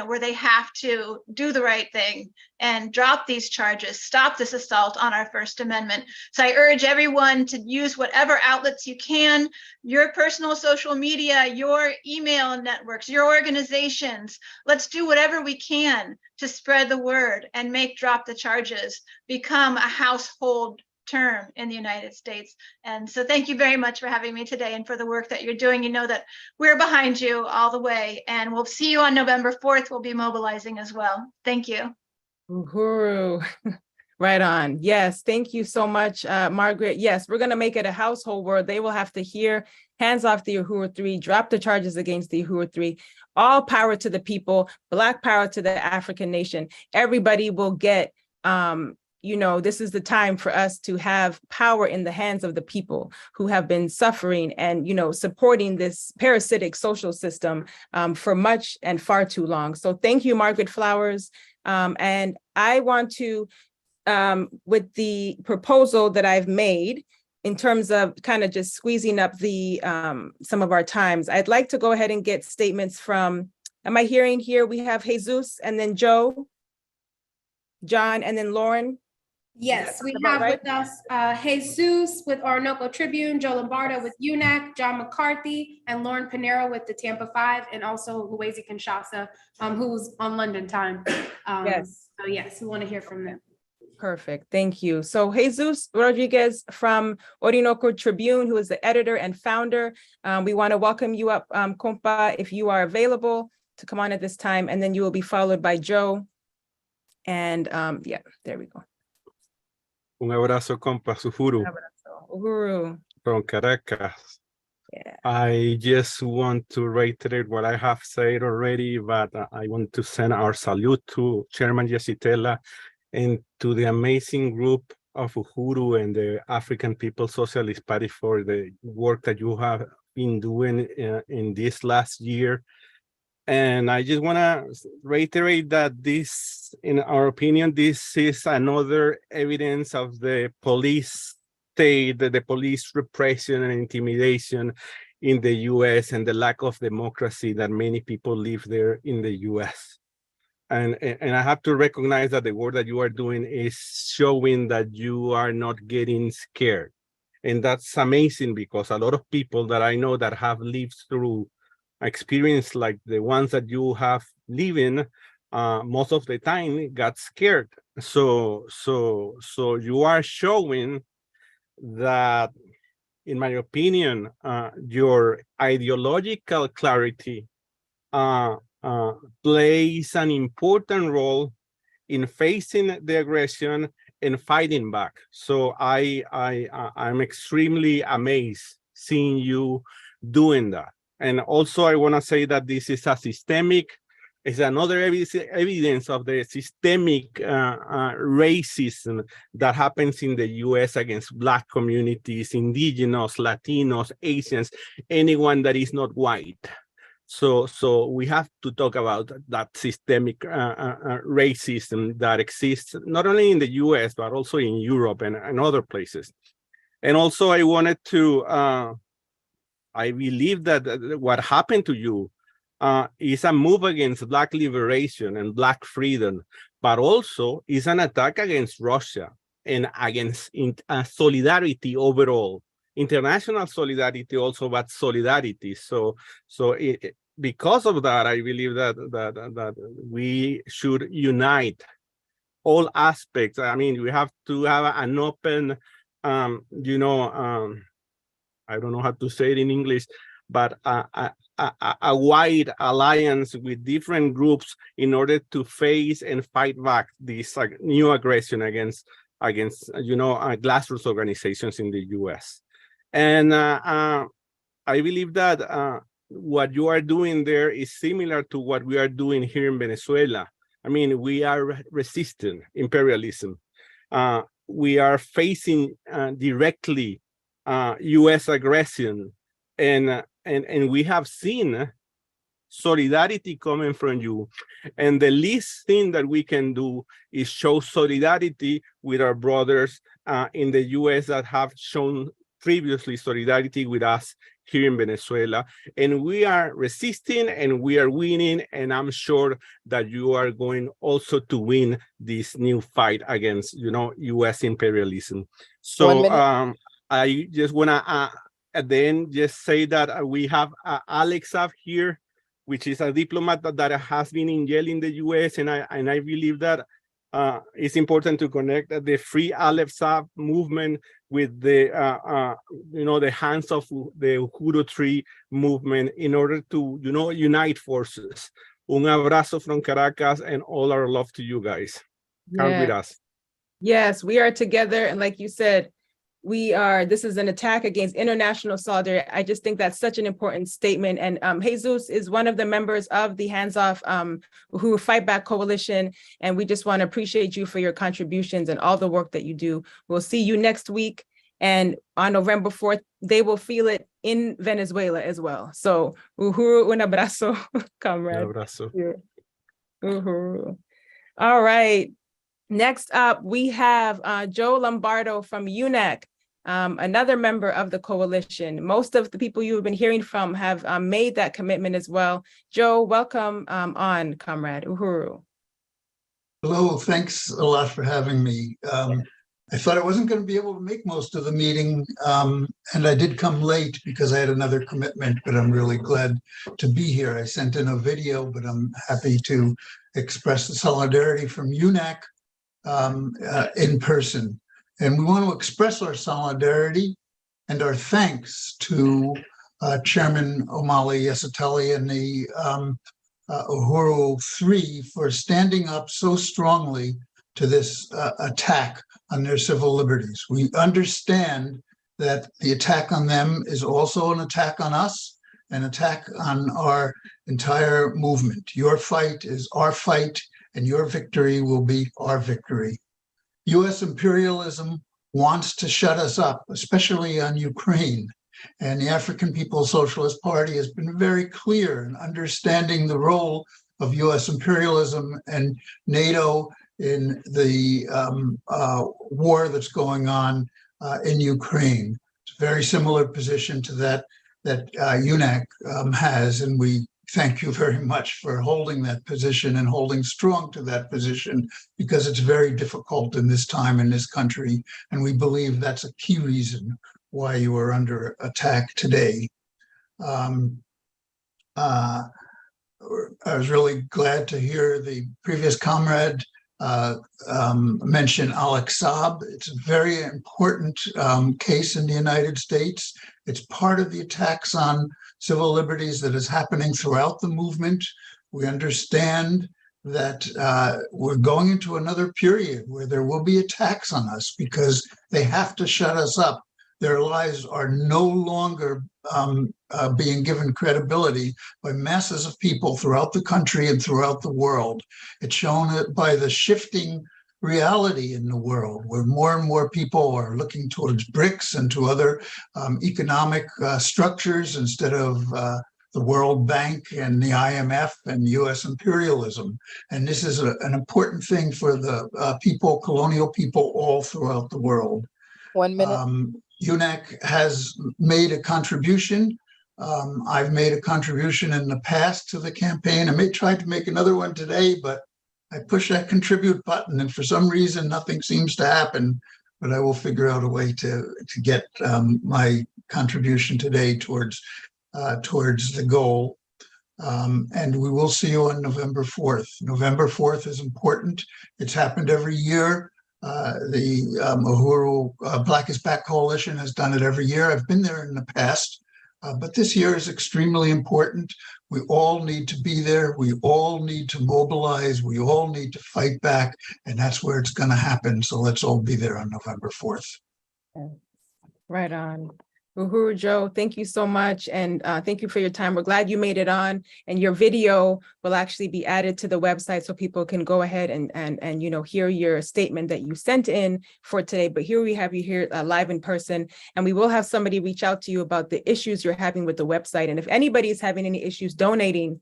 where they have to do the right thing and drop these charges, stop this assault on our First Amendment. So I urge everyone to use whatever outlets you can, your personal social media, your email networks, your organizations. Let's do whatever we can to spread the word and make drop the charges become a household term in the United States. And so thank you very much for having me today and for the work that you're doing. You know that we're behind you all the way, and we'll see you on November 4th. We'll be mobilizing as well. Thank you. Uhuru. Right on. Yes. Thank you so much, Margaret. Yes, we're going to make it a household word. They will have to hear hands off the Uhuru 3, drop the charges against the Uhuru 3, all power to the people, Black power to the African nation. Everybody will get, this is the time for us to have power in the hands of the people who have been suffering and, supporting this parasitic social system for much and far too long. So thank you, Margaret Flowers. And I want to, with the proposal that I've made in terms of kind of just squeezing up the some of our times, I'd like to go ahead and get statements from, am I hearing here? We have Jesus and then Joe, John, and then Lauren. Yes, we have with us Jesus with Orinoco Tribune, Joe Lombardo with UNAC, John McCarthy, and Lauren Pinero with the Tampa 5, and also Luwezi Kinshasa, who's on London time. Yes. So yes, we want to hear from them. Perfect. Thank you. So Jesus Rodriguez from Orinoco Tribune, who is the editor and founder. We want to welcome you up, compa, if you are available to come on at this time, and then you will be followed by Joe. And yeah, there we go. Un abrazo, compas, Uhuru. Un abrazo. Uhuru. From Caracas. Yeah. I just want to reiterate what I have said already, but I want to send our salute to Chairman Yesitela and to the amazing group of Uhuru and the African People's Socialist Party for the work that you have been doing in this last year. And I just want to reiterate that this, in our opinion, this is another evidence of the police state, the police repression and intimidation in the US and the lack of democracy that many people live there in the US. And I have to recognize that the work that you are doing is showing that you are not getting scared. And that's amazing because a lot of people that I know that have lived through experience like the ones that you have lived in, most of the time got scared. So you are showing that, in my opinion, your ideological clarity plays an important role in facing the aggression and fighting back. So I'm extremely amazed seeing you doing that. And also I want to say that this is a systemic, is another evidence of the systemic racism that happens in the US against Black communities, indigenous, Latinos, Asians, anyone that is not white. So we have to talk about that systemic racism that exists not only in the US, but also in Europe and other places. And also I wanted to, I believe that what happened to you is a move against Black liberation and Black freedom, but also is an attack against Russia and against solidarity overall. International solidarity also, but solidarity. So because of that, I believe that we should unite all aspects. I mean, we have to have an open, I don't know how to say it in English, but a wide alliance with different groups in order to face and fight back this new aggression against grassroots organizations in the US. And I believe that what you are doing there is similar to what we are doing here in Venezuela. I mean, we are resisting imperialism. We are facing directly US aggression, and we have seen solidarity coming from you. And the least thing that we can do is show solidarity with our brothers in the US that have shown previously solidarity with us here in Venezuela. And we are resisting and we are winning. And I'm sure that you are going also to win this new fight against, U.S. imperialism. So I just want to at the end just say that we have Alex up here, which is a diplomat that has been in jail in the U.S. And I believe that it's important to connect the Free Aleph Saab movement with the the Hands of the Uhuru Tree movement in order to unite forces. Un abrazo from Caracas and all our love to you guys. Come with us. Yes, we are together, and like you said, this is an attack against international solidarity. I just think that's such an important statement. And Jesus is one of the members of the Hands Off Uhuru Fight Back Coalition. And we just want to appreciate you for your contributions and all the work that you do. We'll see you next week. And on November 4th, they will feel it in Venezuela as well. So Uhuru, un abrazo, comrade. Un abrazo. Uhuru. All right. Next up, we have Joe Lombardo from UNEC, another member of the coalition. Most of the people you've been hearing from have made that commitment as well. Joe, welcome on, comrade Uhuru. Hello, thanks a lot for having me. I thought I wasn't going to be able to make most of the meeting, and I did come late because I had another commitment, but I'm really glad to be here. I sent in a video, but I'm happy to express the solidarity from UNEC in person. And we want to express our solidarity and our thanks to Chairman Omali Yeshitela and the Uhuru 3 for standing up so strongly to this attack on their civil liberties. We understand that the attack on them is also an attack on us, an attack on our entire movement. Your fight is our fight, and your victory will be our victory. U.S. imperialism wants to shut us up, especially on Ukraine. And the African People's Socialist Party has been very clear in understanding the role of U.S. imperialism and NATO in the war that's going on in Ukraine. It's a very similar position to that UNEC has, and we thank you very much for holding that position and holding strong to that position, because it's very difficult in this time in this country. And we believe that's a key reason why you are under attack today. I was really glad to hear the previous comrade mention Alex Saab. It's a very important case in the United States. It's part of the attacks on civil liberties that is happening throughout the movement. We understand that we're going into another period where there will be attacks on us because they have to shut us up. Their lives are no longer being given credibility by masses of people throughout the country and throughout the world. It's shown by the shifting reality in the world, where more and more people are looking towards BRICS and to other economic structures instead of the World Bank and the IMF and US imperialism. And this is an important thing for the people, colonial people all throughout the world. 1 minute. UNEC has made a contribution. I've made a contribution in the past to the campaign. I may try to make another one today, but I push that contribute button, and for some reason, nothing seems to happen. But I will figure out a way to get my contribution today towards the goal. And we will see you on November 4th. November 4th is important. It's happened every year. The Uhuru Black is Back Coalition has done it every year. I've been there in the past, but this year is extremely important. We all need to be there. We all need to mobilize. We all need to fight back, and that's where it's going to happen. So let's all be there on November 4th. Right on. Uhuru, Joe, thank you so much. And thank you for your time. We're glad you made it on, and your video will actually be added to the website so people can go ahead and hear your statement that you sent in for today. But here we have you here live in person, and we will have somebody reach out to you about the issues you're having with the website. And if anybody is having any issues donating,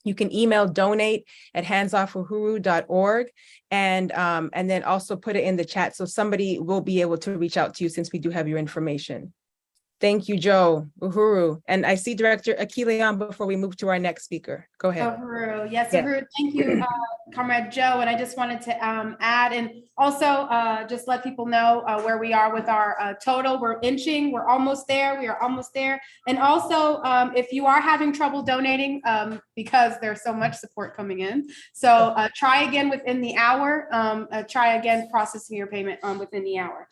you can email donate@handsoffuhuru.org and then also put it in the chat so somebody will be able to reach out to you, since we do have your information. Thank you, Joe. Uhuru. And I see Director Akile on before we move to our next speaker. Go ahead. Uhuru. Yes, Yeah. Uhuru. Thank you, Comrade Joe. And I just wanted to add and also just let people know where we are with our total. We're inching. We're almost there. We are almost there. And also, if you are having trouble donating, because there's so much support coming in, so try again within the hour. Try again processing your payment within the hour.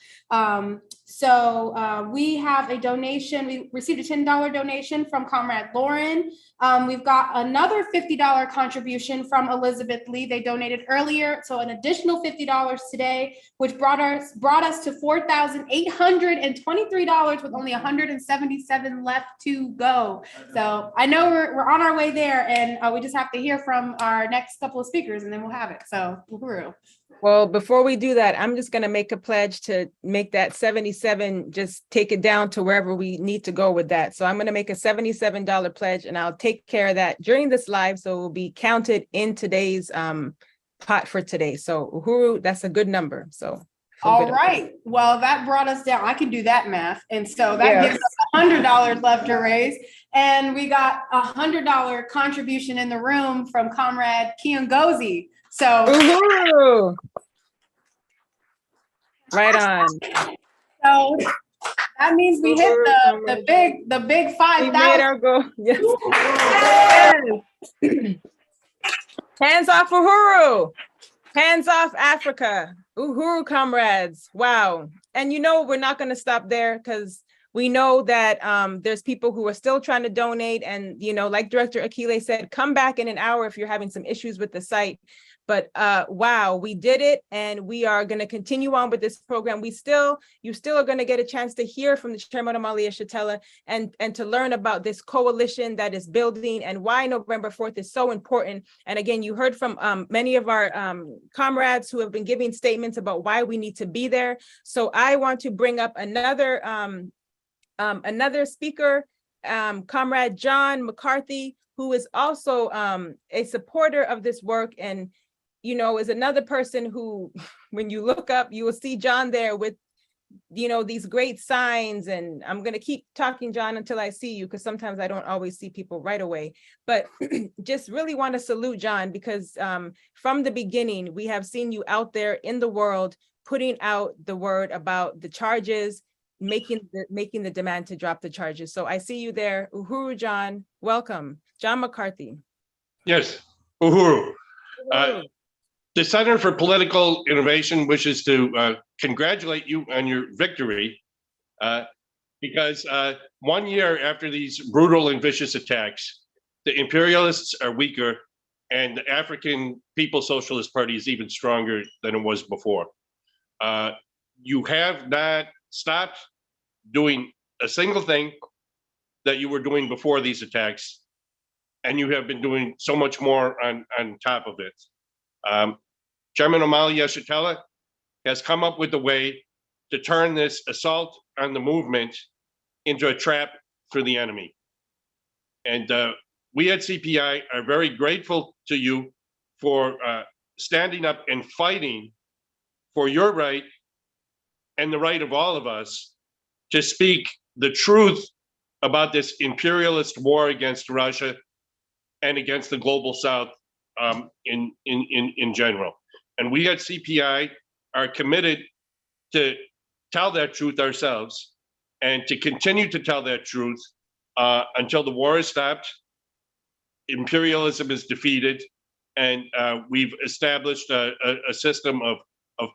So we have a donation. We received a $10 donation from Comrade Lauren. We've got another $50 contribution from Elizabeth Lee. They donated earlier, so an additional $50 today, which brought us to $4,823 with only 177 left to go. So I know we're on our way there, and we just have to hear from our next couple of speakers, and then we'll have it. So, Uhuru. Well, before we do that, I'm just going to make a pledge to make that 77, just take it down to wherever we need to go with that. So I'm going to make a $77 pledge, and I'll take care of that during this live. So it will be counted in today's pot for today. So Uhuru, that's a good number. So. All right. Well, that brought us down. I can do that math. And so that gives us $100 left to raise. And we got $100 contribution in the room from Comrade Kiongozi. So Uhuru. Right on. So that means we hit the big 5,000. We made our goal. Yes. Hands off Uhuru. Hands off Africa. Uhuru comrades. Wow. And you know, we're not going to stop there because we know that there's people who are still trying to donate. And, you know, like Director Akile said, come back in an hour if you're having some issues with the site. But wow, we did it, and we are going to continue on with this program. You still are going to get a chance to hear from the Chairman Omali Yeshitela and to learn about this coalition that is building and why November 4th is so important. And again, you heard from many of our comrades who have been giving statements about why we need to be there. So I want to bring up another speaker, Comrade John McCarthy, who is also a supporter of this work, and you know, is another person who, when you look up, you will see John there with, you know, these great signs. And I'm going to keep talking, John, until I see you, because sometimes I don't always see people right away. But just really want to salute John, because from the beginning, we have seen you out there in the world, putting out the word about the charges, making the demand to drop the charges. So I see you there. Uhuru, John, welcome. John McCarthy. Yes, Uhuru. The Center for Political Innovation wishes to congratulate you on your victory because 1 year after these brutal and vicious attacks, the imperialists are weaker and the African People's Socialist Party is even stronger than it was before. You have not stopped doing a single thing that you were doing before these attacks, and you have been doing so much more on top of it. Chairman Omali Yeshitela has come up with a way to turn this assault on the movement into a trap for the enemy. And we at CPI are very grateful to you for standing up and fighting for your right and the right of all of us to speak the truth about this imperialist war against Russia and against the global South in general. And we at CPI are committed to tell that truth ourselves and to continue to tell that truth until the war is stopped, imperialism is defeated, and we've established a system of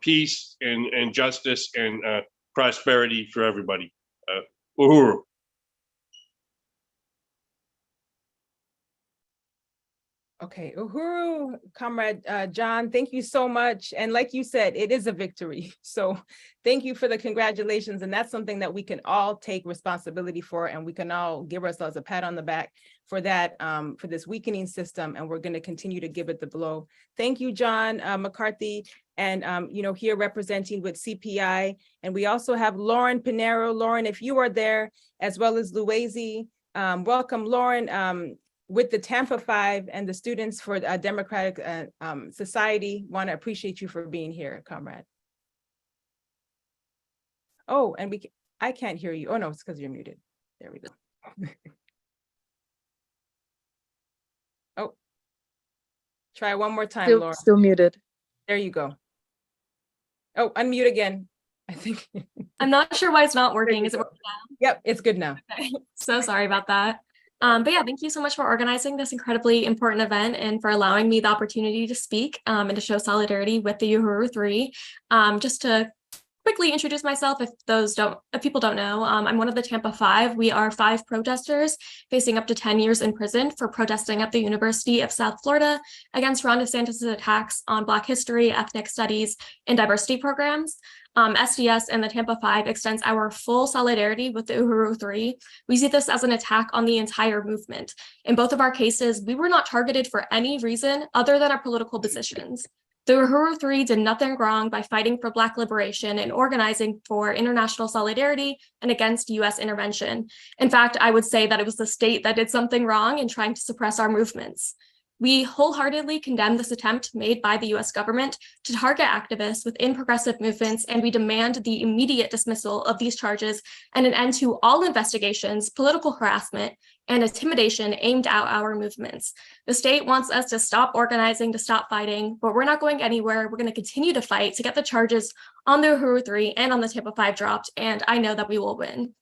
peace and justice and prosperity for everybody. Uhuru. Okay, Uhuru, Comrade John, thank you so much. And like you said, it is a victory. So thank you for the congratulations. And that's something that we can all take responsibility for, and we can all give ourselves a pat on the back for that, for this weakening system. And we're going to continue to give it the blow. Thank you, John McCarthy. And, you know, here representing with CPI. And we also have Lauren Pinero. Lauren, if you are there, as well as Luezi. Welcome, Lauren. With the Tampa 5 and the Students for Democratic Society, want to appreciate you for being here, comrade. Oh, and I can't hear you. Oh, no, it's because you're muted. There we go. Oh, try one more time, Laura. Still muted. There you go. Oh, unmute again. I think. I'm not sure why it's not working. Is it working now? Yep, it's good now. Okay. So sorry about that. But yeah, thank you so much for organizing this incredibly important event and for allowing me the opportunity to speak and to show solidarity with the Uhuru 3. Just to quickly introduce myself, if people don't know, I'm one of the Tampa 5. We are 5 protesters facing up to 10 years in prison for protesting at the University of South Florida against Ron DeSantis' attacks on Black history, ethnic studies, and diversity programs. SDS and the Tampa 5 extends our full solidarity with the Uhuru 3. We see this as an attack on the entire movement. In both of our cases, we were not targeted for any reason other than our political positions. The Uhuru 3 did nothing wrong by fighting for Black liberation and organizing for international solidarity and against US intervention. In fact, I would say that it was the state that did something wrong in trying to suppress our movements. We wholeheartedly condemn this attempt made by the US government to target activists within progressive movements, and we demand the immediate dismissal of these charges and an end to all investigations, political harassment, and intimidation aimed at our movements. The state wants us to stop organizing, to stop fighting, but we're not going anywhere. We're going to continue to fight to get the charges on the Uhuru 3 and on the Tampa 5 dropped, and I know that we will win.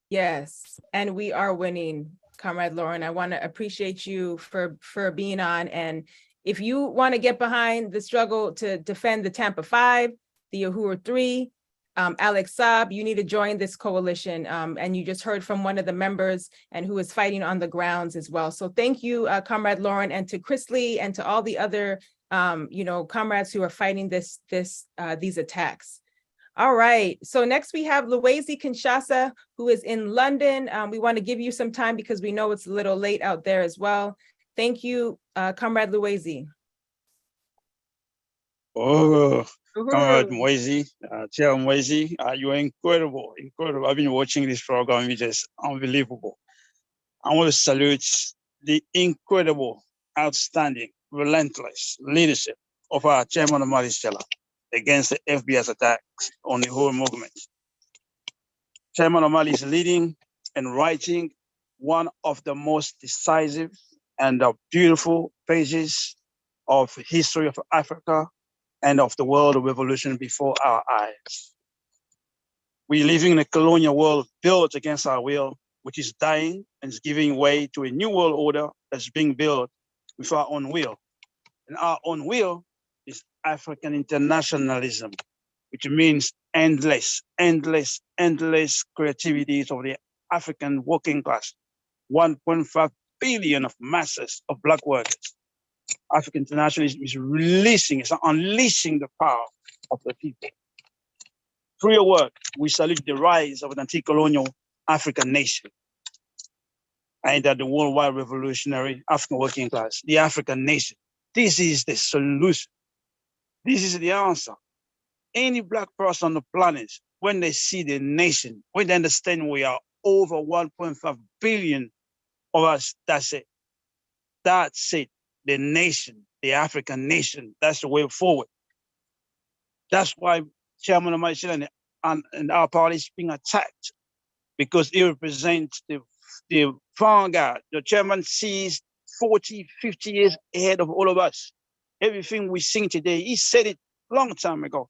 Yes, and we are winning, Comrade Lauren. I want to appreciate you for being on. And if you want to get behind the struggle to defend the Tampa 5, the Uhuru 3, Alex Saab, you need to join this coalition. And you just heard from one of the members and who is fighting on the grounds as well. So thank you, Comrade Lauren, and to Chris Lee and to all the other comrades who are fighting these attacks. All right, so next we have Luwezi Kinshasa, who is in London. We want to give you some time because we know it's a little late out there as well. Thank you, Comrade Luwezi. Oh, Comrade Moisey, Chair Moisey, you are incredible, incredible. I've been watching this program, it's just unbelievable. I want to salute the incredible, outstanding, relentless leadership of our Chairman Omali Stella against the FBI's attacks on the Uhuru Movement. Chairman Omali is leading and writing one of the most decisive and beautiful pages of history of Africa and of the world revolution before our eyes. We're living in a colonial world built against our will, which is dying and is giving way to a new world order that's being built with our own will. And our own will is African internationalism, which means endless creativities of the African working class, 1.5 billion of masses of Black workers. African internationalism is unleashing the power of the people. Through your work, we salute the rise of an anti-colonial African nation and the worldwide revolutionary African working class, the African nation. This is the solution. This is the answer. Any Black person on the planet, when they see the nation, when they understand we are over 1.5 billion of us, that's it. That's it. The nation, the African nation, that's the way forward. That's why Chairman of Omali and our party is being attacked, because he represents the vanguard. The chairman sees 40, 50 years ahead of all of us. Everything we sing today, he said it a long time ago.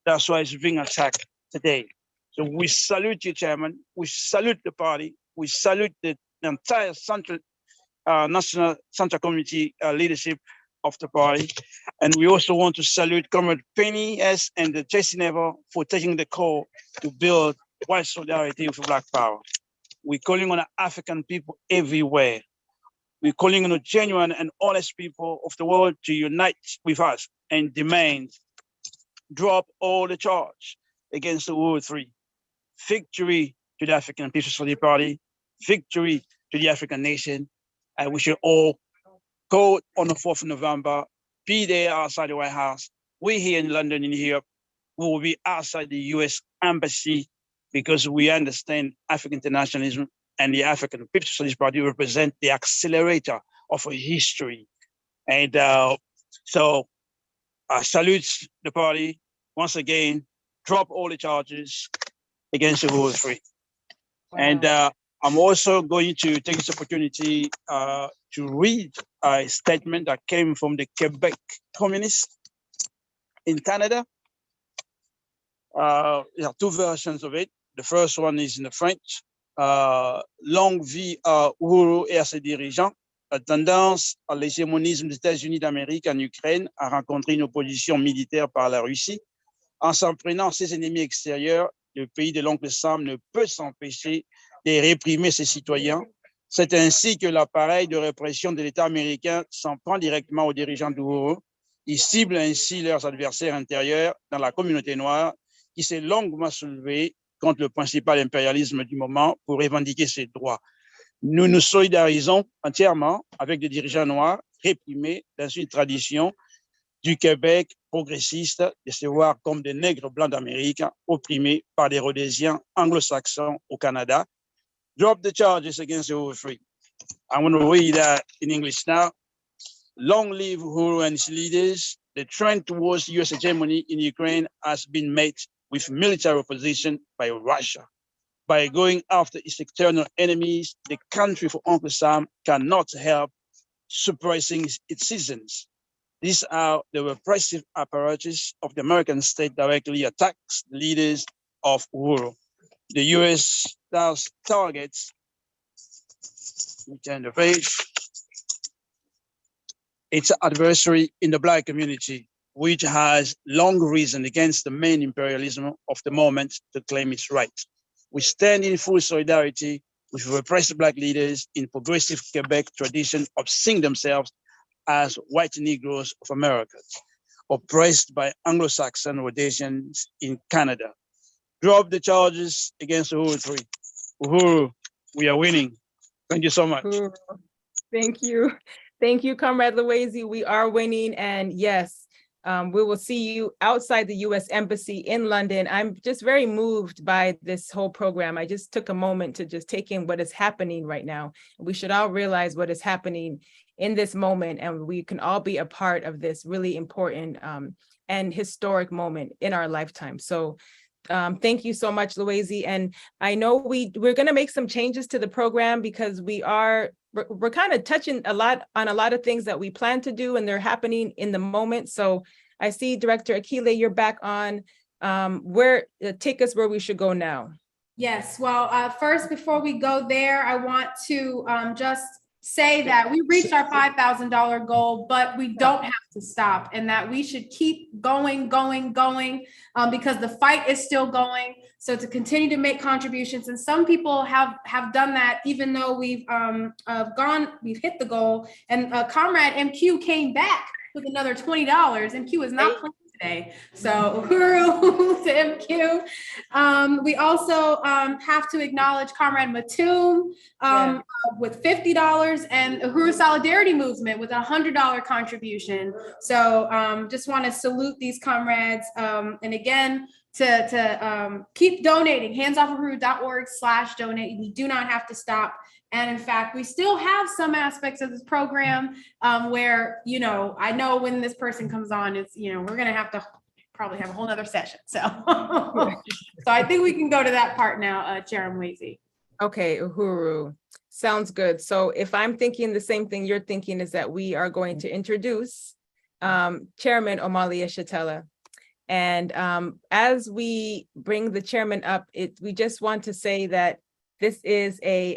That's why it's being attacked today. So we salute you, Chairman. We salute the party. We salute the entire National Central Committee leadership of the party. And we also want to salute Comrade Penny S. and Jesse Neville for taking the call to build white solidarity with Black power. We're calling on African people everywhere. We're calling on the genuine and honest people of the world to unite with us and demand drop all the charge against the Uhuru 3. Victory to the African People's Solidarity Party, victory to the African nation, and we should all go on the 4th of November, be there outside the White House. We're here in London, in Europe. We will be outside the US Embassy because we understand African internationalism, and the African People's Solidarity Party represent the accelerator of a history. And so I salute the party once again, drop all the charges against the Uhuru 3. And I'm also going to take this opportunity to read a statement that came from the Quebec Communists in Canada. There are two versions of it. The first one is in the French. Longue vie à Uhuru et à ses dirigeants. La tendance à l'hégémonisme des États-Unis d'Amérique en Ukraine a rencontré une opposition militaire par la Russie. En s'en prenant à ses ennemis extérieurs, le pays de l'oncle Sam ne peut s'empêcher de réprimer ses citoyens. C'est ainsi que l'appareil de répression de l'État américain s'en prend directement aux dirigeants d'Uhuru. Ils ciblent ainsi leurs adversaires intérieurs dans la communauté noire qui s'est longuement soulevée contre le principal impérialisme du moment pour revendiquer ses droits. Nous nous solidarisons entièrement avec les dirigeants noirs réprimés dans une tradition du Québec progressiste de se voir comme des nègres blancs d'Amérique opprimés par des Rhodésiens anglo-saxons au Canada. Drop the charges against the Uhuru 3. I'm going to read that in English now. Long live Uhuru and his leaders. The trend towards US hegemony in Ukraine has been met with military opposition by Russia. By going after its external enemies, the country for Uncle Sam cannot help suppressing its citizens. These are the repressive apparatus of the American state directly attacks the leaders of Uhuru. The US thus targets, turn the page, its adversary in the Black community, which has long risen against the main imperialism of the moment to claim its rights. We stand in full solidarity with repressed Black leaders in progressive Quebec tradition of seeing themselves as white Negroes of America, oppressed by Anglo-Saxon Rhodesians in Canada. Drop the charges against Uhuru 3. Uhuru, we are winning. Thank you so much. Uhuru. Thank you. Thank you, Comrade Loaizi. We are winning. And yes, we will see you outside the US Embassy in London. I'm just very moved by this whole program. I just took a moment to just take in what is happening right now. We should all realize what is happening in this moment, and we can all be a part of this really important and historic moment in our lifetime. So thank you so much, Loaizi. And I know we're going to make some changes to the program because we're kind of touching on a lot of things that we plan to do, and they're happening in the moment. So I see Director Akile, you're back on. Take us where we should go now. Yes, well, first, before we go there, I want to just say that we reached our $5,000 goal, but we don't have to stop, and that we should keep going, because the fight is still going. So to continue to make contributions, and some people have done that, even though we've hit the goal. And Comrade MQ came back with another $20. MQ is not playing today. So Uhuru to MQ. We also have to acknowledge Comrade Matum with $50, and Uhuru Solidarity Movement with a $100 contribution. So just want to salute these comrades. And again, to keep donating, handsoffuhuru.org/donate. We do not have to stop. And in fact, we still have some aspects of this program where, I know when this person comes on, it's, we're going to have to probably have a whole nother session. So, so I think we can go to that part now, Chairman Wazy. Okay, Uhuru, sounds good. So if I'm thinking the same thing you're thinking, is that we are going to introduce Chairman Omali Yeshitela. And as we bring the chairman up, we just want to say that this is a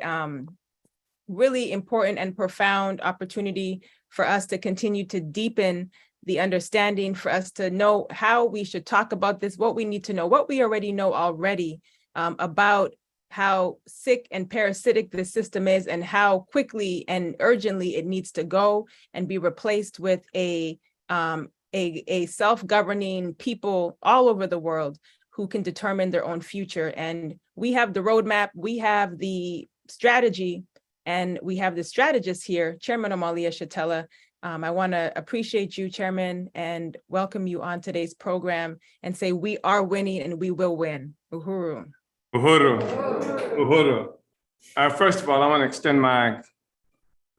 really important and profound opportunity for us to continue to deepen the understanding, for us to know how we should talk about this, what we need to know, what we already know about how sick and parasitic this system is, and how quickly and urgently it needs to go and be replaced with a self-governing people all over the world who can determine their own future. And we have the roadmap, we have the strategy, and we have the strategist here, Chairman Omali Yeshitela. I want to appreciate you, Chairman, and welcome you on today's program and say we are winning and we will win. Uhuru. Uhuru. First of all, I want to extend my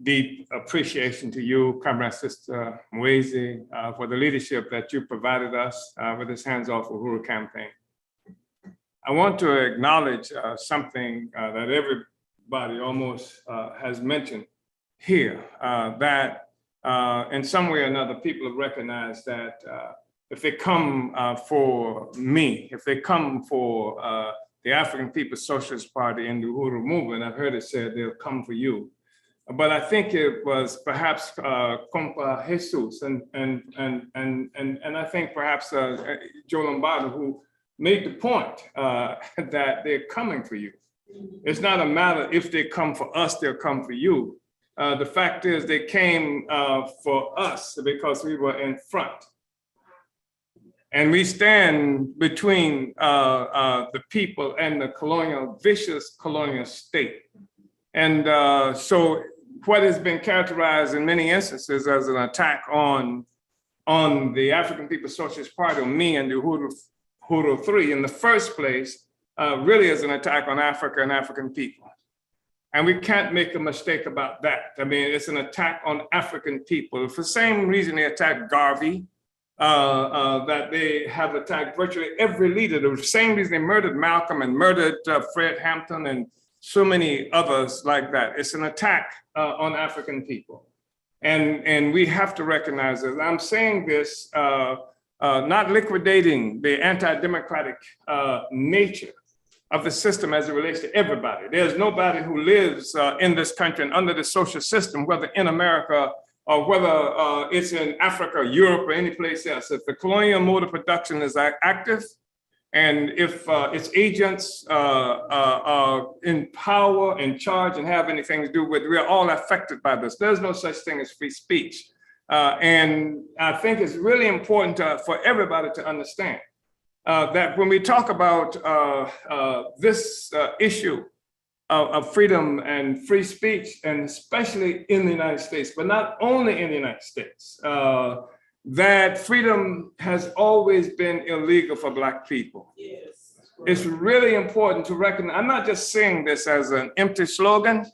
deep appreciation to you, Comrade Sister Mwezi, for the leadership that you provided us with this Hands Off Uhuru campaign. I want to acknowledge something that everybody almost has mentioned here, that in some way or another, people have recognized that if they come for me, if they come for the African People's Socialist Party and the Uhuru Movement, I've heard it said they'll come for you. But I think it was perhaps Compa Jesus and I think perhaps Joe Lombardo who made the point that they're coming for you. It's not a matter if they come for us, they'll come for you. The fact is they came for us because we were in front. And we stand between the people and the vicious colonial state. And so what has been characterized in many instances as an attack on the African People's Socialist Party, or me and the Uhuru 3 in the first place, really is an attack on Africa and African people. And we can't make a mistake about that. I mean, it's an attack on African people. For the same reason they attacked Garvey, that they have attacked virtually every leader. The same reason they murdered Malcolm and murdered Fred Hampton and so many others like that. It's an attack on African people. And we have to recognize this. I'm saying this, not liquidating the anti-democratic nature of the system as it relates to everybody. There's nobody who lives in this country and under the social system, whether in America or whether it's in Africa, Europe, or any place else. If the colonial mode of production is active, and if its agents are in power, in charge, and have anything to do with it, we are all affected by this. There's no such thing as free speech. And I think it's really important for everybody to understand that when we talk about this issue of freedom and free speech, and especially in the United States, but not only in the United States, that freedom has always been illegal for Black people. Yes. It's really important to recognize, I'm not just saying this as an empty slogan,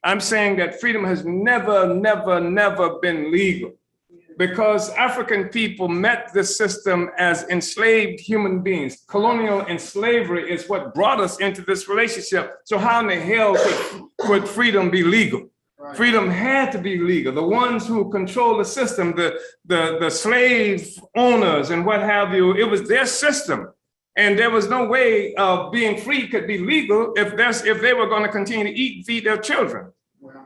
I'm saying that freedom has never, never, never been legal, because African people met this system as enslaved human beings. Colonial and slavery is what brought us into this relationship. So how in the hell could freedom be legal? Right. Freedom had to be legal. The ones who control the system, the slave owners and what have you, it was their system. And there was no way of being free could be legal if they were going to continue to eat and feed their children.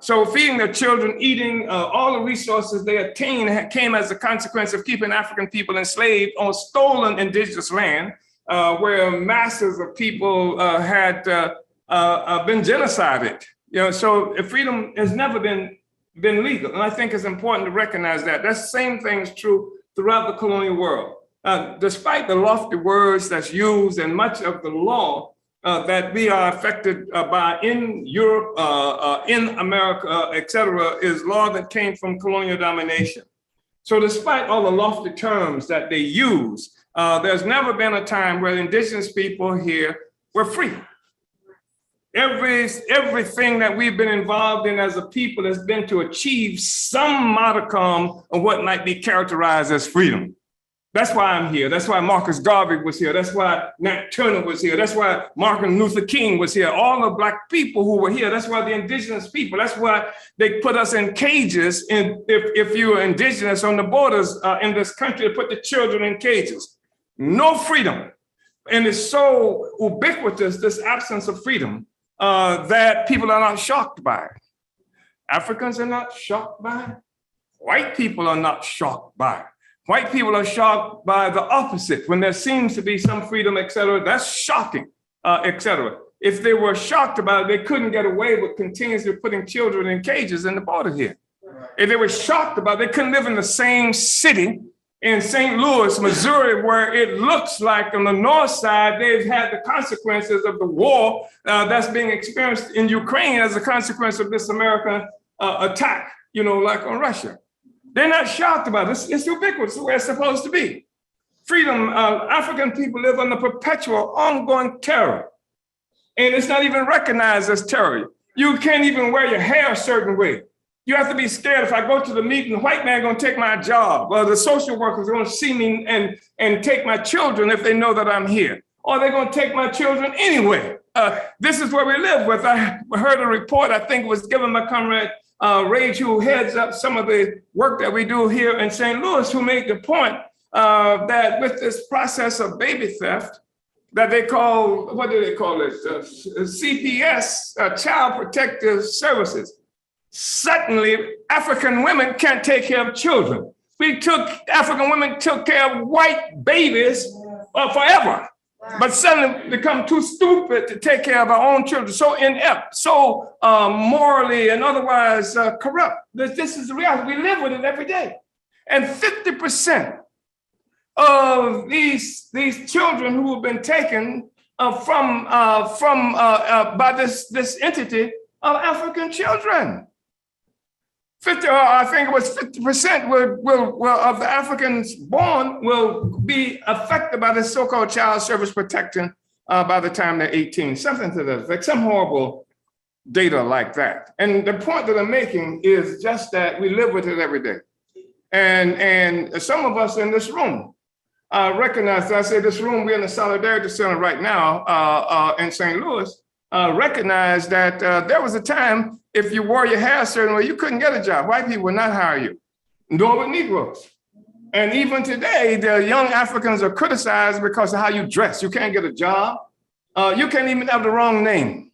So feeding their children, eating, all the resources they attained came as a consequence of keeping African people enslaved on stolen indigenous land, where masses of people had been genocided. You know, so freedom has never been legal. And I think it's important to recognize that. That same thing is true throughout the colonial world. Despite the lofty words that's used and much of the law that we are affected by in Europe, in America, et cetera, is law that came from colonial domination. So despite all the lofty terms that they use, there's never been a time where indigenous people here were free. Everything that we've been involved in as a people has been to achieve some modicum of what might be characterized as freedom. That's why I'm here. That's why Marcus Garvey was here. That's why Nat Turner was here. That's why Martin Luther King was here. All the Black people who were here. That's why the indigenous people. That's why they put us in cages. And if you are indigenous on the borders in this country, they put the children in cages. No freedom. And it's so ubiquitous, this absence of freedom, that people are not shocked by it. Africans are not shocked by it. White people are not shocked by it. White people are shocked by the opposite. When there seems to be some freedom, et cetera, that's shocking, et cetera. If they were shocked about it, they couldn't get away with continuously putting children in cages in the border here. If they were shocked about it, they couldn't live in the same city in St. Louis, Missouri, where it looks like on the north side, they've had the consequences of the war that's being experienced in Ukraine as a consequence of this American attack, you know, like on Russia. They're not shocked about it. It's ubiquitous, the way it's supposed to be. Freedom, African people live under perpetual, ongoing terror. And it's not even recognized as terror. You can't even wear your hair a certain way. You have to be scared. If I go to the meeting, the white man gonna take my job. Well, the social workers are gonna see me and take my children if they know that I'm here. or they're going to take my children anywhere. This is where we live with. I heard a report, I think it was given by Comrade Rage, who heads up some of the work that we do here in St. Louis, who made the point that with this process of baby theft, that they call, what do they call it? CPS, Child Protective Services. Suddenly, African women can't take care of children. African women took care of white babies forever, but suddenly become too stupid to take care of our own children, so inept, so morally and otherwise corrupt. This is the reality. We live with it every day. And 50% of these children who have been taken by this entity are African children. I think it was 50% of the Africans born will be affected by this so-called child service protection by the time they're 18, something to that effect, some horrible data like that. And the point that I'm making is just that we live with it every day. And some of us in this room recognize, I say this room, we're in the Solidarity Center right now in St. Louis, recognize that there was a time if you wore your hair a certain way, you couldn't get a job. White people would not hire you, nor would Negroes. And even today, the young Africans are criticized because of how you dress. You can't get a job. You can't even have the wrong name.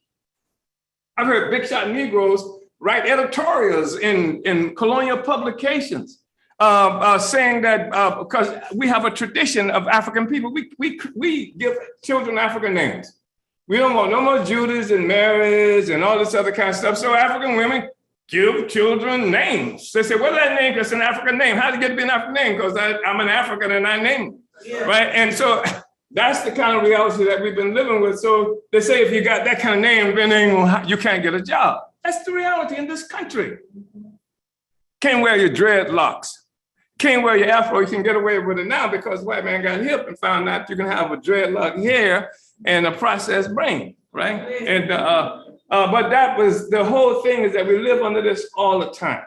I've heard big shot Negroes write editorials in colonial publications saying that because we have a tradition of African people, we give children African names. We don't want no more Judas and Marys and all this other kind of stuff. So African women give children names. They say, what's that name? It's an African name. How did it get to be an African name? Because I'm an African and I name it, right? And so that's the kind of reality that we've been living with. So they say if you got that kind of name, then you can't get a job. That's the reality in this country. Can't wear your dreadlocks. Can't wear your afro. You can get away with it now because white man got hip and found out you can have a dreadlock hair and a processed brain, right? And but that was the whole thing, is that we live under this all the time.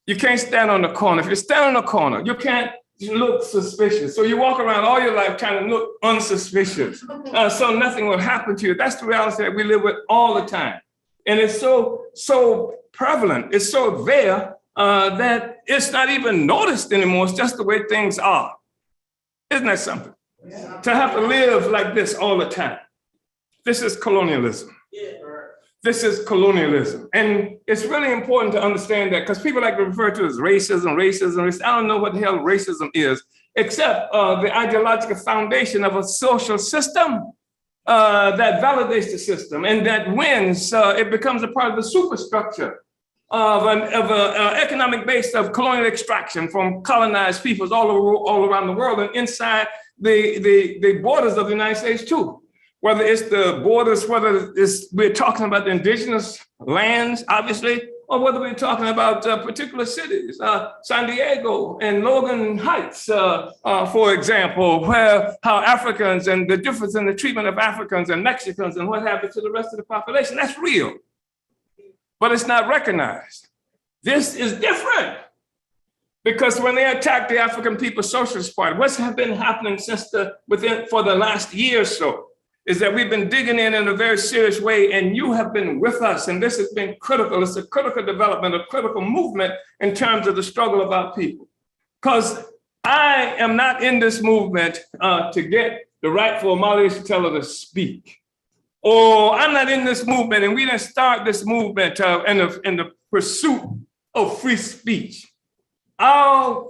You can't stand on the corner. If you stand on the corner, you can't look suspicious. So you walk around all your life trying to look unsuspicious. So nothing will happen to you. That's the reality that we live with all the time. And it's so prevalent. It's so there that it's not even noticed anymore. It's just the way things are. Isn't that something? To have to live like this all the time. This is colonialism. This is colonialism. And it's really important to understand that, because people like to refer to it as racism. I don't know what the hell racism is, except the ideological foundation of a social system that validates the system and that wins. It becomes a part of the superstructure of an economic base of colonial extraction from colonized peoples all around the world and inside the borders of the United States too. Whether it's the borders, whether we're talking about the indigenous lands, obviously, or whether we're talking about particular cities, San Diego and Logan Heights, for example, how Africans and the difference in the treatment of Africans and Mexicans and what happens to the rest of the population, that's real. But it's not recognized. This is different. Because when they attacked the African People's Socialist Party, what's been happening for the last year or so is that we've been digging in a very serious way, and you have been with us, and this has been critical. It's a critical development, a critical movement in terms of the struggle of our people. Because I am not in this movement to get the right for Omali Yeshitela to speak. Or I'm not in this movement, and we didn't start this movement in the pursuit of free speech. Our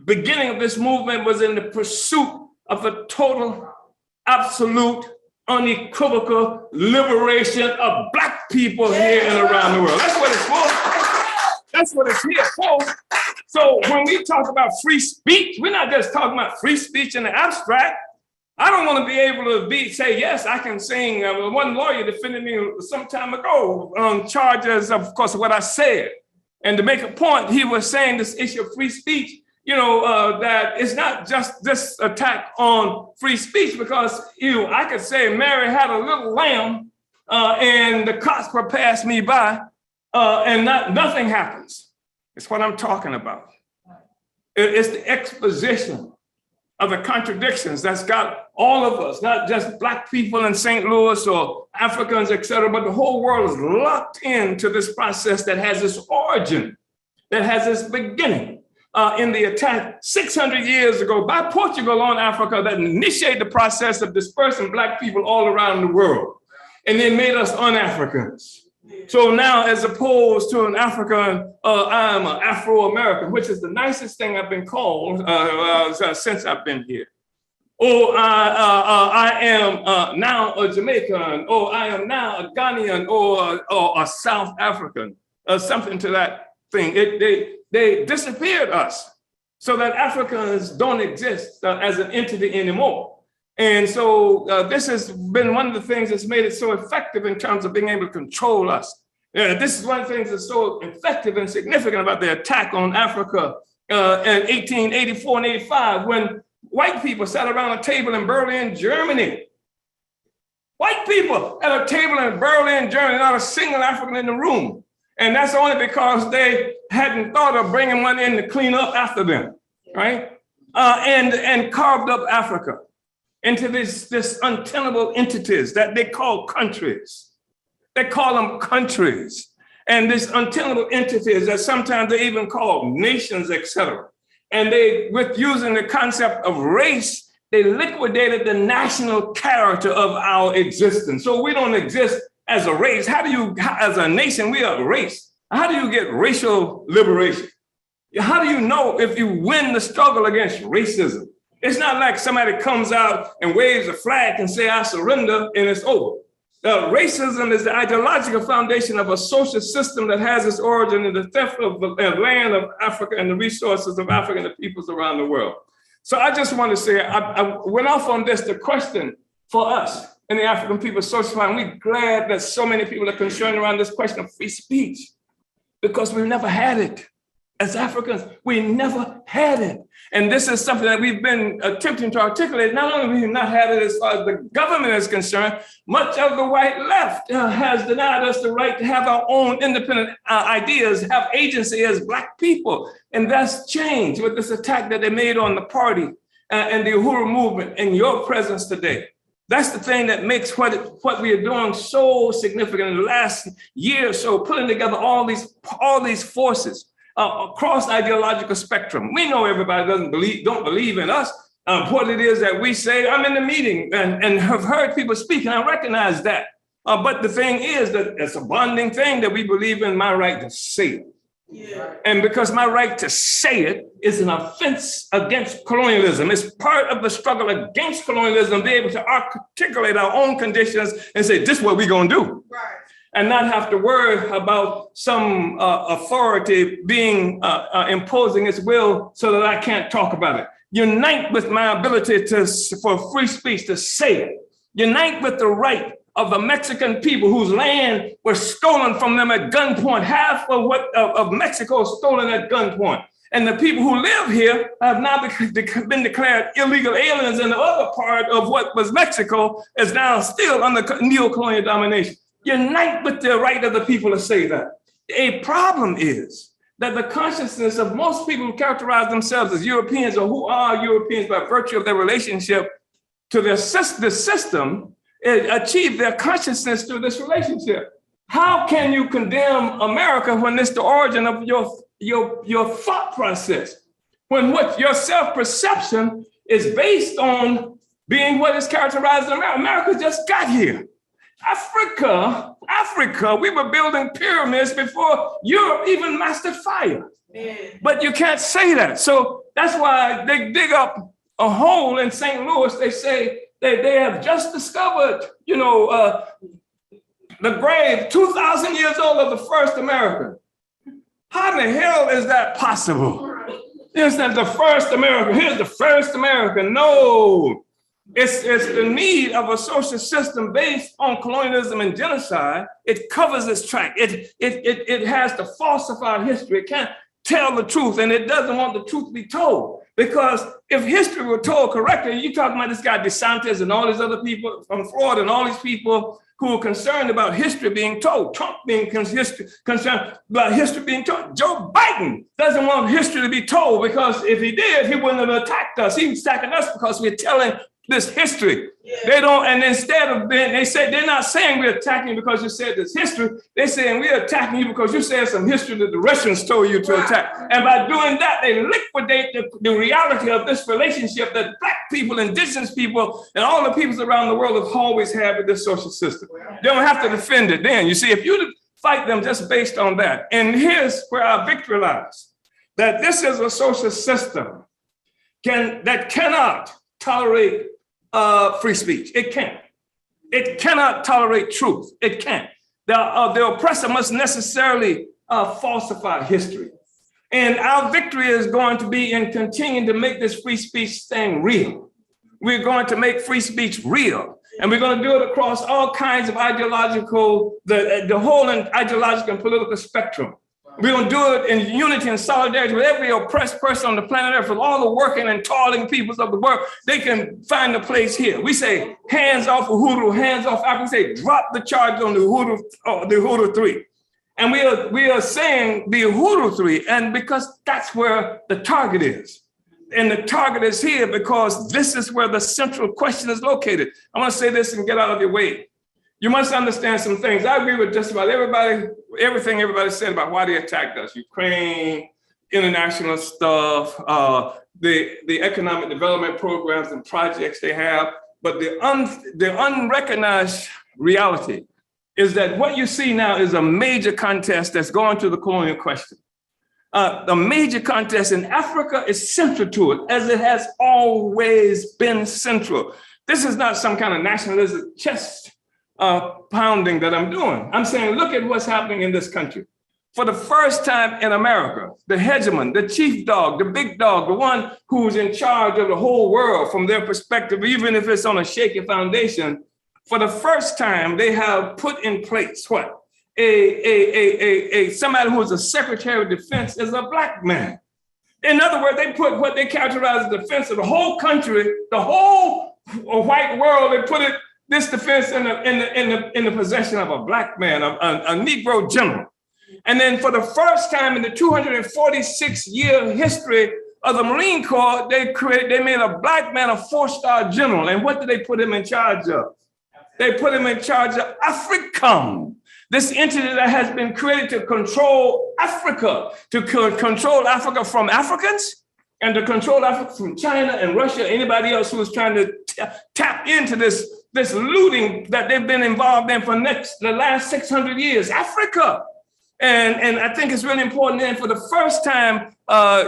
beginning of this movement was in the pursuit of the total, absolute, unequivocal liberation of Black people here and around the world. That's what it's for. That's what it's here for. So when we talk about free speech, we're not just talking about free speech in the abstract. I don't want to be able to say, yes, I can sing. One lawyer defended me some time ago on charges of course, what I said. And to make a point, he was saying this issue of free speech, that it's not just this attack on free speech, because I could say Mary had a little lamb and the cops were passed me by and nothing happens. It's what I'm talking about. It's the exposition of the contradictions that's got all of us, not just Black people in St. Louis or Africans, et cetera, but the whole world is locked into this process that has its origin, that has its beginning in the attack 600 years ago by Portugal on Africa that initiated the process of dispersing Black people all around the world. And they made us un-Africans. So now, as opposed to an African, I'm an Afro-American, which is the nicest thing I've been called since I've been here. Or I am now a Jamaican, or I am now a Ghanaian, or a South African, something to that thing. They disappeared us so that Africans don't exist as an entity anymore. And so this has been one of the things that's made it so effective in terms of being able to control us. This is one of the things that's so effective and significant about the attack on Africa in 1884 and 85, when white people sat around a table in Berlin, Germany. White people at a table in Berlin, Germany, not a single African in the room. And that's only because they hadn't thought of bringing one in to clean up after them, right? And carved up Africa into this untenable entities that they call countries. They call them countries. And these untenable entities that sometimes they even call nations, et cetera. And they, with using the concept of race, they liquidated the national character of our existence. So we don't exist as a race. How do you, as a nation, we are a race. How do you get racial liberation? How do you know if you win the struggle against racism? It's not like somebody comes out and waves a flag and say, I surrender, and it's over. Racism is the ideological foundation of a social system that has its origin in the theft of the land of Africa and the resources of Africa and the peoples around the world. So I just want to say, I went off on this, the question for us in the African People's Social Fund. We're glad that so many people are concerned around this question of free speech, because we've never had it. As Africans, we never had it. And this is something that we've been attempting to articulate. Not only have we not had it as far as the government is concerned, much of the white left has denied us the right to have our own independent ideas, have agency as Black people. And that's changed with this attack that they made on the party and the Uhuru Movement and your presence today. That's the thing that makes what we are doing so significant in the last year or so, putting together all these forces across ideological spectrum. We know everybody don't believe in us, what it is that we say. I'm in the meeting and have heard people speak, and I recognize that. But the thing is that it's a bonding thing that we believe in my right to say it. Yeah. And because my right to say it is an offense against colonialism. It's part of the struggle against colonialism, be able to articulate our own conditions and say, this is what we're gonna do. Right. And not have to worry about some authority being imposing its will so that I can't talk about it. Unite with my ability for free speech to say it. Unite with the right of the Mexican people whose land was stolen from them at gunpoint. Half of Mexico is stolen at gunpoint. And the people who live here have now been declared illegal aliens, and the other part of what was Mexico is now still under neo-colonial domination. Unite with the right of the people to say that. A problem is that the consciousness of most people who characterize themselves as Europeans, or who are Europeans by virtue of their relationship to the system, achieve their consciousness through this relationship. How can you condemn America when it's the origin of your thought process? When what your self-perception is based on being what is characterized in America. America just got here. Africa, we were building pyramids before Europe even mastered fire. But you can't say that. So that's why they dig up a hole in St. Louis. They say they have just discovered, the grave 2,000 years old of the first American. How in the hell is that possible? Is that the first American? Here's the first American. No. It's the need of a social system based on colonialism and genocide. It covers its track. It has to falsify history. It can't tell the truth, and it doesn't want the truth to be told. Because if history were told correctly, you're talking about this guy DeSantis and all these other people from Florida and all these people who are concerned about history being told. Trump being concerned about history being told. Joe Biden doesn't want history to be told because if he did, he wouldn't have attacked us. He was attacking us because we're telling this history. They don't, and instead of being, they say they're not saying we're attacking you because you said this history. They're saying we're attacking you because you said some history that the Russians told you to attack. And by doing that, they liquidate the reality of this relationship that Black people, indigenous people, and all the peoples around the world have always had with this social system. They don't have to defend it then. You see, if you fight them just based on that, and here's where our victory lies, that this is a social system that cannot tolerate free speech. It can't. It cannot tolerate truth. It can't. The oppressor must necessarily falsify history. And our victory is going to be in continuing to make this free speech thing real. We're going to make free speech real. And we're going to do it across all kinds of ideological, the whole ideological and political spectrum. We're going to do it in unity and solidarity with every oppressed person on the planet Earth, with all the working and toiling peoples of the world. They can find a place here. We say, hands off Uhuru, hands off Africa. We say, drop the charge on the Uhuru 3. And we are saying the Uhuru 3, and because that's where the target is. And the target is here because this is where the central question is located. I want to say this and get out of your way. You must understand some things. I agree with just about everything everybody said about why they attacked us. Ukraine, international stuff, the economic development programs and projects they have. But the unrecognized reality is that what you see now is a major contest that's going to the colonial question. The major contest in Africa is central to it, as it has always been central. This is not some kind of nationalistic chest pounding that I'm doing. I'm saying, look at what's happening in this country. For the first time in America, the hegemon, the chief dog, the big dog, the one who's in charge of the whole world from their perspective, even if it's on a shaky foundation, for the first time, they have put in place what? Somebody who's a Secretary of Defense is a Black man. In other words, they put what they characterize as the defense of the whole country, the whole white world, they put this defense in the possession of a Black man, a Negro general. And then for the first time in the 246-year history of the Marine Corps, they made a Black man a 4-star general. And what did they put him in charge of? They put him in charge of AFRICOM, this entity that has been created to control Africa, to control Africa from Africans, and to control Africa from China and Russia, anybody else who is trying to tap into this looting that they've been involved in for the last 600 years, Africa. And I think it's really important then for the first time,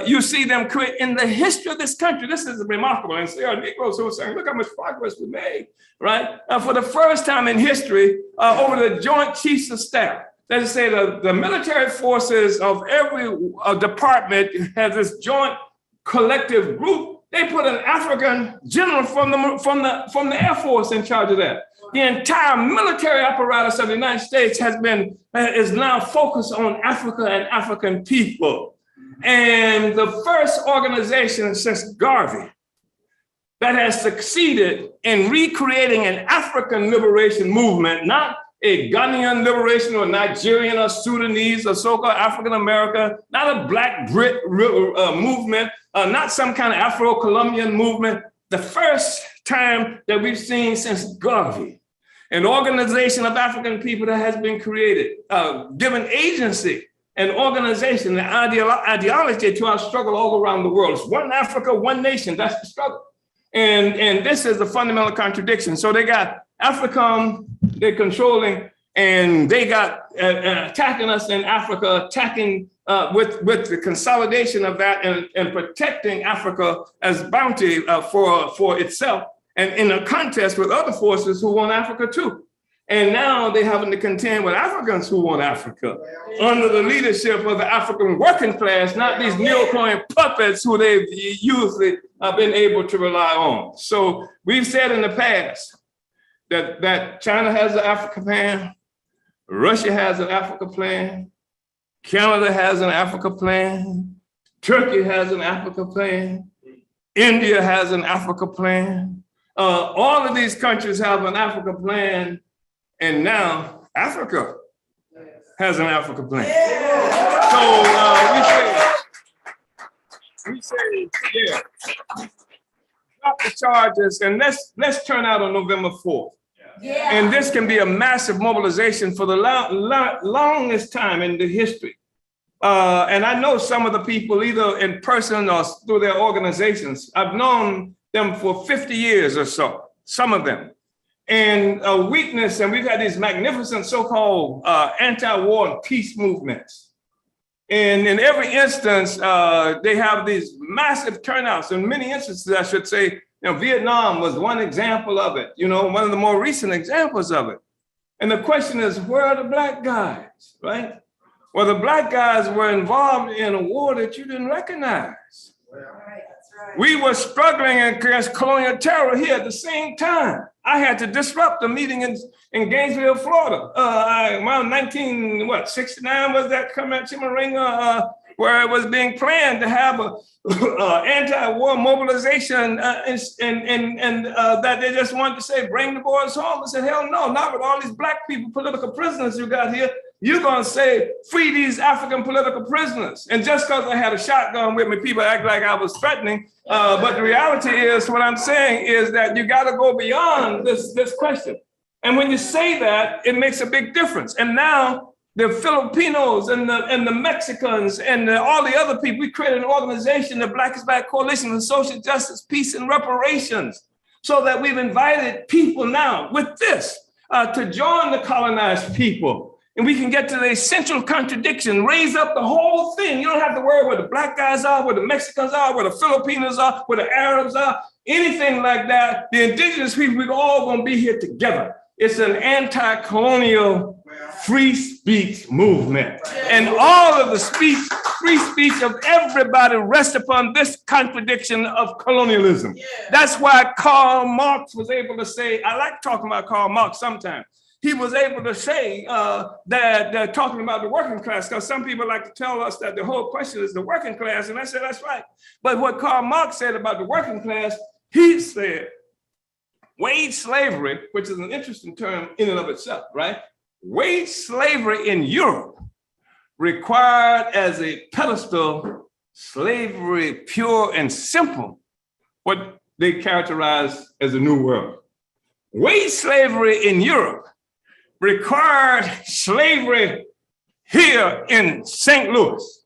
you see them create in the history of this country. This is remarkable. And there are Negroes who are saying, look how much progress we made, right? For the first time in history, over the Joint Chiefs of Staff, that is to say the military forces of every department has this joint collective group. They put an African general from the Air Force in charge of that. The entire military apparatus of the United States is now focused on Africa and African people. And the first organization since Garvey that has succeeded in recreating an African liberation movement, not a Ghanaian liberation or Nigerian or Sudanese or so-called African American, not a Black Brit movement, not some kind of Afro-Colombian movement. The first time that we've seen since Garvey, an organization of African people that has been created, given agency and organization and ideology to our struggle all around the world. It's one Africa, one nation, that's the struggle. And this is the fundamental contradiction. So they got AFRICOM, they're controlling, and they got attacking us in Africa, attacking with the consolidation of that and protecting Africa as bounty for itself, and in a contest with other forces who want Africa too. And now they're having to contend with Africans who want Africa under the leadership of the African working class, not these neocon puppets who they've usually been able to rely on. So we've said in the past that China has an Africa plan, Russia has an Africa plan, Canada has an Africa plan, Turkey has an Africa plan, India has an Africa plan. All of these countries have an Africa plan, and now Africa has an Africa plan. So we say, yeah, drop the charges, and let's turn out on November 4th. Yeah. And this can be a massive mobilization for the longest time in the history. And I know some of the people either in person or through their organizations. I've known them for 50 years or so, some of them. And a weakness, and we've had these magnificent so-called anti-war and peace movements. And in every instance, they have these massive turnouts. In many instances, I should say, Vietnam was one example of it, one of the more recent examples of it. And the question is, where are the black guys, right? Well, the black guys were involved in a war that you didn't recognize. We were struggling against colonial terror here at the same time. I had to disrupt a meeting in Gainesville, Florida. Around 1969 was that Chimeringa, where it was being planned to have a anti-war mobilization, and that they just wanted to say, bring the boys home. I said, hell no, not with all these black people, political prisoners you got here. You're gonna say, free these African political prisoners. And just because I had a shotgun with me, people act like I was threatening. But the reality is, what I'm saying is that you gotta go beyond this question. And when you say that, it makes a big difference. And now the Filipinos and the Mexicans and all the other people, we created an organization, the Black is Back Coalition for Social Justice, Peace, and Reparations, so that we've invited people now with this to join the colonized people. And we can get to the essential contradiction, raise up the whole thing. You don't have to worry where the black guys are, where the Mexicans are, where the Filipinos are, where the Arabs are, anything like that. The indigenous people, we're all gonna be here together. It's an anti-colonial free speech movement. And all of the free speech of everybody rests upon this contradiction of colonialism. That's why Karl Marx was able to say, I like talking about Karl Marx sometimes. He was able to say that they're talking about the working class, because some people like to tell us that the whole question is the working class. And I said, that's right. But what Karl Marx said about the working class, he said, wage slavery, which is an interesting term in and of itself, right? Wage slavery in Europe required as a pedestal slavery pure and simple, what they characterized as a new world. Wage slavery in Europe required slavery here in St. Louis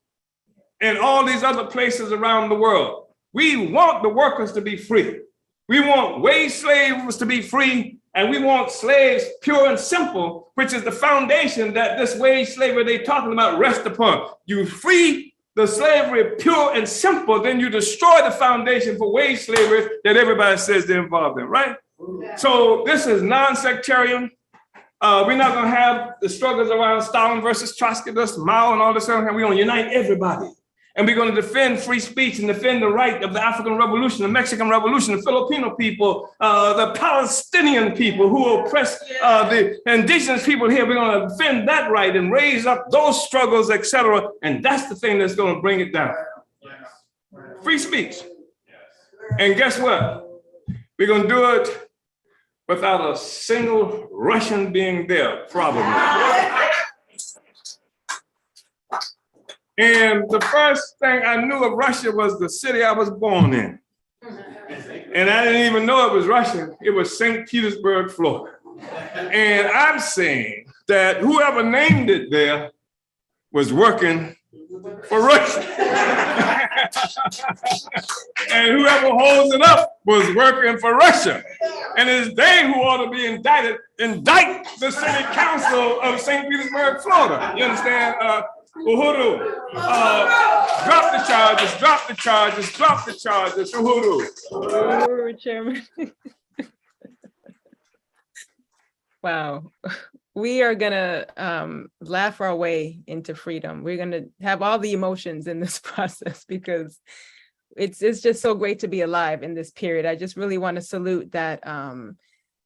and all these other places around the world. We want the workers to be free. We want wage slaves to be free, and we want slaves pure and simple, which is the foundation that this wage slavery they're talking about rests upon. You free the slavery pure and simple, then you destroy the foundation for wage slavery that everybody says they're involved in, right? Yeah. So this is non-sectarian. We're not gonna have the struggles around Stalin versus Trotsky, Mao and all this other. We're gonna unite everybody. And we're going to defend free speech and defend the right of the African Revolution, the Mexican Revolution, the Filipino people, the Palestinian people who oppress the indigenous people here. We're going to defend that right and raise up those struggles, etc. And that's the thing that's going to bring it down. Free speech. And guess what? We're going to do it without a single Russian being there, probably. And the first thing I knew of Russia was the city I was born in. And I didn't even know it was Russia. It was St. Petersburg, Florida. And I'm saying that whoever named it there was working for Russia. And whoever holds it up was working for Russia. And it's they who ought to be indicted, indict the city council of St. Petersburg, Florida. You understand? Uhuru, drop the charges, drop the charges, drop the charges, Uhuru. Uhuru, Chairman. Wow. We are gonna laugh our way into freedom. We're gonna have all the emotions in this process because it's just so great to be alive in this period. I just really want to salute that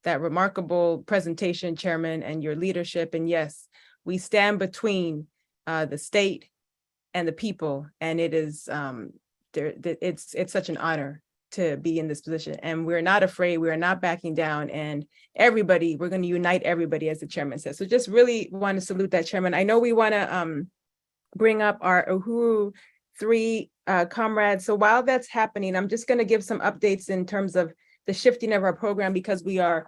that remarkable presentation, Chairman, and your leadership. And yes, we stand between the state and the people, and it is it's such an honor to be in this position. And we're not afraid, we're not backing down, and everybody, we're going to unite everybody, as the chairman says. So just really want to salute that, Chairman. I know we want to bring up our Uhuru 3 comrades. So while that's happening, I'm just going to give some updates in terms of the shifting of our program, because we are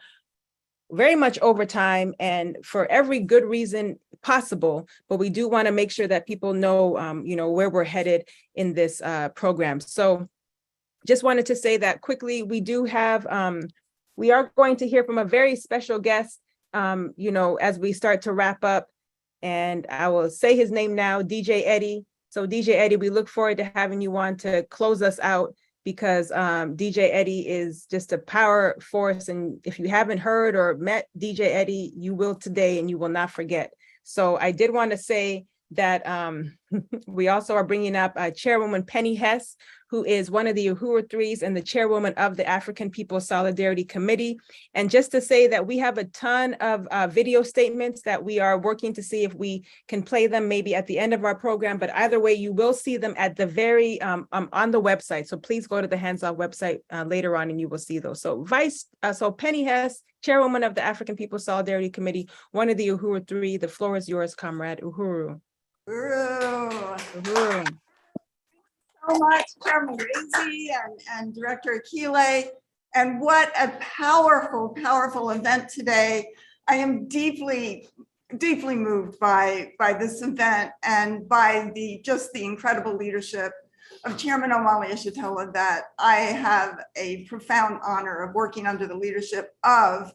very much over time and for every good reason possible, but we do want to make sure that people know, you know, where we're headed in this program. So just wanted to say that quickly. We do have, we are going to hear from a very special guest, you know, as we start to wrap up, and I will say his name now, DJ Eddie. So DJ Eddie, we look forward to having you on to close us out, because DJ Eddie is just a power force. And if you haven't heard or met DJ Eddie, you will today, and you will not forget. So I did want to say that we also are bringing up Chairwoman Penny Hess, who is one of the Uhuru Threes and the chairwoman of the African People's Solidarity Committee. And just to say that we have a ton of video statements that we are working to see if we can play them maybe at the end of our program, but either way, you will see them at the very, on the website. So please go to the Hands Off website later on and you will see those. So so Penny Hess, chairwoman of the African People's Solidarity Committee, one of the Uhuru Three, the floor is yours, Comrade Uhuru. Uhuru. Uhuru. So much, Chairman Raisy and Director Akile, and what a powerful, powerful event today. I am deeply, deeply moved by this event and by just the incredible leadership of Chairman Omali Yeshitela that I have a profound honor of working under the leadership of.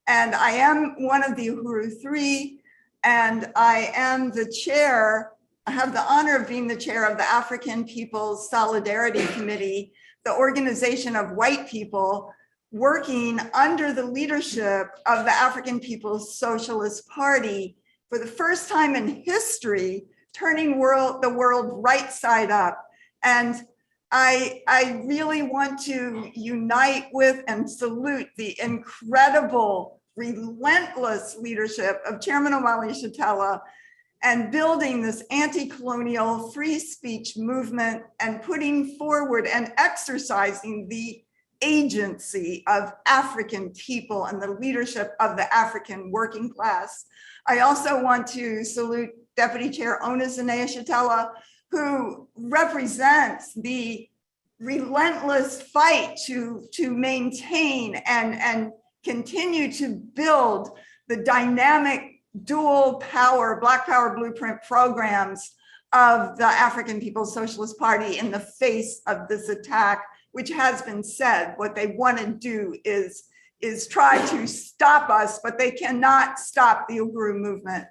And I am one of the Uhuru Three, and I am the chair. I have the honor of being the chair of the African People's Solidarity Committee, the organization of white people working under the leadership of the African People's Socialist Party for the first time in history, turning the world right side up. And I really want to unite with and salute the incredible, relentless leadership of Chairman Omali Yeshitela and building this anti-colonial free speech movement and putting forward and exercising the agency of African people and the leadership of the African working class. I also want to salute Deputy Chair Ona Zanea-Yeshitela, who represents the relentless fight to maintain and continue to build the dynamic dual power, Black Power Blueprint programs of the African People's Socialist Party in the face of this attack, which has been said. What they want to do is try to stop us, but they cannot stop the Uhuru movement.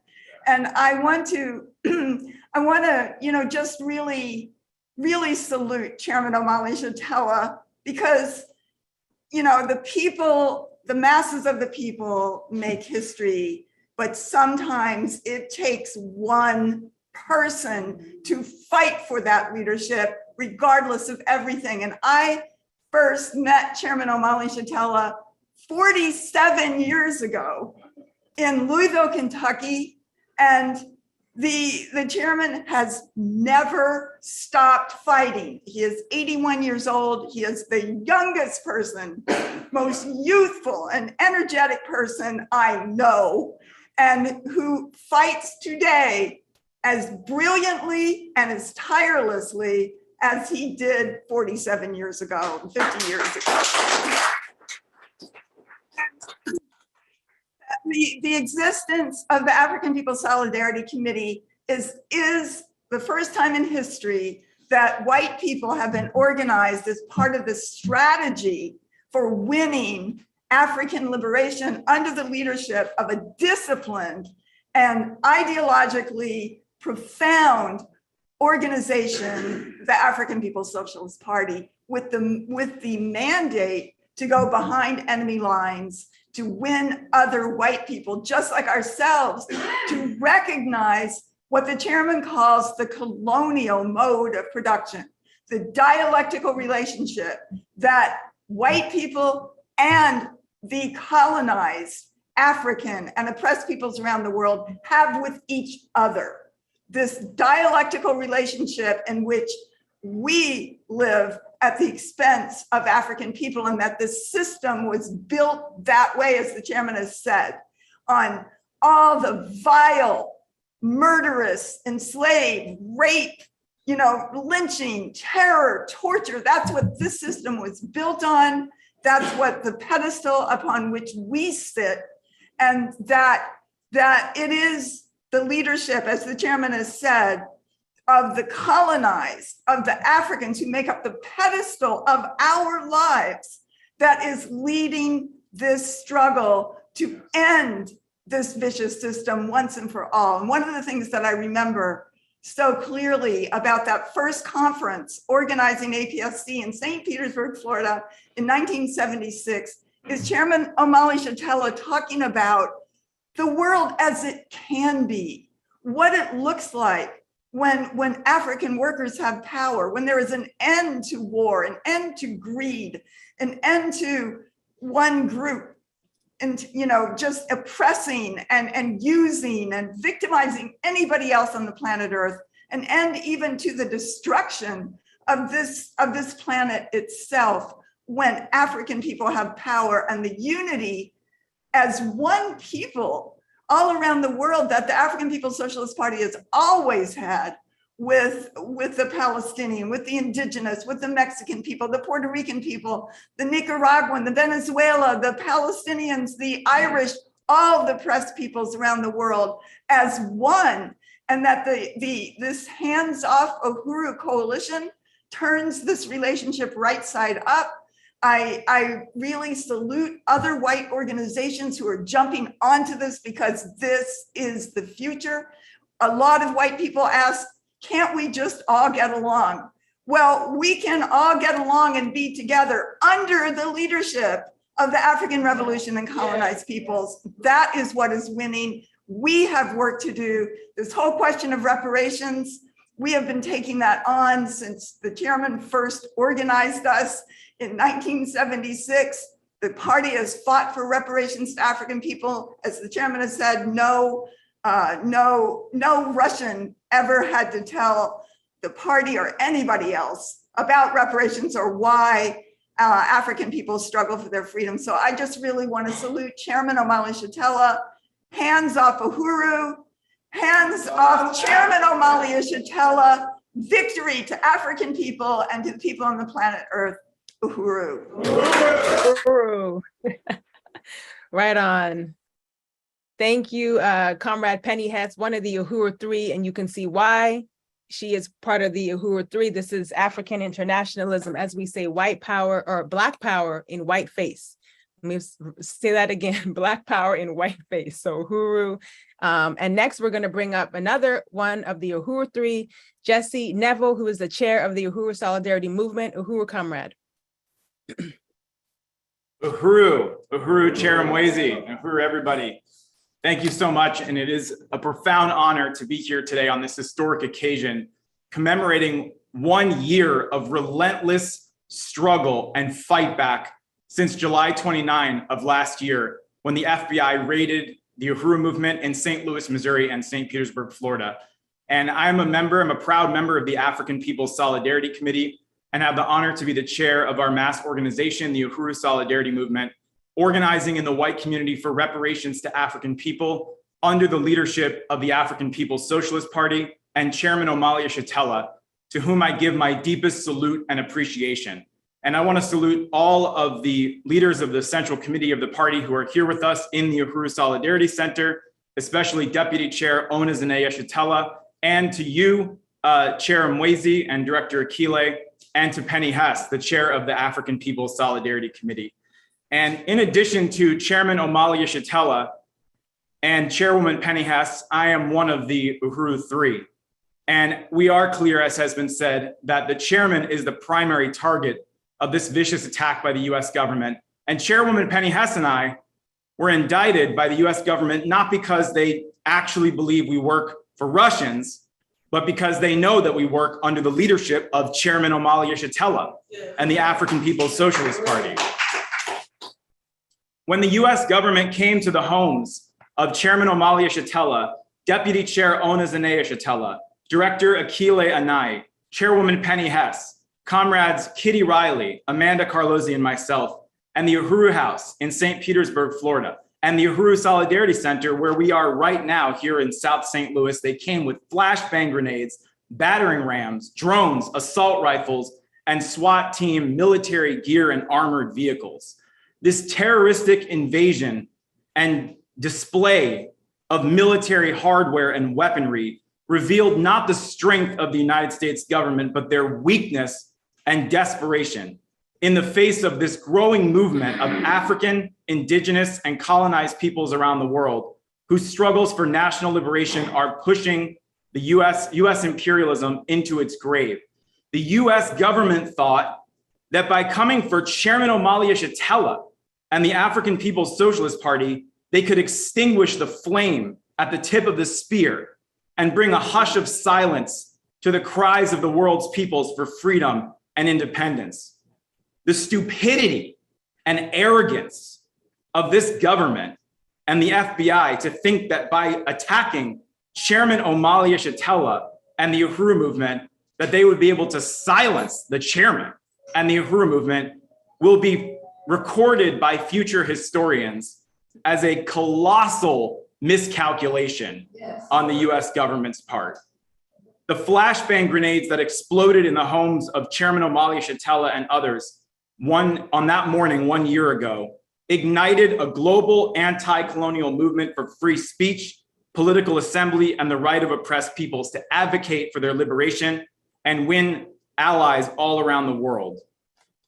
And I want to, just really, really salute Chairman Omali Yeshitela, because, the people, the masses of the people make history, but sometimes it takes one person to fight for that leadership, regardless of everything. And I first met Chairman Omali Yeshitela 47 years ago in Louisville, Kentucky. And the chairman has never stopped fighting. He is 81 years old. He is the youngest person, most youthful and energetic person I know, and who fights today as brilliantly and as tirelessly as he did 47 years ago, 50 years ago. The existence of the African People's Solidarity Committee is the first time in history that white people have been organized as part of the strategy for winning African liberation under the leadership of a disciplined and ideologically profound organization, the African People's Socialist Party, with the mandate to go behind enemy lines, to win other white people just like ourselves, to recognize what the chairman calls the colonial mode of production, the dialectical relationship that white people and the colonized African and oppressed peoples around the world have with each other. This dialectical relationship in which we live at the expense of African people, and that the system was built that way, as the chairman has said, on all the vile, murderous, enslaved, rape, lynching, terror, torture. That's what this system was built on. That's what the pedestal upon which we sit, and that it is the leadership, as the chairman has said, of the colonized, of the Africans who make up the pedestal of our lives, that is leading this struggle to end this vicious system once and for all. And one of the things that I remember so clearly about that first conference organizing APSP in St. Petersburg, Florida in 1976 is Chairman Omali Yeshitela talking about the world as it can be, what it looks like when African workers have power, when there is an end to war, an end to greed, an end to one group, and just oppressing and using and victimizing anybody else on the planet Earth, an end even to the destruction of this planet itself, when African people have power, and the unity as one people all around the world that the African People's Socialist Party has always had with the Palestinian, with the indigenous, with the Mexican people, the Puerto Rican people, the Nicaraguan, the Venezuela, the Palestinians, the Irish, all the oppressed peoples around the world as one, and that this hands-off Uhuru coalition turns this relationship right side up. I really salute other white organizations who are jumping onto this, because this is the future. A lot of white people ask, can't we just all get along? Well, we can all get along and be together under the leadership of the African Revolution and colonized peoples. That is what is winning. We have work to do. This whole question of reparations, we have been taking that on since the chairman first organized us in 1976. The party has fought for reparations to African people. As the chairman has said, no Russian ever had to tell the party or anybody else about reparations or why African people struggle for their freedom. So I just really want to salute Chairman Omali Yeshitela. Hands off Uhuru, hands off Chairman Omali Yeshitela. Victory to African people and to the people on the planet Earth. Uhuru. Uhuru. Right on. Thank you, Comrade Penny Hess, one of the Uhuru Three, and you can see why she is part of the Uhuru Three. This is African internationalism, as we say, white power or Black power in white face. Let me say that again, Black power in white face. So Uhuru. And next, we're going to bring up another one of the Uhuru Three, Jesse Neville, who is the chair of the Uhuru Solidarity Movement. Uhuru, comrade. Uhuru, Chair Mwezi, Uhuru, everybody. Thank you so much. And it is a profound honor to be here today on this historic occasion, commemorating 1 year of relentless struggle and fight back since July 29 of last year, when the FBI raided the Uhuru Movement in St. Louis, Missouri and St. Petersburg, Florida. And I'm a proud member of the African People's Solidarity Committee, and have the honor to be the chair of our mass organization, the Uhuru Solidarity Movement, organizing in the white community for reparations to African people under the leadership of the African People's Socialist Party and Chairman Omali Yeshitela, to whom I give my deepest salute and appreciation. And I want to salute all of the leaders of the Central Committee of the party who are here with us in the Uhuru Solidarity Center, especially Deputy Chair Onezene Yeshitela, and to you, Chair Mwezi and Director Akile, and to Penny Hess, the chair of the African People's Solidarity Committee. And in addition to Chairman Omali Yeshitela and Chairwoman Penny Hess, I am one of the Uhuru Three. And we are clear, as has been said, that the chairman is the primary target of this vicious attack by the US government. And Chairwoman Penny Hess and I were indicted by the US government, not because they actually believe we work for Russians, but because they know that we work under the leadership of Chairman Omali Yeshitela and the African People's Socialist Party. When the US government came to the homes of Chairman Omali Yeshitela, Deputy Chair Onezene Yeshitela, Director Akile Anai, Chairwoman Penny Hess, comrades Kitty Riley, Amanda Carlozzi, and myself, and the Uhuru House in St. Petersburg, Florida, and the Uhuru Solidarity Center, where we are right now here in South St. Louis. They came with flashbang grenades, battering rams, drones, assault rifles, and SWAT team military gear and armored vehicles. This terroristic invasion and display of military hardware and weaponry revealed not the strength of the United States government, but their weakness and desperation in the face of this growing movement of African, indigenous, and colonized peoples around the world whose struggles for national liberation are pushing the US imperialism into its grave. The US government thought that by coming for Chairman Omali Yeshitela and the African People's Socialist Party, they could extinguish the flame at the tip of the spear and bring a hush of silence to the cries of the world's peoples for freedom and independence. The stupidity and arrogance of this government and the FBI to think that by attacking Chairman Omali Yeshitela and the Uhuru Movement, that they would be able to silence the chairman and the Uhuru Movement will be recorded by future historians as a colossal miscalculation on the US government's part. The flashbang grenades that exploded in the homes of Chairman Omali Yeshitela and others on that morning 1 year ago ignited a global anti-colonial movement for free speech, political assembly, and the right of oppressed peoples to advocate for their liberation and win allies all around the world.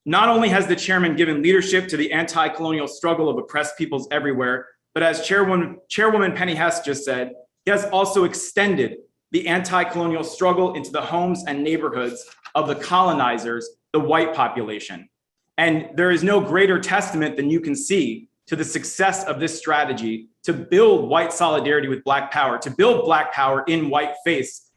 Not only has the chairman given leadership to the anti-colonial struggle of oppressed peoples everywhere, but as Chairwoman Penny Hess just said, he has also extended the anti-colonial struggle into the homes and neighborhoods of the colonizers, the white population. And there is no greater testament than you can see to the success of this strategy to build white solidarity with Black power, to build Black power in white face,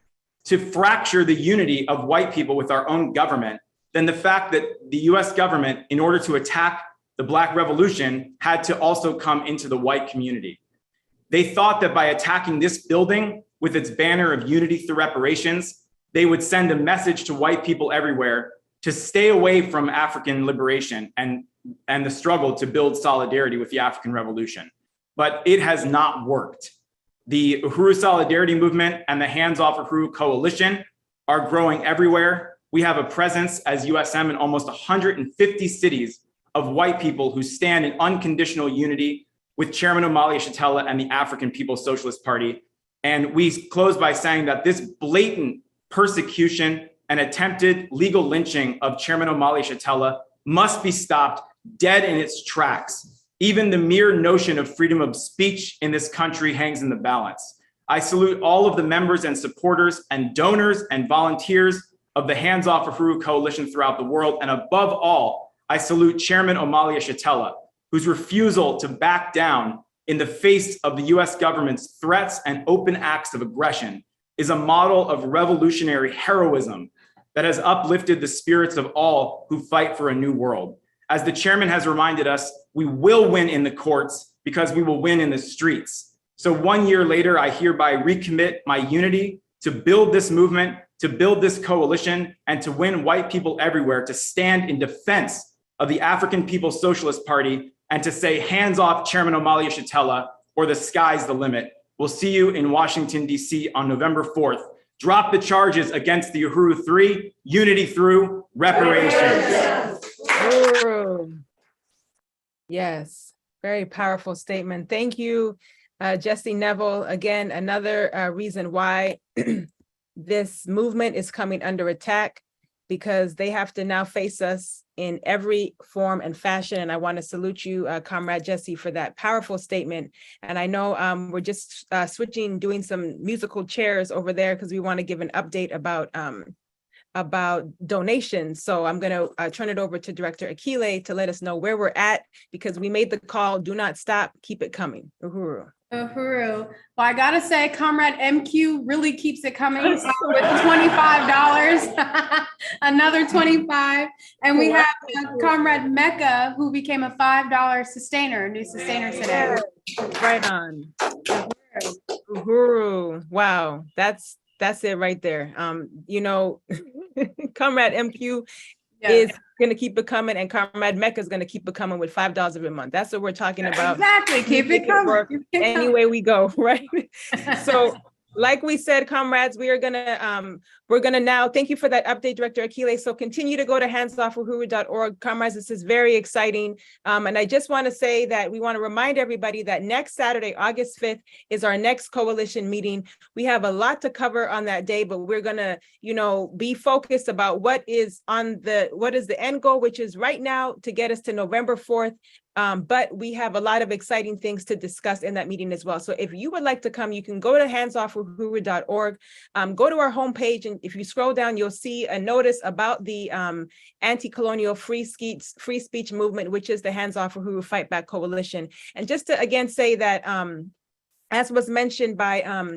to fracture the unity of white people with our own government, than the fact that the US government, in order to attack the Black Revolution, had to also come into the white community. They thought that by attacking this building with its banner of unity through reparations, they would send a message to white people everywhere to stay away from African liberation and the struggle to build solidarity with the African Revolution. But it has not worked. The Uhuru Solidarity Movement and the Hands Off Uhuru Coalition are growing everywhere. We have a presence as USM in almost 150 cities of white people who stand in unconditional unity with Chairman Omali Yeshitela and the African People's Socialist Party. And we close by saying that this blatant persecution and attempted legal lynching of Chairman Omali Yeshitela must be stopped dead in its tracks. Even the mere notion of freedom of speech in this country hangs in the balance. I salute all of the members and supporters and donors and volunteers of the Hands Off Uhuru Coalition throughout the world. And above all, I salute Chairman Omali Yeshitela, whose refusal to back down in the face of the US government's threats and open acts of aggression is a model of revolutionary heroism that has uplifted the spirits of all who fight for a new world. As the chairman has reminded us, we will win in the courts because we will win in the streets. So 1 year later, I hereby recommit my unity to build this movement, to build this coalition, and to win white people everywhere to stand in defense of the African People's Socialist Party and to say, hands off Chairman Omali Yeshitela, or the sky's the limit. We'll see you in Washington, D.C. on November 4th. Drop the charges against the Uhuru 3, unity through reparations. Uhuru. Yes, very powerful statement. Thank you, Jesse Neville. Again, another reason why this movement is coming under attack, because they have to now face us in every form and fashion. And I want to salute you, Comrade Jesse, for that powerful statement. And I know we're just doing some musical chairs over there because we want to give an update about donations. So I'm going to turn it over to Director Akile to let us know where we're at, because we made the call. Do not stop. Keep it coming. Uhuru. Uhuru. Well, I gotta say, Comrade MQ really keeps it coming with $25, another 25. And we have Comrade Mecca, who became a $5 sustainer, new sustainer today. Right on. Uhuru. Wow, that's it right there. You know, Comrade MQ is going to keep it coming, and Comrade Mecca is going to keep it coming with $5 every month. That's what we're talking about. Exactly. Keep it coming. Any way we go, right? So, like we said, comrades, we're gonna now, thank you for that update, Director Akile. So continue to go to handsoffuhuru.org. Comrades, this is very exciting. And I just want to say that we want to remind everybody that next Saturday, August 5th, is our next coalition meeting. We have a lot to cover on that day, but we're gonna, be focused about what is the end goal, which is right now to get us to November 4th. But we have a lot of exciting things to discuss in that meeting as well. So if you would like to come, you can go to handsoffuhuru.org, go to our homepage, and if you scroll down, you'll see a notice about the anti-colonial free speech movement, which is the Hands Off Uhuru Fight Back Coalition. And just to again say that, as was mentioned by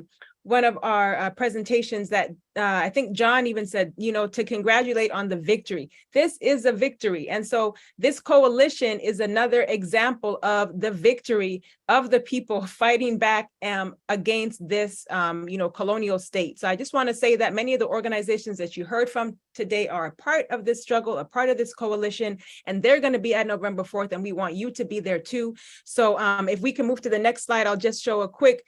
one of our presentations, that I think John even said, to congratulate on the victory. This is a victory. And so this coalition is another example of the victory of the people fighting back against this, colonial state. So I just want to say that many of the organizations that you heard from today are a part of this struggle, a part of this coalition, and they're going to be at November 4th, and we want you to be there too. So if we can move to the next slide, I'll just show a quick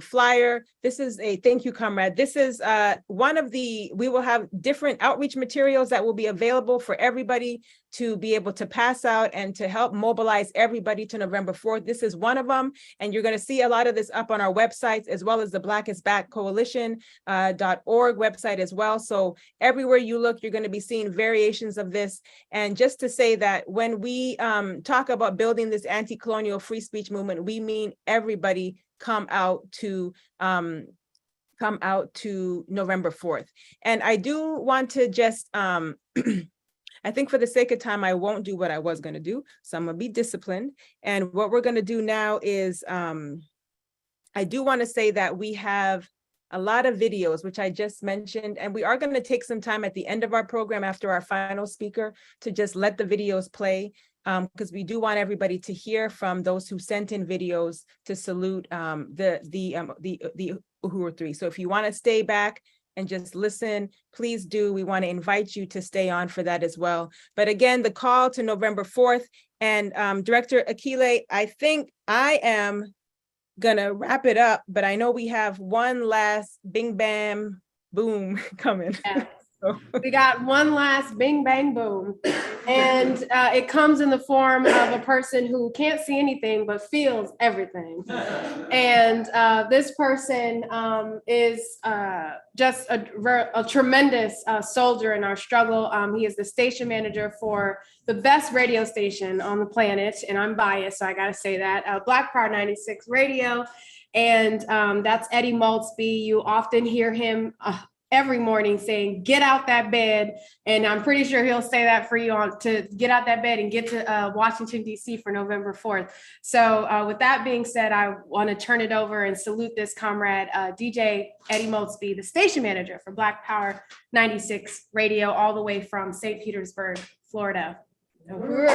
flyer. This is thank you, comrade. This is one of we will have different outreach materials that will be available for everybody to be able to pass out and to help mobilize everybody to November 4th. This is one of them. And you're going to see a lot of this up on our websites, as well as the Black is Back Coalition.org website as well. So everywhere you look, you're going to be seeing variations of this. And just to say that when we talk about building this anti-colonial free speech movement, we mean everybody come out to November 4th. And I do want to just, I think for the sake of time, I won't do what I was going to do. So I'm going to be disciplined. And what we're going to do now is, I do want to say that we have a lot of videos, which I just mentioned, and we are going to take some time at the end of our program after our final speaker to just let the videos play, because we do want everybody to hear from those who sent in videos to salute the Uhuru 3. So if you want to stay back and just listen, please do. We want to invite you to stay on for that as well. But again, the call to November 4th, and Director Akile, I think I am gonna wrap it up, but I know we have one last bing bam boom coming. Yeah. We got one last bing bang boom, and it comes in the form of a person who can't see anything but feels everything. And this person is just a tremendous soldier in our struggle. He is the station manager for the best radio station on the planet, and I'm biased, so I gotta say that, Black Power 96 Radio, and that's Eddie Maltzby. You often hear him every morning saying, get out that bed. And I'm pretty sure he'll say that for you to get out that bed and get to Washington, D.C. for November 4th. So with that being said, I want to turn it over and salute this comrade, DJ Eddie Maltzby, the station manager for Black Power 96 Radio, all the way from St. Petersburg, Florida. Uhuru,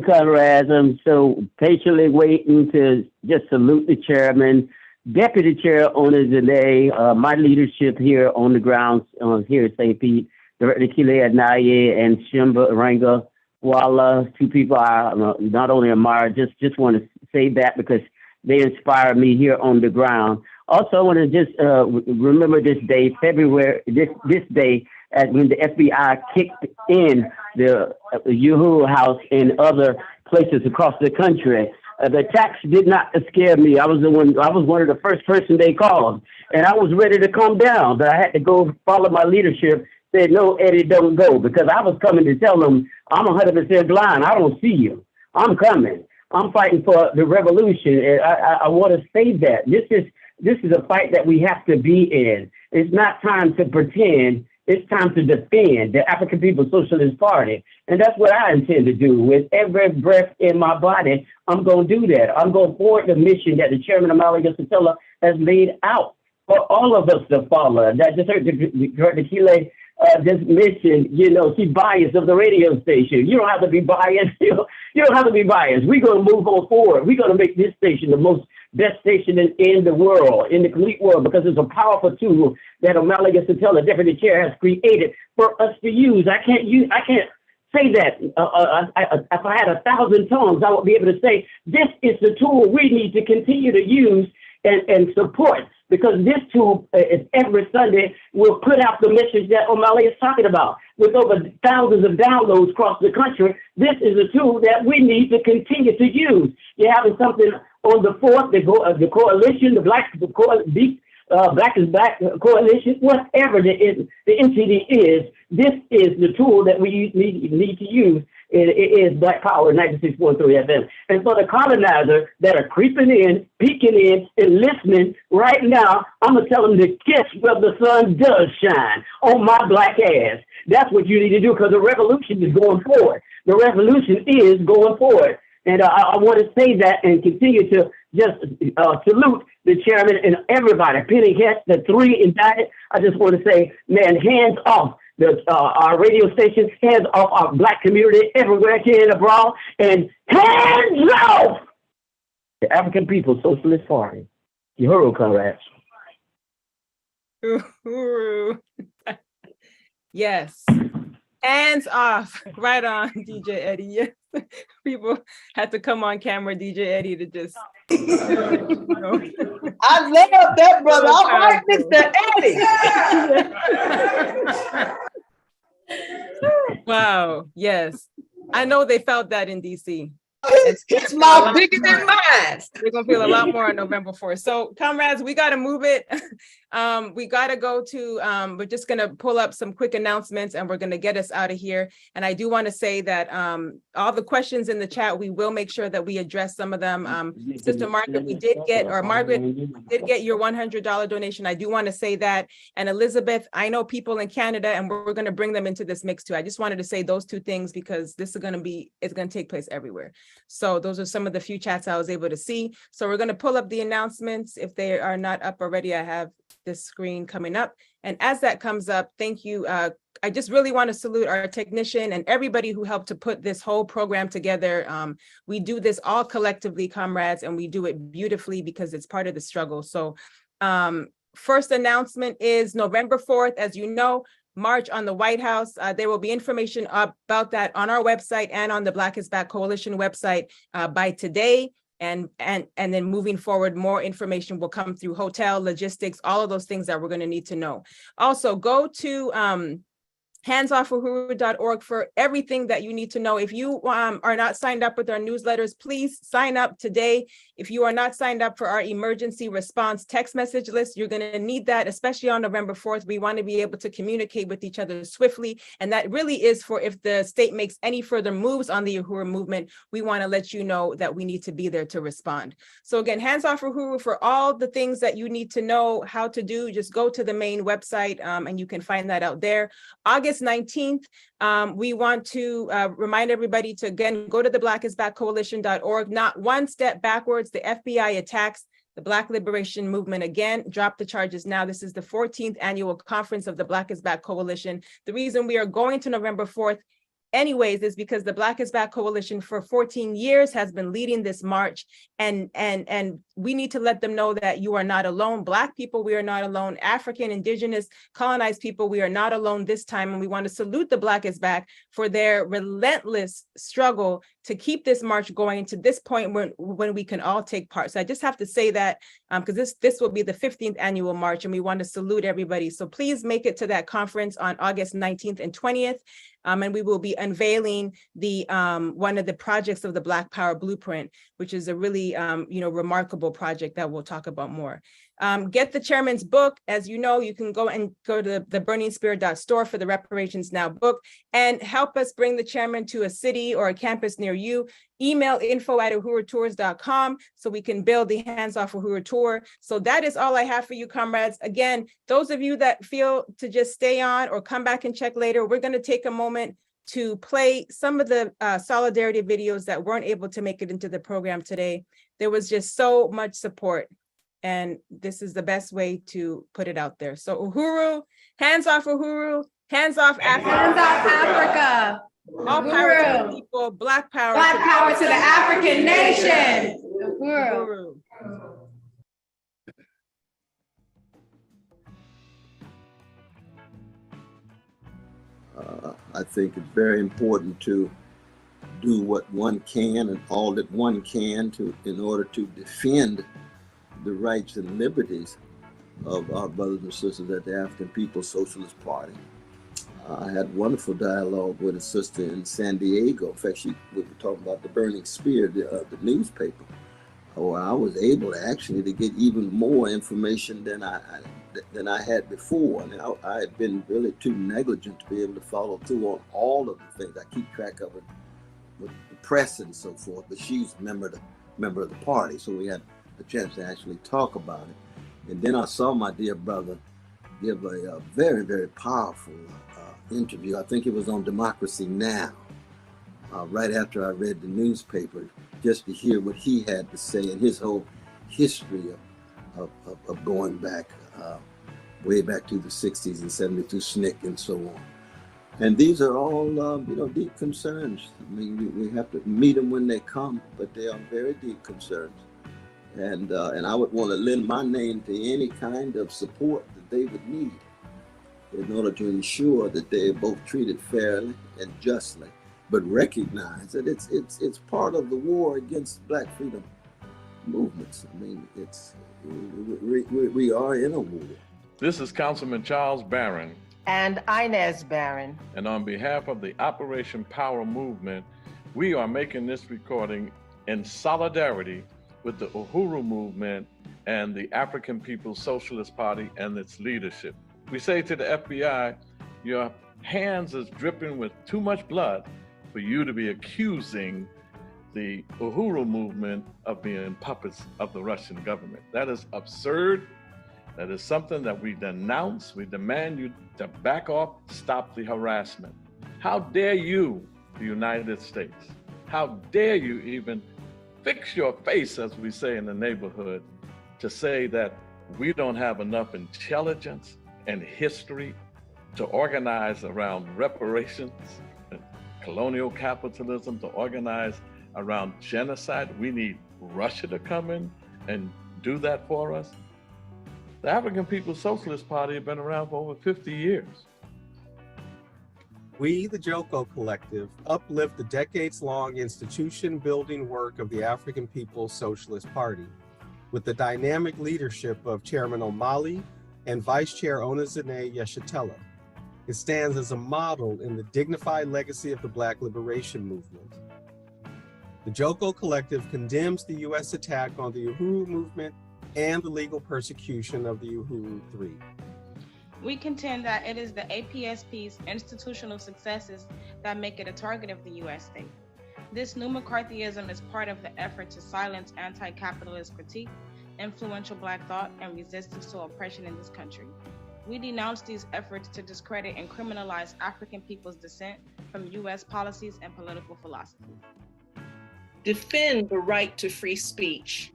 comrades, I'm so patiently waiting to just salute the chairman, deputy chair owner today, my leadership here on the grounds here at St. Pete, Director Kile Anaye and Shimba Ranga Walla, two people I not only admire, just want to say that because they inspire me here on the ground. Also, I want to just remember this day, February, this day, when the FBI kicked in the Uhuru House and other places across the country. The attacks did not scare me. I was one of the first person they called, and I was ready to come down, but I had to go follow my leadership. Said, no, Eddie, don't go, because I was coming to tell them I'm 100% blind. I don't see you. I'm coming. I'm fighting for the revolution, and I want to say that this is a fight that we have to be in. It's not time to pretend. It's time to defend the African People's Socialist Party. And that's what I intend to do. With every breath in my body, I'm going to do that. I'm going forward the mission that the chairman, Amali Yusatella, has laid out for all of us to follow. And I just heard the Kile just mentioned, she's biased of the radio station. You don't have to be biased. You don't have to be biased. We're going to move on forward. We're going to make this station the most best station in the world, in the complete world, because it's a powerful tool that Omali Yeshitela, Deputy Chair, has created for us to use. I can't say that. If I had 1,000 tongues, I would be able to say this is the tool we need to continue to use and support, because this tool is every Sunday will put out the message that Omali is talking about. With over thousands of downloads across the country, this is a tool that we need to continue to use. You're having something on the 4th, the coalition, the Black is Black coalition, whatever the entity is, this is the tool that we need to use. It is Black Power 96.3 FM. And for the colonizer that are creeping in, peeking in, and listening right now, I'm going to tell them to guess where the sun does shine, on my black ass. That's what you need to do, because the revolution is going forward. The revolution is going forward. And I want to say that and continue to just salute the chairman and everybody. Penny Hess, the 3 indicted. I just want to say, man, hands off our radio station, hands off our Black community everywhere here and abroad, and hands off the African People's Socialist Party. Uhuru, comrades. Uhuru. Yes. Hands off. Right on, DJ Eddie. Yes. People had to come on camera, DJ Eddie, to just. I love that, brother. All right, Mr. Eddie. Wow. Yes. I know they felt that in DC. It's more bigger than mine. We're gonna feel a lot more on November 4th. So, comrades, we gotta move it. We gotta go to. We're just gonna pull up some quick announcements, and we're gonna get us out of here. And I do want to say that all the questions in the chat, we will make sure that we address some of them. Sister Margaret, Margaret did get your $100 donation. I do want to say that. And Elizabeth, I know people in Canada, and we're gonna bring them into this mix too. I just wanted to say those 2 things because this is it's gonna take place everywhere. So those are some of the few chats I was able to see. So we're going to pull up the announcements. If they are not up already, I have this screen coming up. And as that comes up, thank you. I just really want to salute our technician and everybody who helped to put this whole program together. We do this all collectively, comrades, and we do it beautifully because it's part of the struggle. So first announcement is November 4th, as you know, March on the White House. There will be information about that on our website and on the Black is Back Coalition website by today. And then moving forward, more information will come through hotel, logistics, all of those things that we're going to need to know. Also, go to handsoffuhuru.org for everything that you need to know. If you are not signed up with our newsletters, please sign up today. If you are not signed up for our emergency response text message list, you're going to need that, especially on November 4th. We want to be able to communicate with each other swiftly. And that really is for if the state makes any further moves on the Uhuru movement, we want to let you know that we need to be there to respond. So again, Hands Off Uhuru, for all the things that you need to know how to do, just go to the main website and you can find that out there. August 19th, we want to remind everybody to, again, go to the blackisbackcoalition.org. Not one step backwards. The FBI attacks the Black Liberation Movement again. Drop the charges now. This is the 14th annual conference of the Black is Back Coalition. The reason we are going to November 4th anyways is because the Black is Back Coalition for 14 years has been leading this march, and we need to let them know that you are not alone. Black people, we are not alone. African, indigenous, colonized people, we are not alone this time. And we want to salute the Black is Back for their relentless struggle to keep this march going to this point when we can all take part. So I just have to say that because this will be the 15th annual march, and we want to salute everybody. So please make it to that conference on August 19th and 20th. And we will be unveiling the one of the projects of the Black Power Blueprint, which is a really remarkable project that we'll talk about more. Get the chairman's book. As you know, you can go to the burningspear.store for the Reparations Now book and help us bring the chairman to a city or a campus near you. Email info@uhurutours.com so we can build the Hands Off Uhuru tour. So that is all I have for you, comrades. Again, those of you that feel to just stay on or come back and check later, we're going to take a moment to play some of the solidarity videos that weren't able to make it into the program today. There was just so much support, and this is the best way to put it out there. So Uhuru, Hands Off Uhuru, Hands Off Africa. Hands Off Africa. All power to the people, Black power. Black power to the African nation. Uhuru. Uhuru. I think it's very important to do what one can and all that one can in order to defend the rights and liberties of our brothers and sisters at the African People's Socialist Party. I had wonderful dialogue with a sister in San Diego. In fact, we were talking about the Burning Spear, the newspaper. I was able to get even more information than I had before. And I had been really too negligent to be able to follow through on all of the things. I keep track of it with the press and so forth, but she's a member of the party, so we had a chance to actually talk about it. And then I saw my dear brother give a very, very powerful interview. I think it was on Democracy Now! Right after I read the newspaper, just to hear what he had to say and his whole history of going back, way back to the 60s and 70s, through SNCC and so on. And these are all, deep concerns. I mean, we have to meet them when they come, but they are very deep concerns. And I would want to lend my name to any kind of support that they would need in order to ensure that they are both treated fairly and justly, but recognize that it's part of the war against Black freedom movements. I mean, we are in a war. This is Councilman Charles Barron. And Inez Barron. And on behalf of the Operation Power Movement, we are making this recording in solidarity with the Uhuru Movement and the African People's Socialist Party and its leadership. We say to the FBI, your hands is dripping with too much blood for you to be accusing the Uhuru Movement of being puppets of the Russian government. That is absurd. That is something that we denounce. We demand you to back off, stop the harassment. How dare you, the United States? How dare you even fix your face, as we say in the neighborhood, to say that we don't have enough intelligence and history to organize around reparations and colonial capitalism, to organize around genocide? We need Russia to come in and do that for us? The African People's Socialist Party have been around for over 50 years. We, the Joko Collective, uplift the decades-long institution-building work of the African People's Socialist Party with the dynamic leadership of Chairman O'Malley and Vice Chair Onizine Yeshitela. It stands as a model in the dignified legacy of the Black liberation movement. The Joko Collective condemns the U.S. attack on the Uhuru Movement and the legal persecution of the Uhuru 3. We contend that it is the APSP's institutional successes that make it a target of the U.S. state. This new McCarthyism is part of the effort to silence anti-capitalist critique, influential Black thought, and resistance to oppression in this country. We denounce these efforts to discredit and criminalize African people's dissent from U.S. policies and political philosophy. Defend the right to free speech.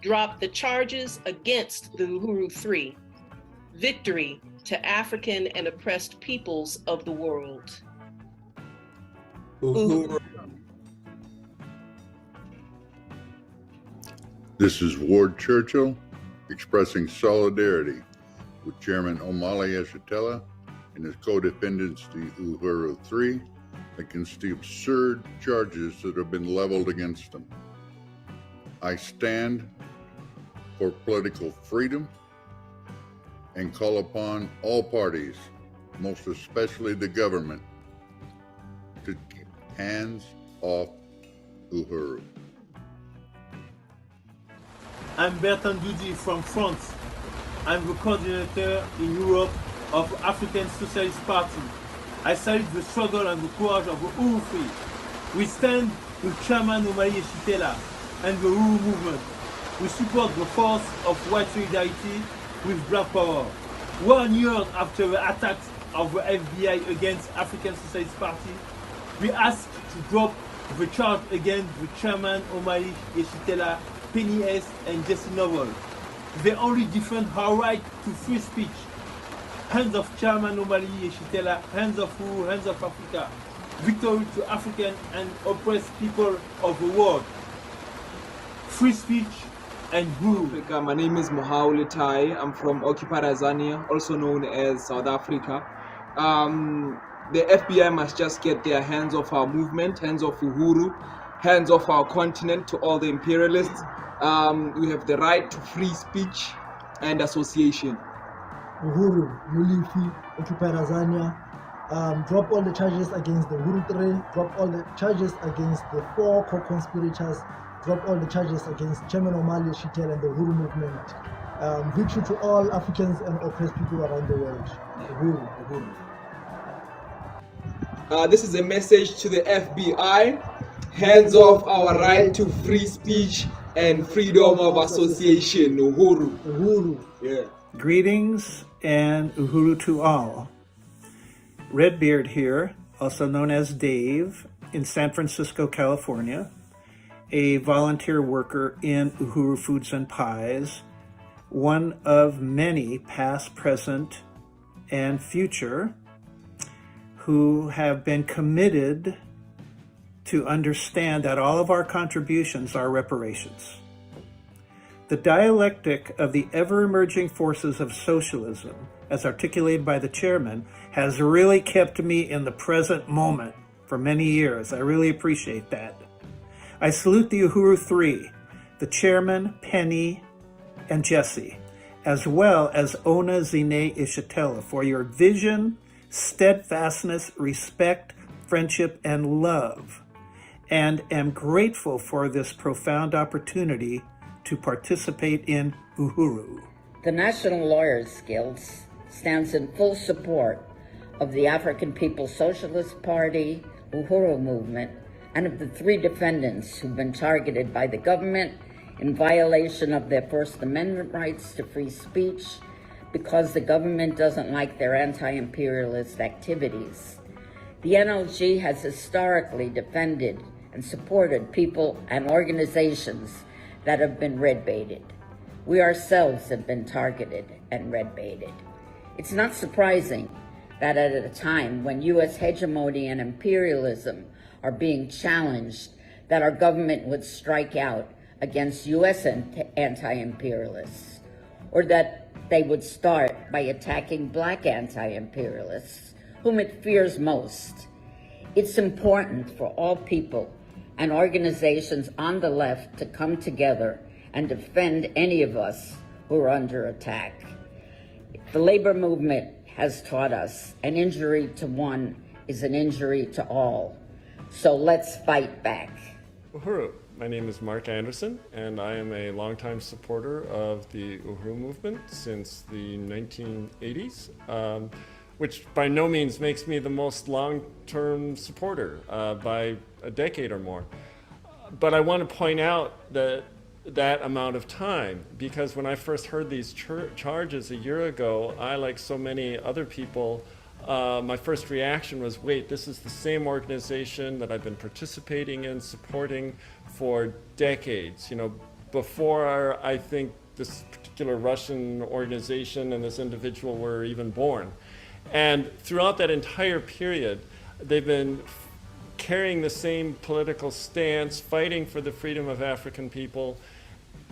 Drop the charges against the Uhuru 3. Victory to African and oppressed peoples of the world. Uhuru. This is Ward Churchill expressing solidarity with Chairman O'Malley Yeshitela and his co-defendants, the Uhuru 3, against the absurd charges that have been leveled against them. I stand for political freedom and call upon all parties, most especially the government, to keep hands off Uhuru. I'm Bertrand Doudi from France. I'm the coordinator in Europe of the African Socialist Party. I salute the struggle and the courage of the Uhuru 3. We stand with Chairman O'Malley Yeshitela and the Uhuru Movement. We support the force of white solidarity with Black power. 1 year after the attacks of the FBI against African Socialist Party, we ask to drop the charge against the Chairman O'Malley Yeshitela, Penny S, and Jesse Novel. They only defend our right to free speech. Hands of Chairman O'Malley Yeshitela, hands of Uhuru, hands of Africa. Victory to African and oppressed people of the world. Free speech and Uhuru. My name is Mohauli Tai. I'm from occupied Tanzania, also known as South Africa. the FBI must just get their hands off our movement, hands off Uhuru, hands off our continent to all the imperialists. We have the right to free speech and association. Uhuru, you leave free, occupy Tanzania, drop all the charges against the Uhuru 3, drop all the charges against the 4 co-conspirators, drop all the charges against Chairman Omali Yeshitela and the Uhuru Movement. Victory to all Africans and oppressed people around the world. Uhuru, Uhuru. This is a message to the FBI. Hands off our right to free speech and freedom of association. Uhuru. Uhuru. Yeah. Greetings and Uhuru to all. Redbeard here, also known as Dave, in San Francisco, California, a volunteer worker in Uhuru Foods and Pies, one of many past, present, and future who have been committed to understand that all of our contributions are reparations. The dialectic of the ever-emerging forces of socialism, as articulated by the chairman, has really kept me in the present moment for many years. I really appreciate that. I salute the Uhuru 3, the chairman, Penny, and Jesse, as well as Ona Zine Ishitela, for your vision, steadfastness, respect, friendship, and love, and am grateful for this profound opportunity to participate in Uhuru. The National Lawyers Guild stands in full support of the African People's Socialist Party, Uhuru Movement, and of the 3 defendants who've been targeted by the government in violation of their First Amendment rights to free speech because the government doesn't like their anti-imperialist activities. The NLG has historically defended and supported people and organizations that have been red-baited. We ourselves have been targeted and red-baited. It's not surprising that at a time when U.S. hegemony and imperialism are being challenged, that our government would strike out against U.S. anti-imperialists, or that they would start by attacking Black anti-imperialists, whom it fears most. It's important for all people and organizations on the left to come together and defend any of us who are under attack. The labor movement has taught us an injury to one is an injury to all. So let's fight back. Uhuru. My name is Mark Anderson, and I am a longtime supporter of the Uhuru movement since the 1980s, which by no means makes me the most long-term supporter by a decade or more. But I want to point out that amount of time, because when I first heard these charges a year ago, I, like so many other people, my first reaction was, wait, this is the same organization that I've been participating in, supporting for decades. You know, before I think this particular Russian organization and this individual were even born. And throughout that entire period, they've been carrying the same political stance, fighting for the freedom of African people,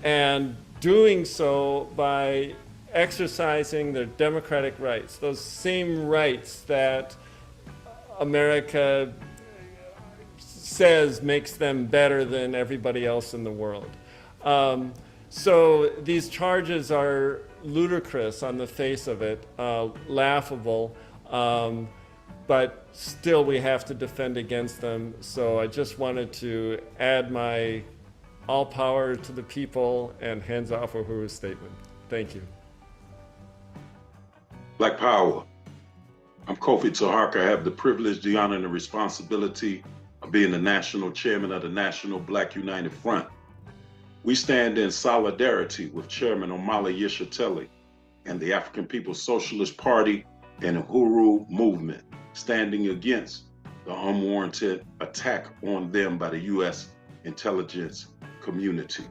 and doing so by exercising their democratic rights, those same rights that America says makes them better than everybody else in the world. So these charges are ludicrous on the face of it, laughable, but still we have to defend against them. So I just wanted to add my all power to the people and hands off Uhuru's statement. Thank you. Black Power. I'm Kofi Taharka. I have the privilege, the honor, and the responsibility of being the national chairman of the National Black United Front. We stand in solidarity with Chairman Omali Yeshitela and the African People's Socialist Party and Uhuru Movement, standing against the unwarranted attack on them by the U.S. intelligence community.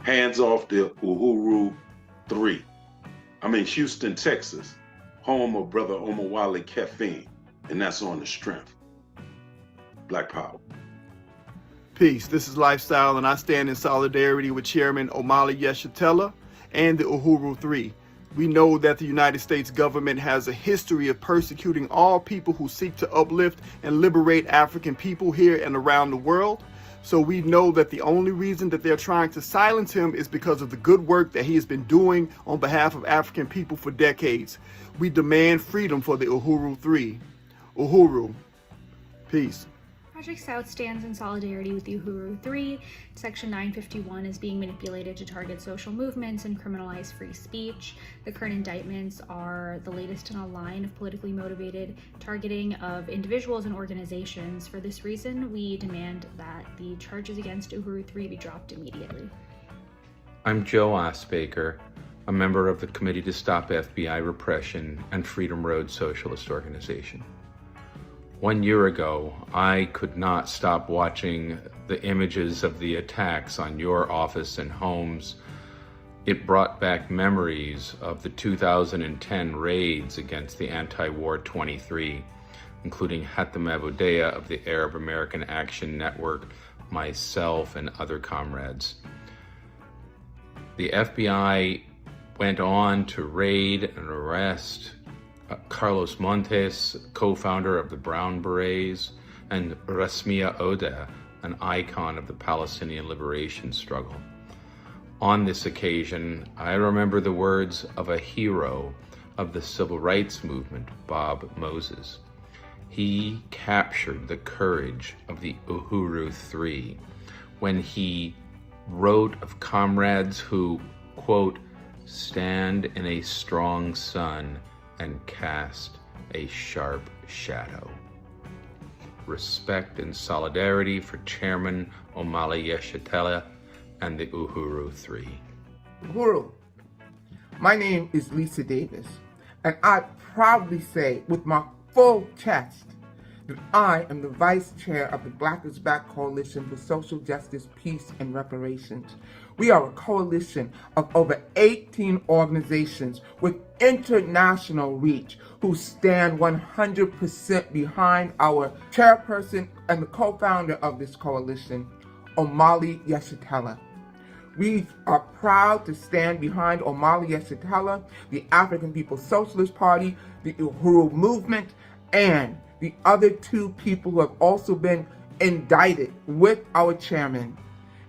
Hands off the Uhuru 3. I'm in Houston, Texas, home of Brother Omowale Caffeine, and that's on the strength. Black Power. Peace, this is Lifestyle, and I stand in solidarity with Chairman Omali Yeshitela and the Uhuru 3, We know that the United States government has a history of persecuting all people who seek to uplift and liberate African people here and around the world. So we know that the only reason that they're trying to silence him is because of the good work that he has been doing on behalf of African people for decades. We demand freedom for the Uhuru 3. Uhuru. Peace. Project South stands in solidarity with the Uhuru 3. Section 951 is being manipulated to target social movements and criminalize free speech. The current indictments are the latest in a line of politically motivated targeting of individuals and organizations. For this reason, we demand that the charges against Uhuru 3 be dropped immediately. I'm Joe Osbaker, a member of the Committee to Stop FBI Repression and Freedom Road Socialist Organization. 1 year ago, I could not stop watching the images of the attacks on your office and homes. It brought back memories of the 2010 raids against the anti-war 23, including Hatem Aboudeya of the Arab American Action Network, myself, and other comrades. The FBI went on to raid and arrest Carlos Montes, co-founder of the Brown Berets, and Rasmia Odeh, an icon of the Palestinian liberation struggle. On this occasion, I remember the words of a hero of the civil rights movement, Bob Moses. He captured the courage of the Uhuru 3 when he wrote of comrades who, quote, stand in a strong sun and cast a sharp shadow. Respect and solidarity for Chairman Omali Yeshitela and the Uhuru 3. Uhuru, my name is Lisa Davis, and I proudly say with my full chest that I am the Vice Chair of the Black is Back Coalition for Social Justice, Peace, and Reparations. We are a coalition of over 18 organizations with international reach who stand 100% behind our chairperson and the co-founder of this coalition, Omali Yeshitela. We are proud to stand behind Omali Yeshitela, the African People's Socialist Party, the Uhuru Movement, and the other two people who have also been indicted with our chairman,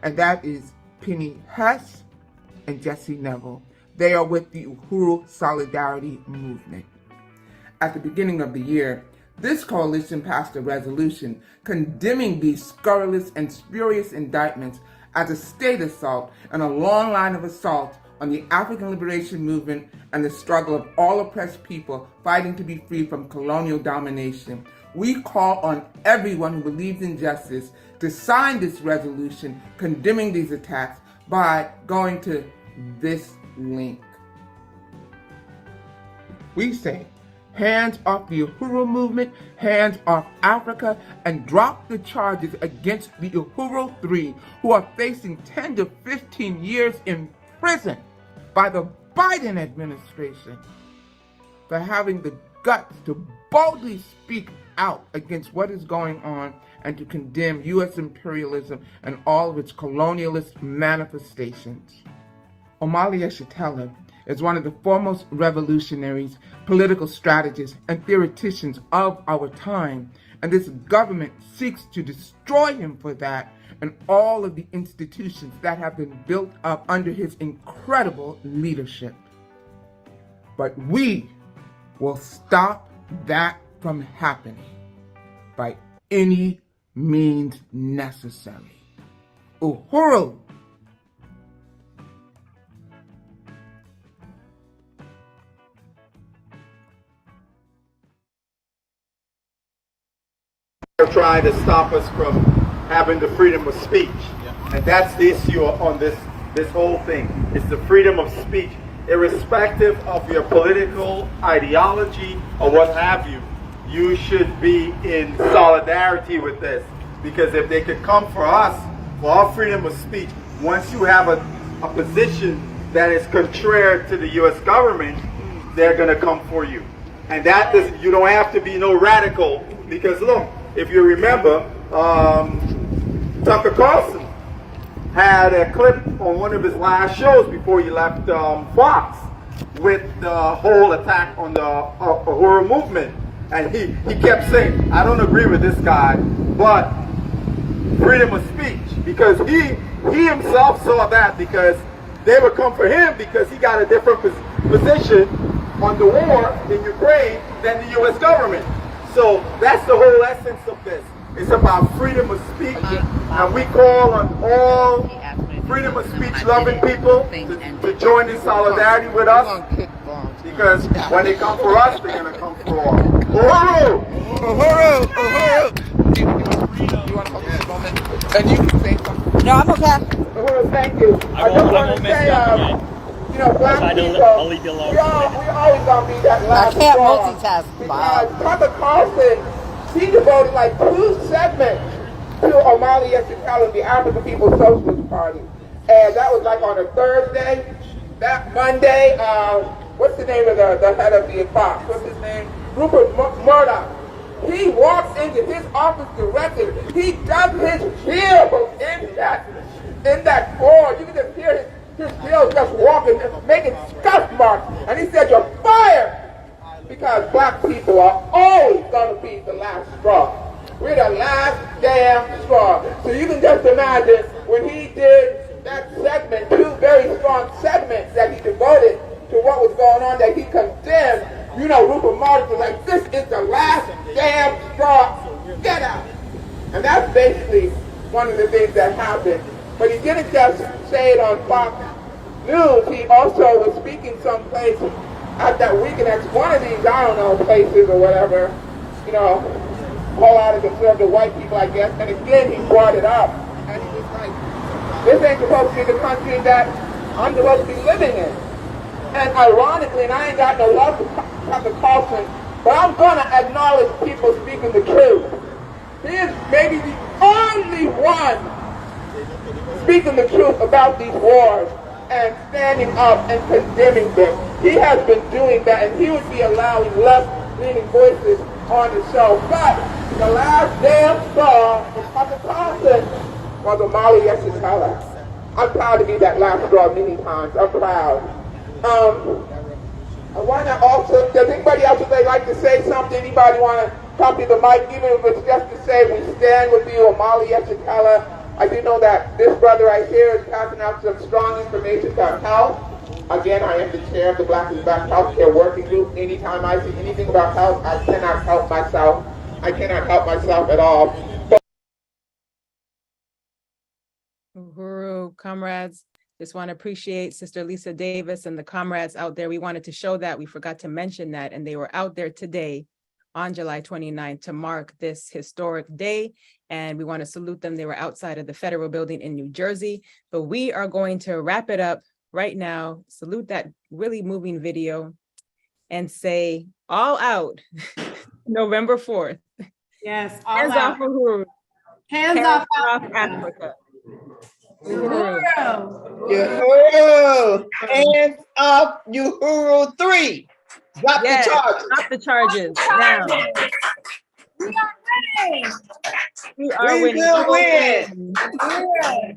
and that is Penny Hess and Jesse Neville. They are with the Uhuru Solidarity Movement. At the beginning of the year, this coalition passed a resolution condemning these scurrilous and spurious indictments as a state assault and a long line of assault on the African liberation movement and the struggle of all oppressed people fighting to be free from colonial domination. We call on everyone who believes in justice to sign this resolution condemning these attacks by going to this link. We say, hands off the Uhuru Movement, hands off Africa, and drop the charges against the Uhuru 3 who are facing 10 to 15 years in prison by the Biden administration for having the guts to boldly speak out against what is going on and to condemn U.S. imperialism and all of its colonialist manifestations. Omali Yeshitela is one of the foremost revolutionaries, political strategists, and theoreticians of our time, and this government seeks to destroy him for that and all of the institutions that have been built up under his incredible leadership. But we will stop that from happening by any means necessary. Uhuru! They're trying to stop us from having the freedom of speech. And that's the issue on this whole thing. It's the freedom of speech, irrespective of your political ideology or what have you. You should be in solidarity with this, because if they could come for us, for our freedom of speech, once you have a position that is contrary to the U.S. government, they're going to come for you. And that is, you don't have to be no radical, because look, if you remember, Tucker Carlson had a clip on one of his last shows before he left Fox, with the whole attack on the Uhuru movement. And he kept saying, I don't agree with this guy, but freedom of speech, because he himself saw that, because they would come for him because he got a different position on the war in Ukraine than the U.S. government. So that's the whole essence of this. It's about freedom of speech, and we call on all freedom of speech loving people to join in solidarity with us, because when they come for us, they're going to come for all. Uhuru! Uhuru! Uhuru! Do you want to hold this moment? And you can say something. No, I'm okay. Uhuru, thank you. I just want to say, you know, black people, we always going to be that last I can't straw. multitask, Because Tucker Carlson, he devoted like 2 segments to Omali Yeshitela, the African People's Socialist Party. And that was like on a Thursday. That Monday, what's the name of the head of the Fox? What's his name? Rupert Murdoch. He walks into his office directly. He does his bill in that board. You can just hear his bill just walking, making scuff marks. And he said, "You're fired." Because black people are always going to be the last straw. We're the last damn straw. So you can just imagine when he did that segment, 2 very strong segments that he devoted to what was going on, that he condemned, you know, Rupert Murdoch was like, this is the last damn straw, get out. And that's basically one of the things that happened. But he didn't just say it on Fox News, he also was speaking someplace at that weekend at one of these, I don't know, places or whatever, you know, all out of conservative white people, I guess. And again, he brought it up. And he was like, this ain't supposed to be the country that I'm supposed to be living in. And ironically, and I ain't got no love for Tucker Carlson, but I'm going to acknowledge people speaking the truth. He is maybe the only one speaking the truth about these wars and standing up and condemning them. He has been doing that, and he would be allowing left-leaning voices on the show. But the last damn straw for Tucker Carlson was Omali Yeshitela. I'm proud to be that last straw many times. I'm proud. I want to also, does anybody else would they like to say something? Anybody want to copy the mic, even if it's just to say we stand with you, Omali Yeshitela. I do know that this brother right here is passing out some strong information about health. Again, I am the chair of the Black and Black Healthcare Working Group. Anytime I see anything about health, I cannot help myself. I cannot help myself at all. Uhuru, comrades, just want to appreciate Sister Lisa Davis and the comrades out there. We wanted to show that. We forgot to mention that. And they were out there today on July 29th to mark this historic day. And we want to salute them. They were outside of the Federal Building in New Jersey. But we are going to wrap it up right now, salute that really moving video, and say all out November 4th. Yes, all Hands out. off Uhuru. Hands off Africa. Uhuru. Uhuru. Hands up, Uhuru 3. Drop the charges. Drop the charges now. We are winning. We are winning. We will win.